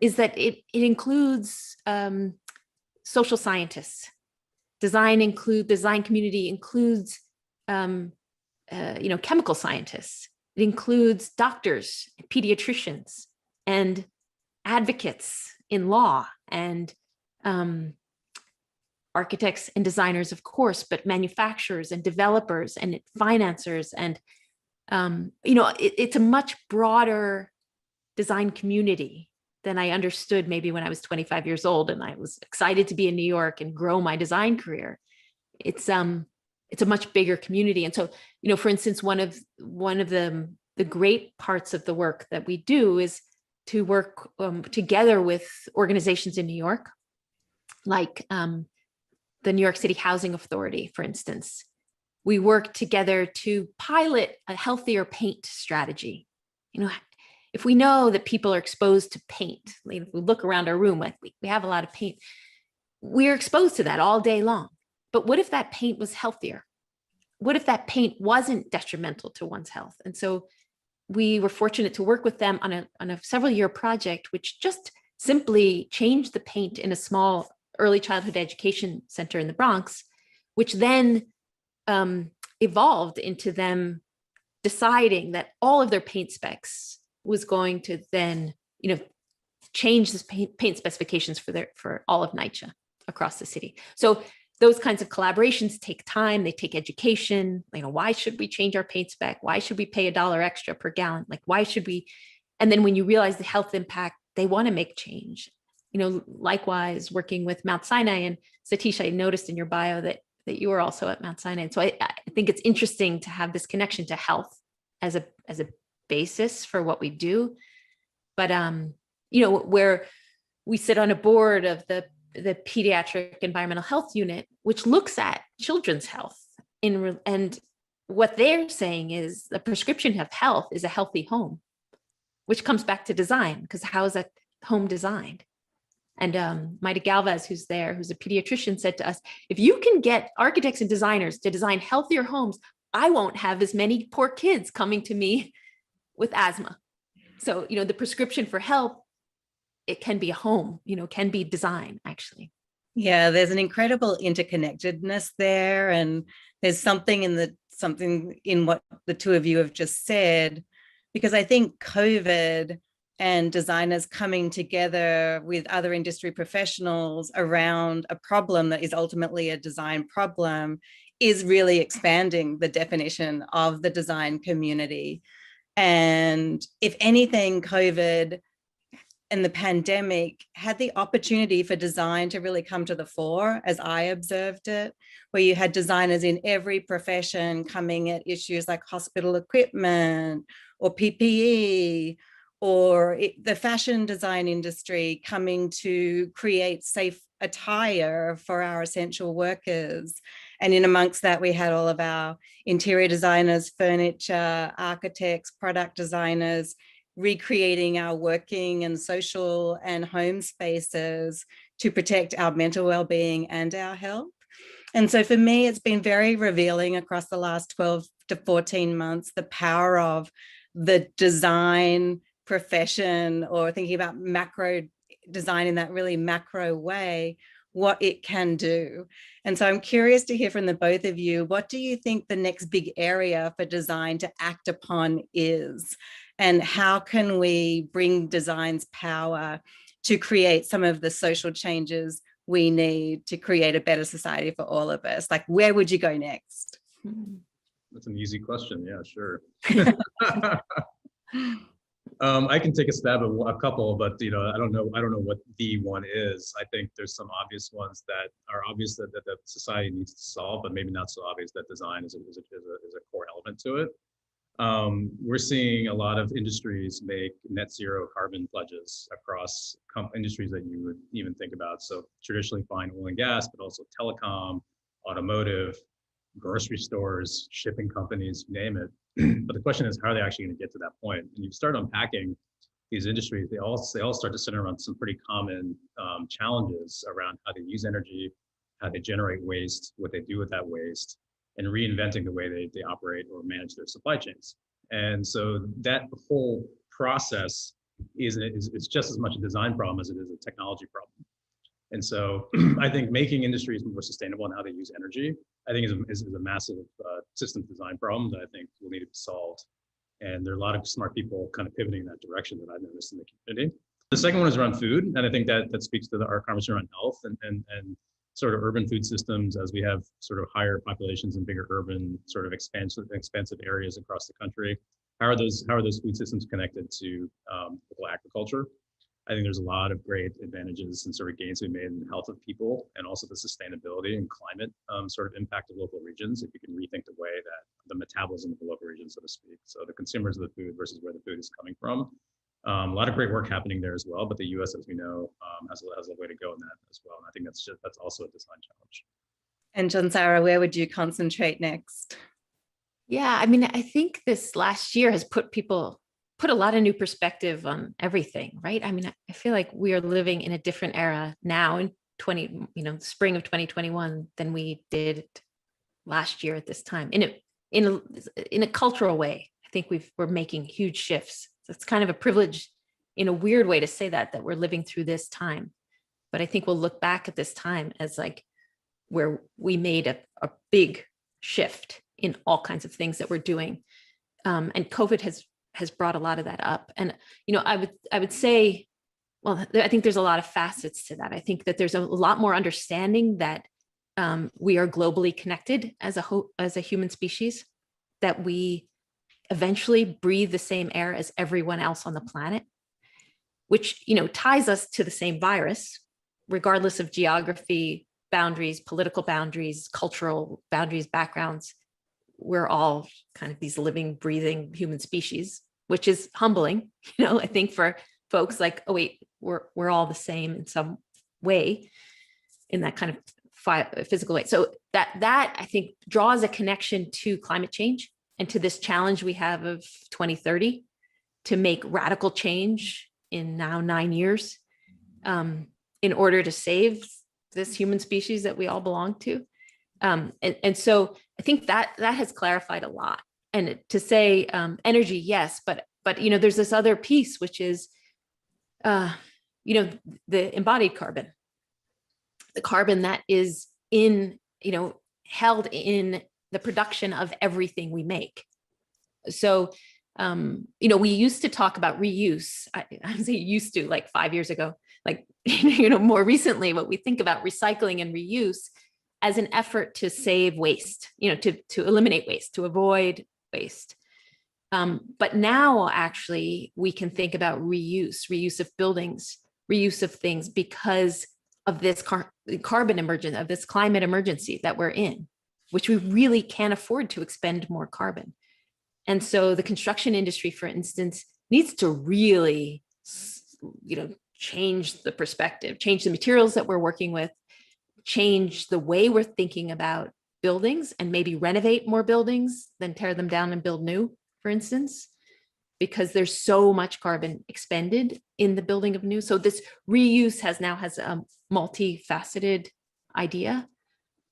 is that it includes social scientists. Design community includes chemical scientists. It includes doctors, pediatricians, and advocates in law, and architects and designers, of course, but manufacturers and developers and financiers. And, it's a much broader design community than I understood maybe when I was 25 years old and I was excited to be in New York and grow my design career. It's a much bigger community. And so, for instance, one of the great parts of the work that we do is to work together with organizations in New York, like the New York City Housing Authority, for instance. We work together to pilot a healthier paint strategy. If we know that people are exposed to paint, if we look around our room, we have a lot of paint, we're exposed to that all day long. But what if that paint was healthier? What if that paint wasn't detrimental to one's health? And so we were fortunate to work with them on a several-year project, which just simply changed the paint in a small early childhood education center in the Bronx, which then evolved into them deciding that all of their paint specs was going to then, change the paint specifications for all of NYCHA across the city. So those kinds of collaborations take time, they take education. Why should we change our paint spec? Why should we pay $1 extra per gallon? Why should we? And then when you realize the health impact, they want to make change. Likewise, working with Mount Sinai, and Satish, I noticed in your bio that you were also at Mount Sinai. And so I think it's interesting to have this connection to health as a basis for what we do. But where we sit on a board of the pediatric environmental health unit, which looks at children's health and what they're saying is the prescription of health is a healthy home, which comes back to design, because how is that home designed? And Maida Galvez, who's a pediatrician, said to us, if you can get architects and designers to design healthier homes, I won't have as many poor kids coming to me with asthma. So, the prescription for health, it can be a home, can be design, actually. Yeah, there's an incredible interconnectedness there. And there's something in what the two of you have just said, because I think COVID and designers coming together with other industry professionals around a problem that is ultimately a design problem is really expanding the definition of the design community. And if anything, COVID and the pandemic had the opportunity for design to really come to the fore, as I observed it, where you had designers in every profession coming at issues like hospital equipment or PPE, or the fashion design industry coming to create safe attire for our essential workers. And in amongst that, we had all of our interior designers, furniture, architects, product designers, recreating our working and social and home spaces to protect our mental well-being and our health. And so for me, it's been very revealing across the last 12 to 14 months, the power of the design profession, or thinking about macro design in that really macro way, what it can do. And so I'm curious to hear from the both of you, what do you think the next big area for design to act upon is? And how can we bring design's power to create some of the social changes we need to create a better society for all of us? Where would you go next? That's an easy question. Yeah, sure. I can take a stab at a couple, but I don't know what the one is. I think there's some obvious ones that are obvious that society needs to solve, but maybe not so obvious that design is a core element to it. We're seeing a lot of industries make net zero carbon pledges across industries that you would even think about. So traditionally fine oil and gas, but also telecom, automotive, grocery stores, shipping companies, you name it. But the question is, how are they actually going to get to that point? And you start unpacking these industries, they all start to center around some pretty common challenges around how they use energy, how they generate waste, what they do with that waste, and reinventing the way they operate or manage their supply chains. And so that whole process is just as much a design problem as it is a technology problem. And so I think making industries more sustainable in how they use energy, I think is a massive systems design problem that I think will need to be solved. And there are a lot of smart people kind of pivoting in that direction that I've noticed in the community. The second one is around food. And I think that speaks to our conversation around health and sort of urban food systems, as we have sort of higher populations in bigger urban sort of expansive areas across the country. How are those food systems connected to local agriculture? I think there's a lot of great advantages and sort of gains we made in the health of people, and also the sustainability and climate sort of impact of local regions, if you can rethink the way that the metabolism of the local region, so to speak. So the consumers of the food versus where the food is coming from. A lot of great work happening there as well, but the US, as we know, has a way to go in that as well. And I think that's also a design challenge. And John-Sarah, where would you concentrate next? Yeah, I mean, I think this last year has put a lot of new perspective on everything, right? I mean, I feel like we are living in a different era now in spring of 2021 than we did last year at this time. In a cultural way, I think we're making huge shifts. So it's kind of a privilege in a weird way to say that we're living through this time. But I think we'll look back at this time as like where we made a big shift in all kinds of things that we're doing. And COVID has brought a lot of that up. And, I would say, well, I think there's a lot of facets to that. I think that there's a lot more understanding that we are globally connected as a human species, that we eventually breathe the same air as everyone else on the planet, which, ties us to the same virus, regardless of geography, boundaries, political boundaries, cultural boundaries, backgrounds. We're all kind of these living, breathing human species, which is humbling, I think, for folks like, oh wait, we're all the same in some way, in that kind of physical way. So that I think draws a connection to climate change and to this challenge we have of 2030 to make radical change in now 9 years in order to save this human species that we all belong to. And so I think that has clarified a lot. And to say energy, yes, but there's this other piece, which is, the embodied carbon, the carbon that is held in the production of everything we make. So, we used to talk about reuse. I say used to, like 5 years ago, like, more recently, what we think about recycling and reuse as an effort to save waste, to eliminate waste, to avoid waste. But now actually we can think about reuse of buildings, reuse of things, because of this carbon emergence, of this climate emergency that we're in, which we really can't afford to expend more carbon. And so the construction industry, for instance, needs to really, change the perspective, change the materials that we're working with, change the way we're thinking about buildings, and maybe renovate more buildings than tear them down and build new, for instance, because there's so much carbon expended in the building of new. So this reuse has a multifaceted idea.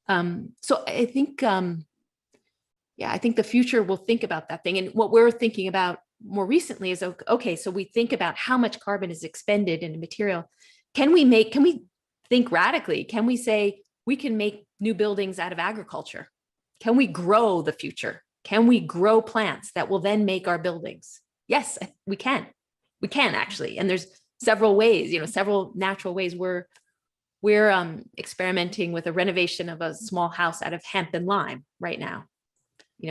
So I think, I think the future will think about that thing. And what we're thinking about more recently is, okay, so we think about how much carbon is expended in a material. Can we think radically? Can we say we can make new buildings out of agriculture? Can we grow the future? Can we grow plants that will then make our buildings? Yes, we can. We can actually. And there's several ways, several natural ways. We're experimenting with a renovation of a small house out of hemp and lime right now.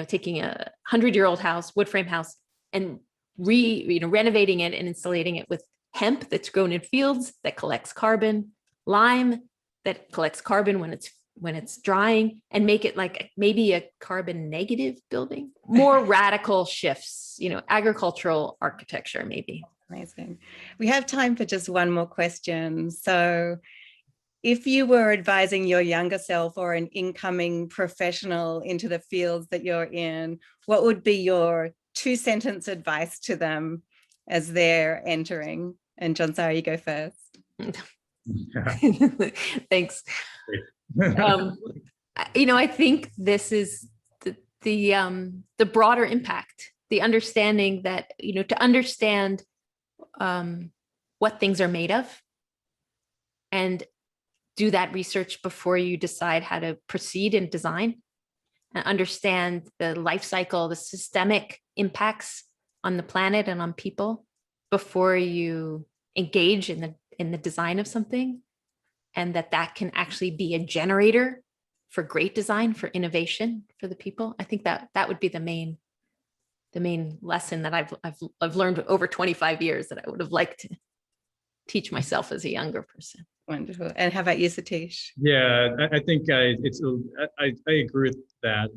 Taking a 100-year-old house, wood frame house, and renovating it and insulating it with hemp that's grown in fields that collects carbon, lime that collects carbon when it's drying, and make it like maybe a carbon negative building. More radical shifts, agricultural architecture, maybe. Amazing. We have time for just one more question. So if you were advising your younger self or an incoming professional into the fields that you're in, what would be your 2-sentence advice to them as they're entering? And John, sorry, you go first. Thanks. I think this is the broader impact, the understanding that, to understand what things are made of, and do that research before you decide how to proceed in design, and understand the life cycle, the systemic impacts on the planet and on people before you engage in the design of something, and that can actually be a generator for great design, for innovation, for the people. I think that would be the main lesson that I've learned over 25 years that I would have liked to teach myself as a younger person. Wonderful. And how about you, Satish? Yeah, I think I agree with that.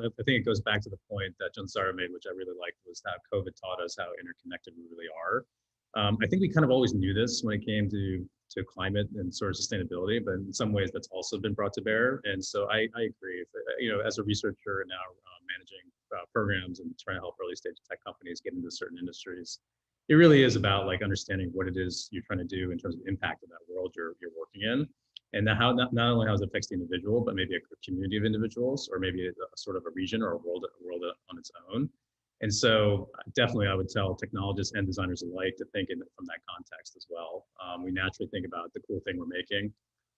I think it goes back to the point that John Sara made, which I really liked, was how COVID taught us how interconnected we really are. I think we kind of always knew this when it came to climate and sort of sustainability, but in some ways that's also been brought to bear. And so I agree. As a researcher now managing programs and trying to help early stage tech companies get into certain industries, it really is about like understanding what it is you're trying to do in terms of impact of that world you're working in, and how not only how it affects the individual, but maybe a community of individuals, or maybe a sort of a region or a world on its own. And so definitely I would tell technologists and designers alike to think from that context as well. We naturally think about the cool thing we're making,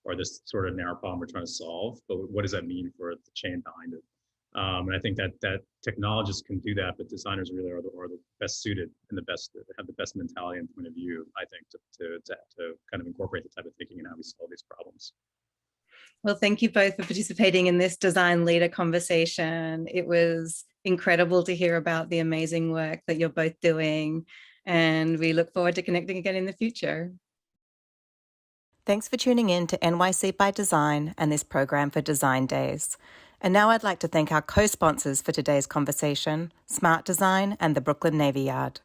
or this sort of narrow problem we're trying to solve, but what does that mean for the chain behind it? And I think that technologists can do that, but designers really are the best suited and have the best mentality and point of view, I think, to kind of incorporate the type of thinking and how we solve these problems. Well, thank you both for participating in this design leader conversation. It was incredible to hear about the amazing work that you're both doing, and we look forward to connecting again in the future. Thanks for tuning in to NYC by Design and this program for Design Days. And now I'd like to thank our co-sponsors for today's conversation, Smart Design and the Brooklyn Navy Yard.